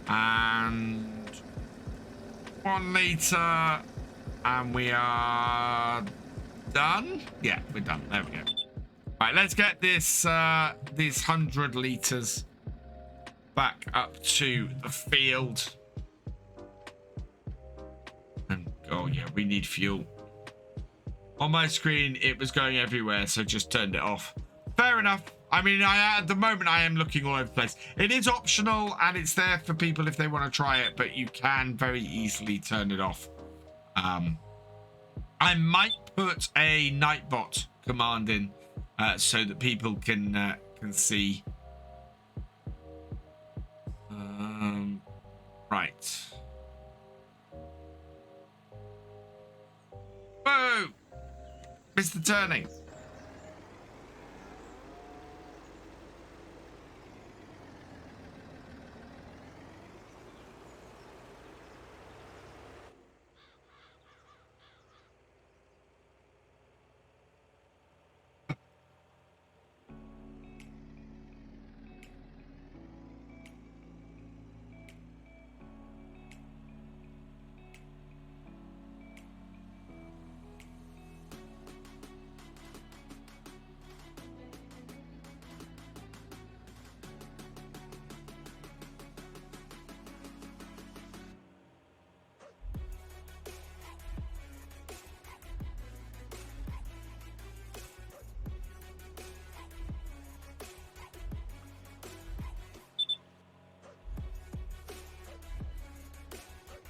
Speaker 1: and 1 liter, and we are done. Yeah, we're done. There we go. Right, let's get this these 100 liters back up to the field. And oh yeah, we need fuel. On my screen, it was going everywhere, so just turned it off. Fair enough. I mean, at the moment, I am looking all over the place. It is optional, and it's there for people if they want to try it, but you can very easily turn it off. I might put a Nightbot command in so that people can see. Right. Whoa! Missed the turning.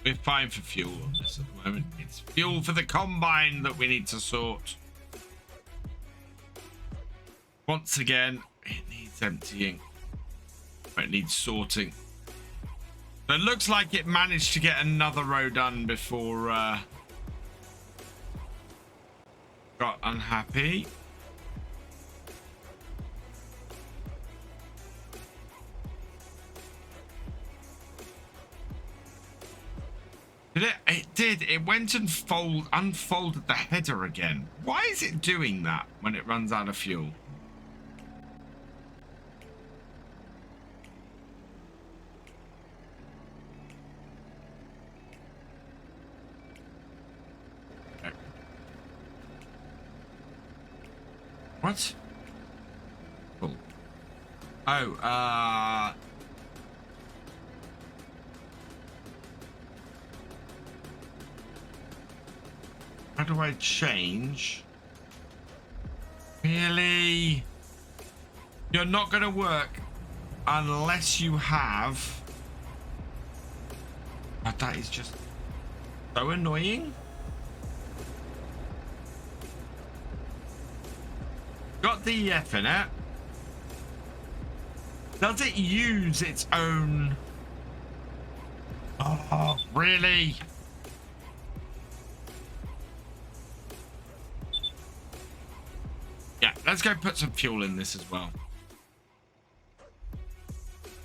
Speaker 1: We're fine for fuel on this at the moment. It's fuel for the combine that we need to sort. Once again, it needs emptying. It needs sorting. So it looks like it managed to get another row done before got unhappy. Did it? It did. It went and unfolded the header again. Why is it doing that when it runs out of fuel? What? Cool. Oh, how do I change? Really? You're not going to work unless you have... Oh, that is just so annoying. Got the EF in it. Does it use its own... Oh, really? Yeah, let's go put some fuel in this as well.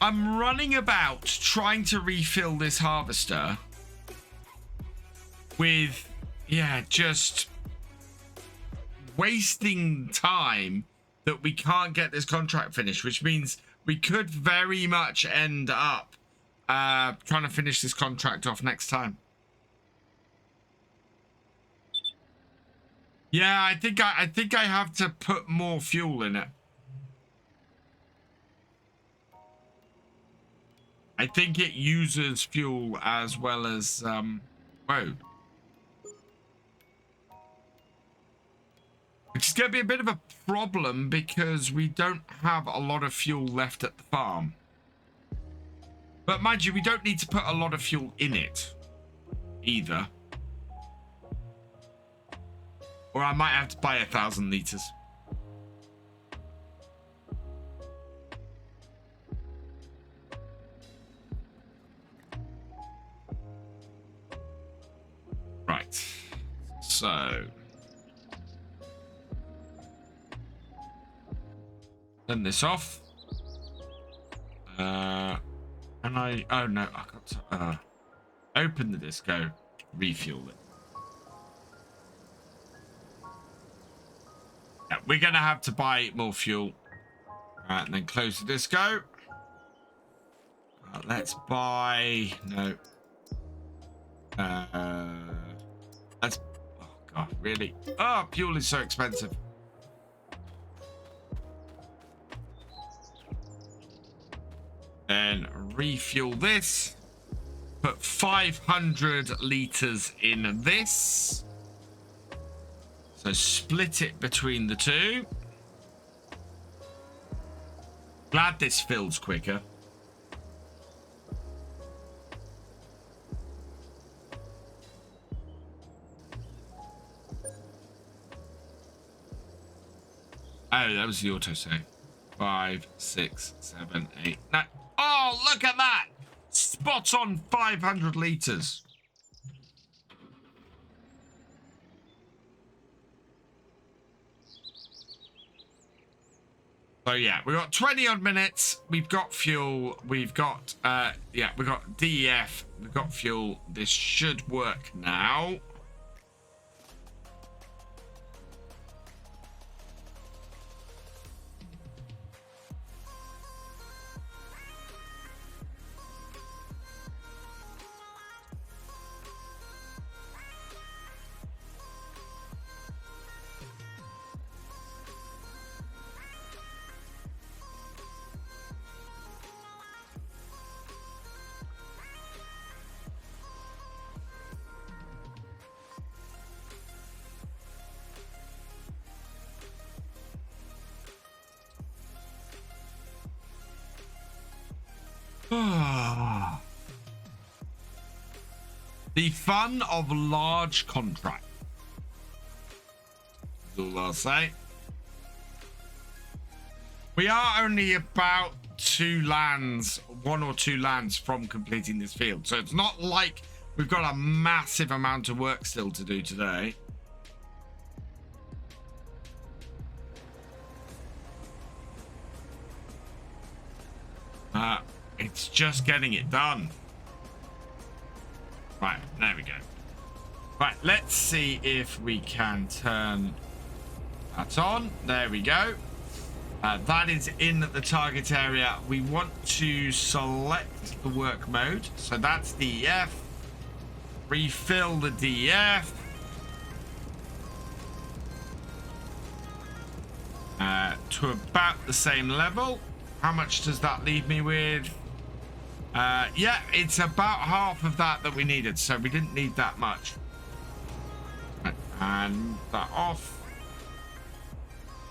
Speaker 1: I'm running about trying to refill this harvester with, yeah, just wasting time that we can't get this contract finished, which means we could very much end up trying to finish this contract off next time. Yeah, I think I have to put more fuel in it. I think it uses fuel as well as whoa. Which is going to be a bit of a problem because we don't have a lot of fuel left at the farm. But mind you, we don't need to put a lot of fuel in it either. Or I might have to buy 1,000 litres. Right. So... turn this off. And oh no, I got to open the disco, refuel it. Yeah, we're gonna have to buy more fuel. And then close the disco. Let's buy no. Let's. Oh god, really? Oh, fuel is so expensive. Then refuel this. Put 500 litres in this. So split it between the two. Glad this fills quicker. Oh, that was the autosave. 5, 6, 7, 8, 9. Oh, look at that! Spot on 500 litres. So yeah, we've got 20 odd minutes. We've got fuel. We've got yeah, we've got DEF. We've got fuel. This should work now. The fun of large contracts. That's all I'll say. We are only about 1 or 2 lands from completing this field. So it's not like we've got a massive amount of work still to do today. It's just getting it done. Right, there we go. Right, let's see if we can turn that on. There we go. That is in the target area. We want to select the work mode. So that's DEF. Refill the DEF. To about the same level. How much does that leave me with? Yeah, it's about half of that we needed, so we didn't need that much. Right, and move that off.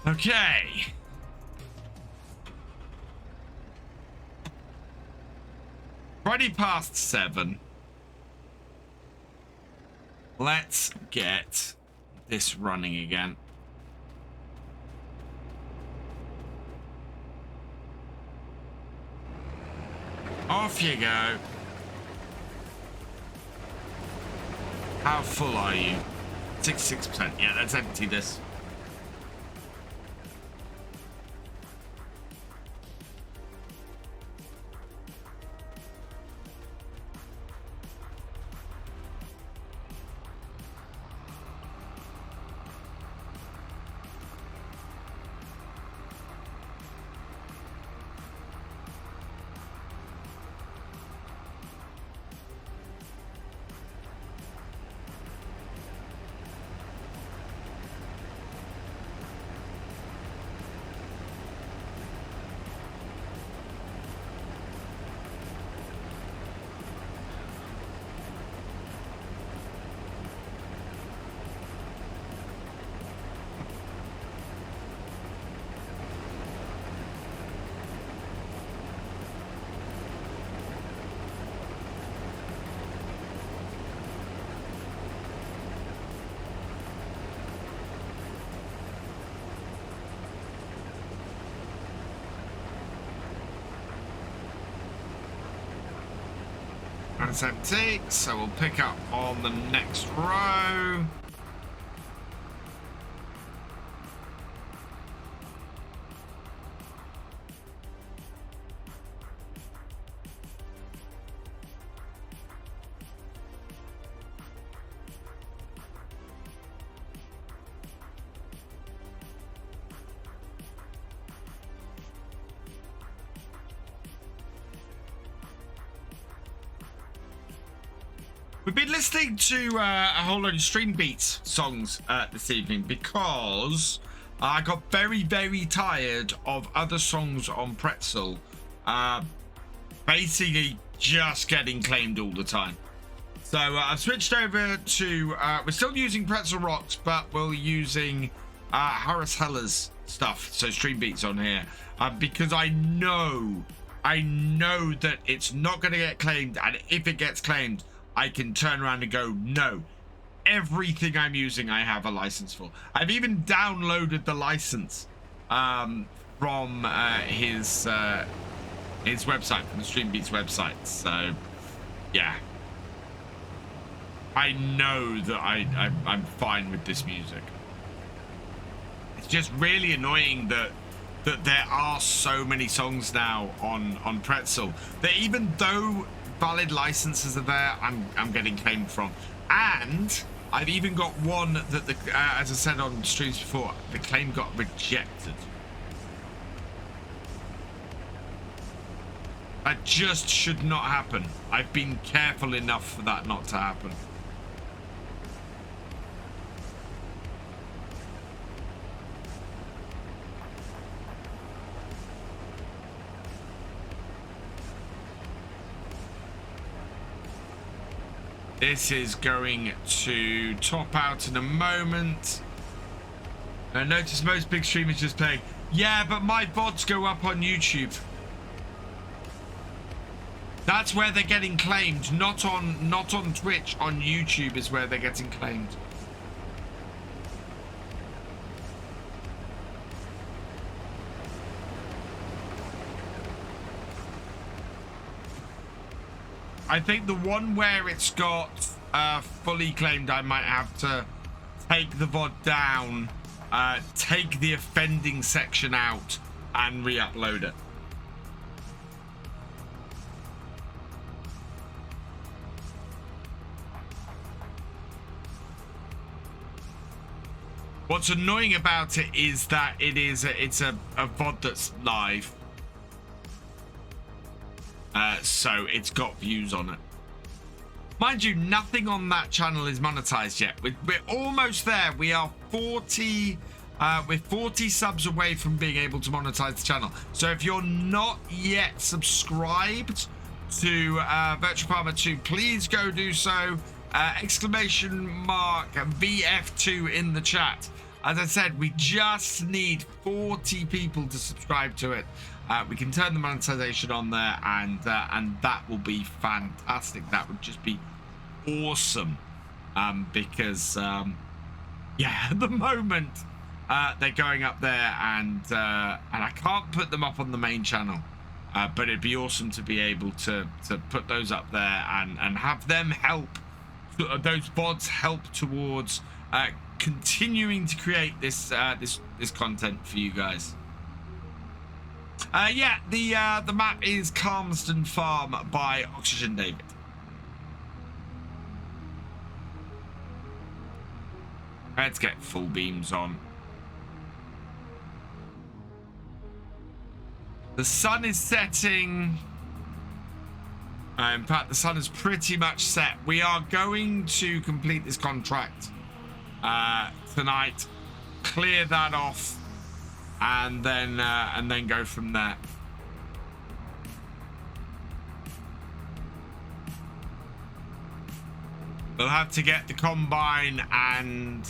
Speaker 1: Okay. Already past 7. Let's get this running again. Off you go. How full are you? 66%. Yeah, let's empty this. That's empty, so we'll pick up on the next row. We've been listening to a whole load of Stream Beats songs this evening because I got very, very tired of other songs on Pretzel basically just getting claimed all the time. So I've switched over to, we're still using Pretzel Rocks, but we're using Horace Heller's stuff, so Stream Beats on here, because I know that it's not going to get claimed, and if it gets claimed, I can turn around and go, no, everything I'm using I have a license for. I've even downloaded the license from his website, from the Stream Beats website. So yeah, I know that I'm fine with this music. It's just really annoying that there are so many songs now on Pretzel that even though valid licenses are there, I'm getting claimed from. And I've even got one that as I said on streams before, the claim got rejected. That just should not happen. I've been careful enough for that not to happen. This is going to top out in a moment. I notice most big streamers just playing. Yeah, but my VODs go up on YouTube. That's where they're getting claimed, not on Twitch. On YouTube is where they're getting claimed. I think the one where it's got fully claimed, I might have to take the VOD down, take the offending section out, and re-upload it. What's annoying about it is that it's a VOD that's live. So it's got views on it. Mind you, nothing on that channel is monetized yet. We're almost there. We are 40. We're 40 subs away from being able to monetize the channel. So if you're not yet subscribed to Virtual Farmer 2, please go do so. Exclamation mark VF2 in the chat. As I said, we just need 40 people to subscribe to it. We can turn the monetization on there, and that will be fantastic. That would just be awesome, because yeah, at the moment they're going up there, and I can't put them up on the main channel, but it'd be awesome to be able to put those up there and have them help, those VODs help towards continuing to create this this content for you guys. Yeah, the map is Calmsden Farm by Oxygen David. Let's get full beams on. The sun is setting. In fact, the sun is pretty much set. We are going to complete this contract tonight, clear that off, and then go from there. We'll have to get the combine and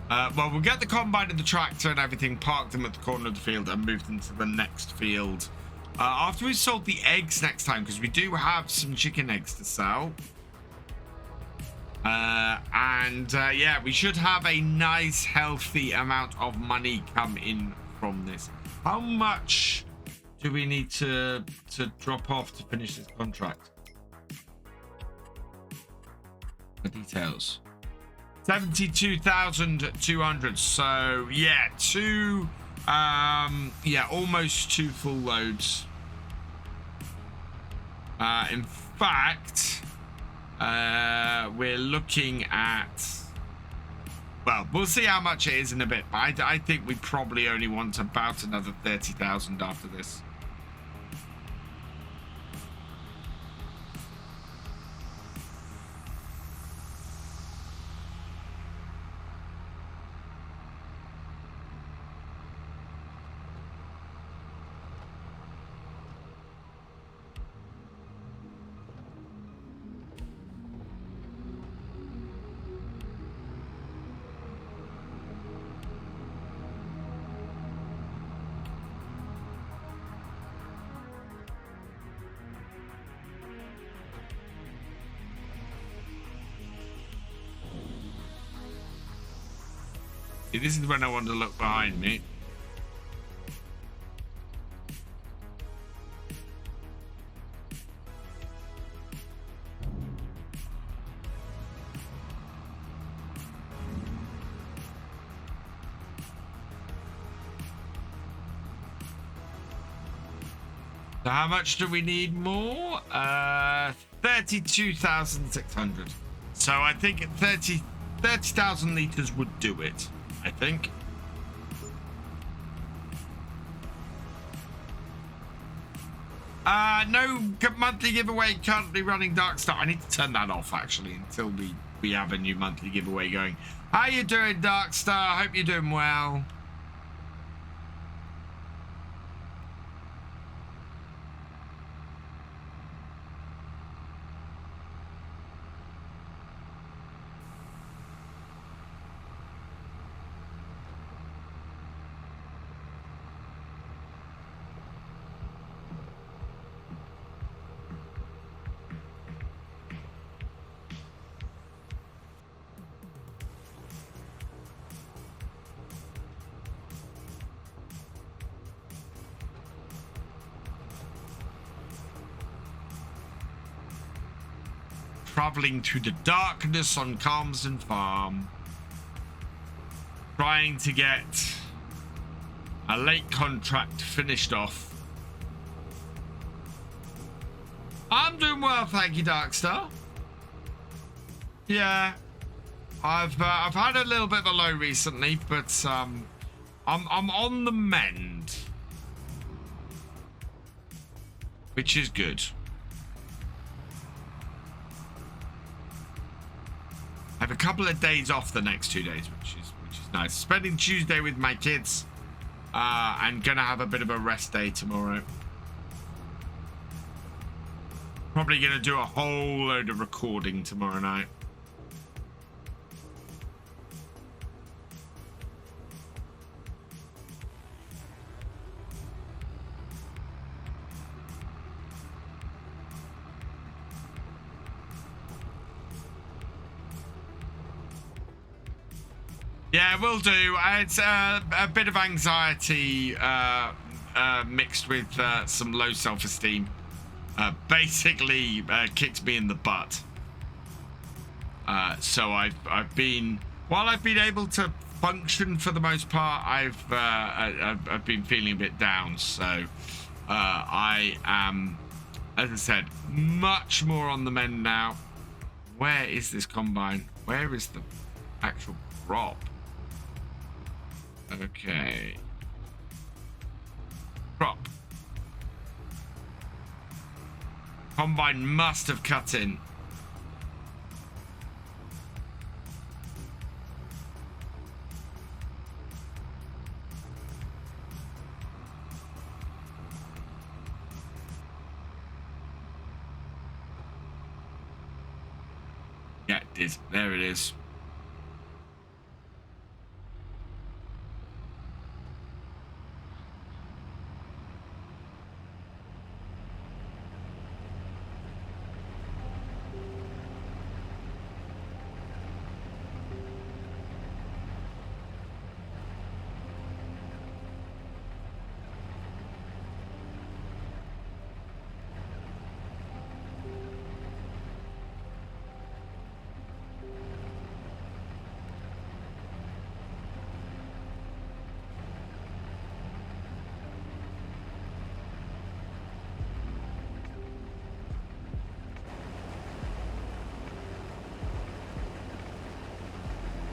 Speaker 1: well, we'll get the combine and the tractor and everything, park them at the corner of the field and move them to the next field after we've sold the eggs next time, because we do have some chicken eggs to sell. Yeah, we should have a nice healthy amount of money come in from this. How much do we need to drop off to finish this contract? The details. 72,200. So yeah, yeah, almost 2 full loads. In fact, we're looking at, well, we'll see how much it is in a bit, but I think we probably only want about another 30,000 after this. This is when I want to look behind me. So how much do we need more? 32,600. So I think 30,000 liters would do it, I think. No monthly giveaway currently running Darkstar. I need to turn that off actually until we have a new monthly giveaway going. How you doing, Darkstar? Hope you're doing well. traveling through the darkness on Calmsden Farm, trying to get a late contract finished off. I'm doing well, thank you, Darkstar. Yeah, I've had a little bit of a low recently, but I'm on the mend, which is good. I have a couple of days off the next 2 days, which is nice. Spending Tuesday with my kids, and gonna have a bit of a rest day tomorrow. Probably gonna do a whole load of recording tomorrow night. Yeah, will do. It's a bit of anxiety mixed with some low self-esteem. Basically kicked me in the butt. So I've been, while I've been able to function for the most part, I've been feeling a bit down. So I am, as I said, much more on the mend now. Where is this combine? Where is the actual crop? Okay. Crop. Combine must have cut in. Yeah, it is. There it is.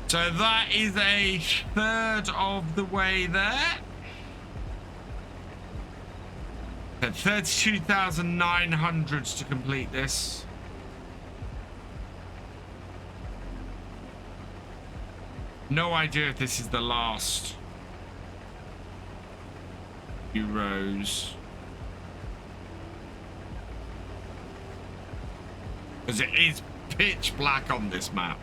Speaker 1: So that is a third of the way there. At 32,900 to complete this. No idea if this is the last few rows. Because it is pitch black on this map.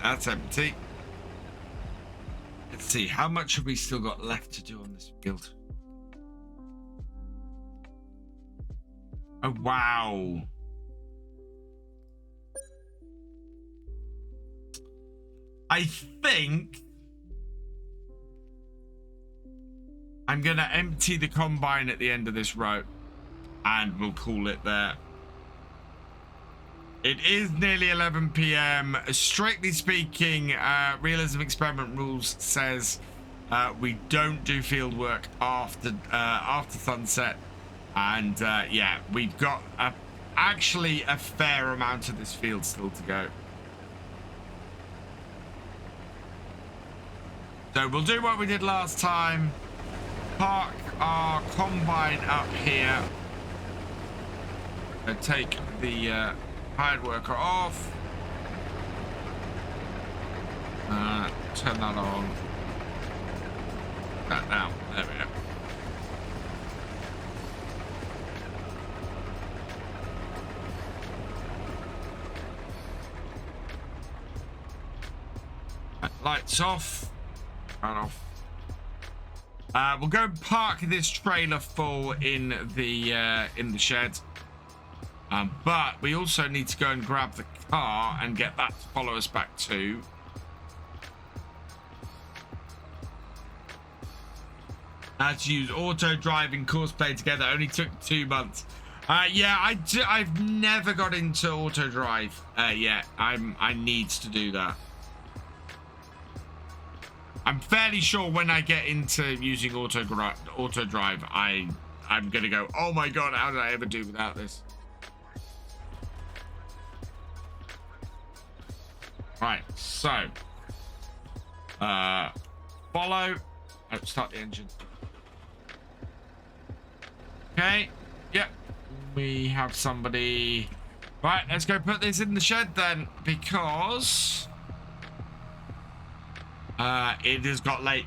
Speaker 1: That's empty. Let's see, how much have we still got left to do on this field? Oh, wow. I think I'm going to empty the combine at the end of this row and we'll call it there. It is nearly 11 p.m. Strictly speaking, Realism experiment rules says we don't do field work after sunset, and yeah, we've got actually a fair amount of this field still to go. So we'll do what we did last time. Park our combine up here and take the hired worker off. Turn that on. That down. There we go. Lights off. Run off. We'll go and park this trailer full in the shed. But we also need to go and grab the car and get that to follow us back to How to use auto drive and course play together only took 2 months. Yeah, I've never got into auto drive yet. I need to do that. I'm fairly sure when I get into using auto drive, I'm gonna go, oh my god, how did I ever do without this? Right, so follow. Oh, start the engine. Okay, yep, we have somebody. Right, let's go put this in the shed then, because it has got late.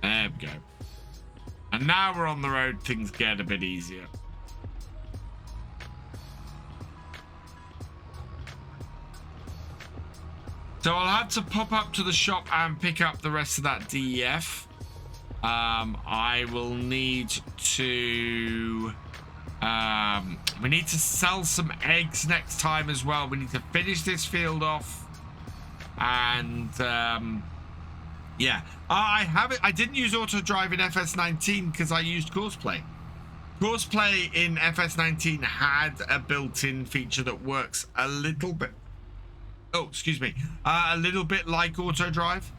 Speaker 1: There we go. And now we're on the road, things get a bit easier. So I'll have to pop up to the shop and pick up the rest of that DEF. I will need to... we need to sell some eggs next time as well. We need to finish this field off. And... yeah. I didn't use auto drive in FS19 because I used Courseplay. Courseplay in FS19 had a built-in feature that works a little bit... Oh, excuse me. A little bit like auto drive.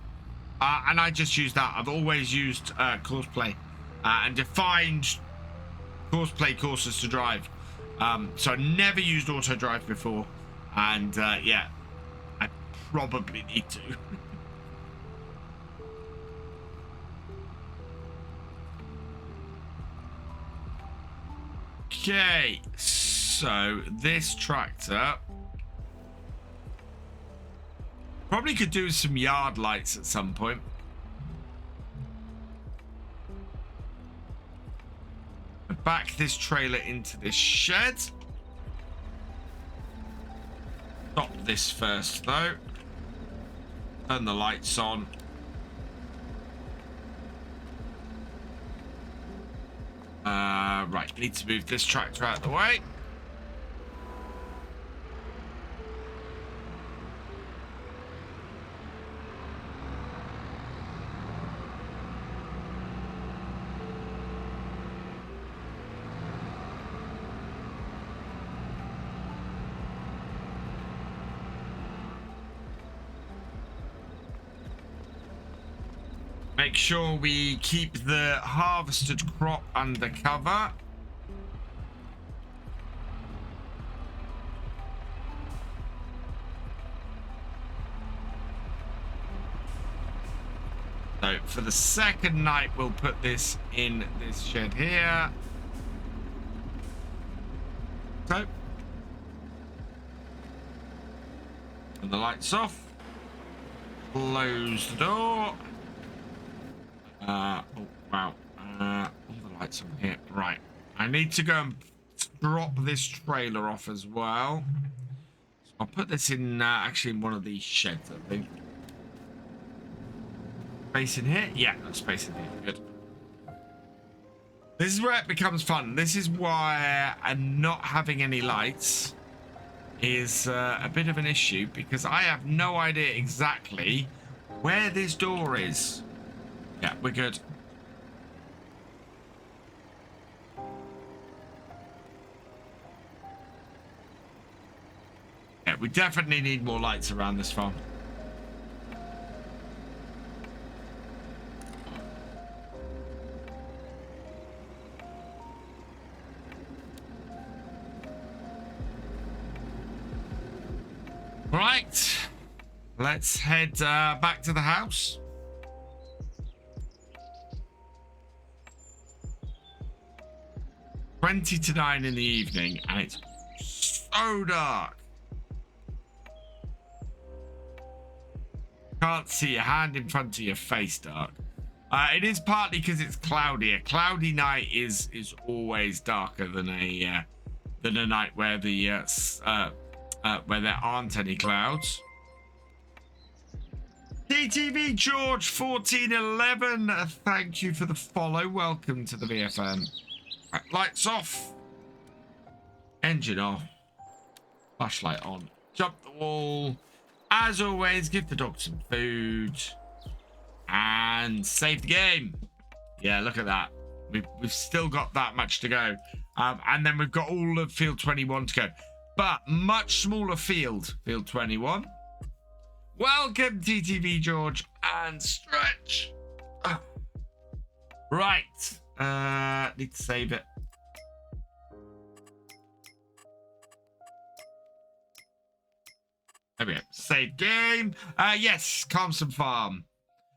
Speaker 1: And I just used that. I've always used Courseplay and defined Courseplay courses to drive. So I never used auto drive before. And yeah, I probably need to. Okay, so this tractor probably could do some yard lights at some point. Back this trailer into this shed. Stop this first though. Turn the lights on. Right, need to move this tractor out of the way. Make sure we keep the harvested crop under cover. So for the second night, we'll put this in this shed here. So, turn the lights off. Close the door. Oh wow. All the lights on here. Right. I need to go and drop this trailer off as well. So I'll put this in actually in one of these sheds, I think. Space in here? Yeah, no space in here. Good. This is where it becomes fun. This is why not having any lights is a bit of an issue, because I have no idea exactly where this door is. Yeah, we're good. Yeah, we definitely need more lights around this farm. Right, let's head back to the house. Twenty to 9 in the evening, and it's so dark. Can't see your hand in front of your face dark. It is partly because it's cloudy. A cloudy night is always darker than a night where the where there aren't any clouds. TTV George 1411, thank you for the follow. Welcome to the BFM. Right, lights off. Engine off. Flashlight on. Jump the wall. As always, give the dog some food. And save the game. Yeah, look at that. We've still got that much to go. And then we've got all of field 21 to go. But much smaller field. Field 21. Welcome, TTV George. And stretch. Right. Need to save it. There we go. Save game. Yes, Calmsden Farm.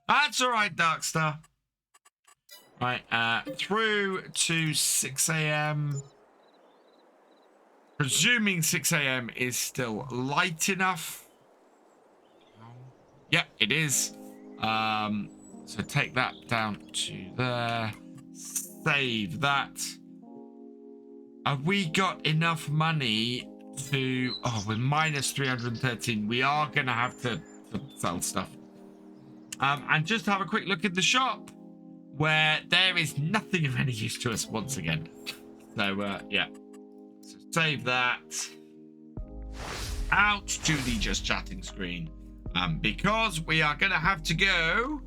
Speaker 1: That's all right, Darkstar. Right, through to 6 a.m. Presuming 6 a.m. is still light enough. Yep, it is. So take that down to there. Save that. Have we got enough money to... Oh, we're minus 313. We are going to have to sell stuff. And just have a quick look at the shop, where there is nothing of any use to us once again. So, yeah. So save that. Out to the just chatting screen. Because we are going to have to go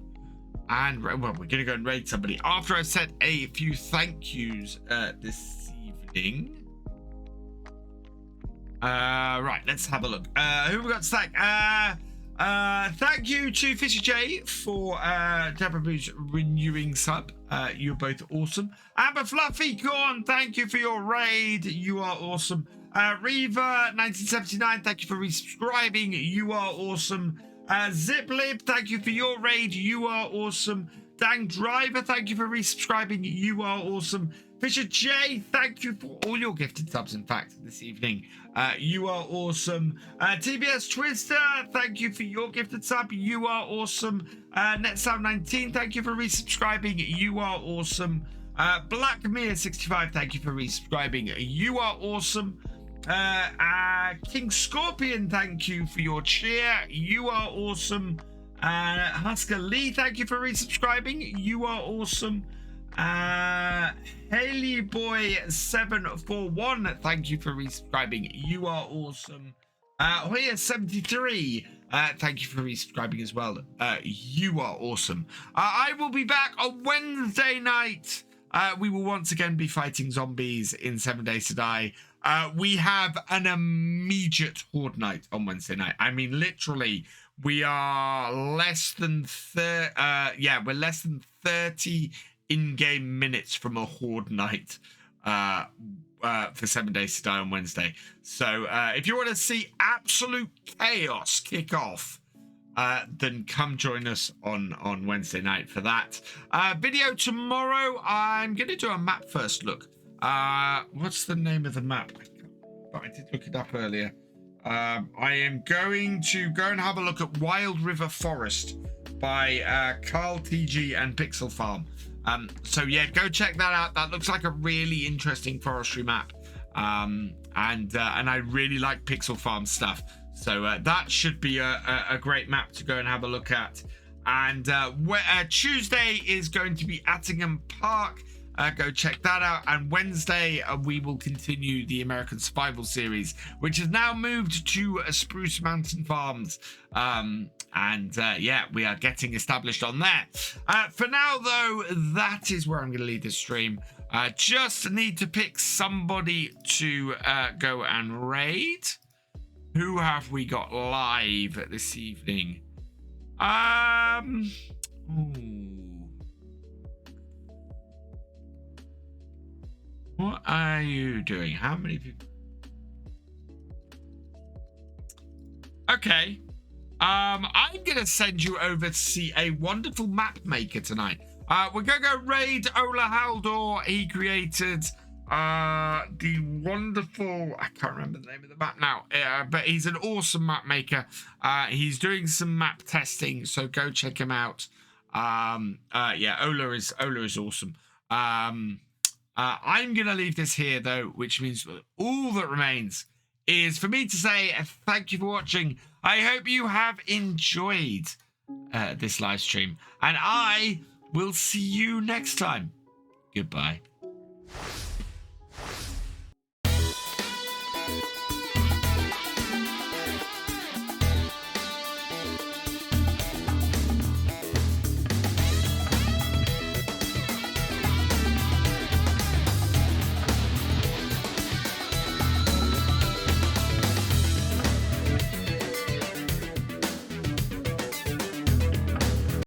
Speaker 1: and, well, we're going to go and raid somebody. After I've said a few thank yous this evening. Right, let's have a look. Who have we got to thank? Thank you to Thefisherj for Deborah Blue's renewing sub. You're both awesome. Amber Fluffy Corn, thank you for your raid. You are awesome. Reva 1979, thank you for resubscribing. You are awesome. Ziplib, thank you for your raid. You are awesome. Dang Driver, thank you for resubscribing. You are awesome. Fisher J, thank you for all your gifted subs, in fact, this evening. You are awesome. TBS Twister, thank you for your gifted sub. You are awesome. NetSound19, thank you for resubscribing. You are awesome. Blackmere65, thank you for resubscribing. You are awesome. King Scorpion, thank you for your cheer. You are awesome. Husker Lee, thank you for resubscribing. You are awesome. Haley Boy 741, thank you for resubscribing. You are awesome. Hoya 73, thank you for resubscribing as well. You are awesome. I will be back on Wednesday night. We will once again be fighting zombies in 7 Days to Die. We have an immediate horde night on Wednesday night. I mean, literally, we are less than we're less than 30 in-game minutes from a horde night for 7 Days to Die on Wednesday. So if you want to see absolute chaos kick off, then come join us on Wednesday night for that. Video tomorrow, I'm going to do a map first look. What's the name of the map? I did look it up earlier. I am going to go and have a look at Wild River Forest by Carl TG and Pixel Farm. So yeah, go check that out. That looks like a really interesting forestry map. And I really like Pixel Farm stuff. So that should be a great map to go and have a look at. And Tuesday is going to be Attingham Park. Go check that out. And Wednesday, we will continue the American Survival series, which has now moved to Spruce Mountain Farms. Yeah, we are getting established on there. For now, though, that is where I'm going to leave this stream. Just need to pick somebody to go and raid. Who have we got live this evening? What are you doing? How many people? Okay. I'm going to send you over to see a wonderful map maker tonight. We're going to go raid Ola Haldor. He created the wonderful... I can't remember the name of the map now. But he's an awesome map maker. He's doing some map testing, so go check him out. Yeah, Ola is awesome. I'm going to leave this here, though, which means all that remains is for me to say thank you for watching. I hope you have enjoyed this live stream, and I will see you next time. Goodbye.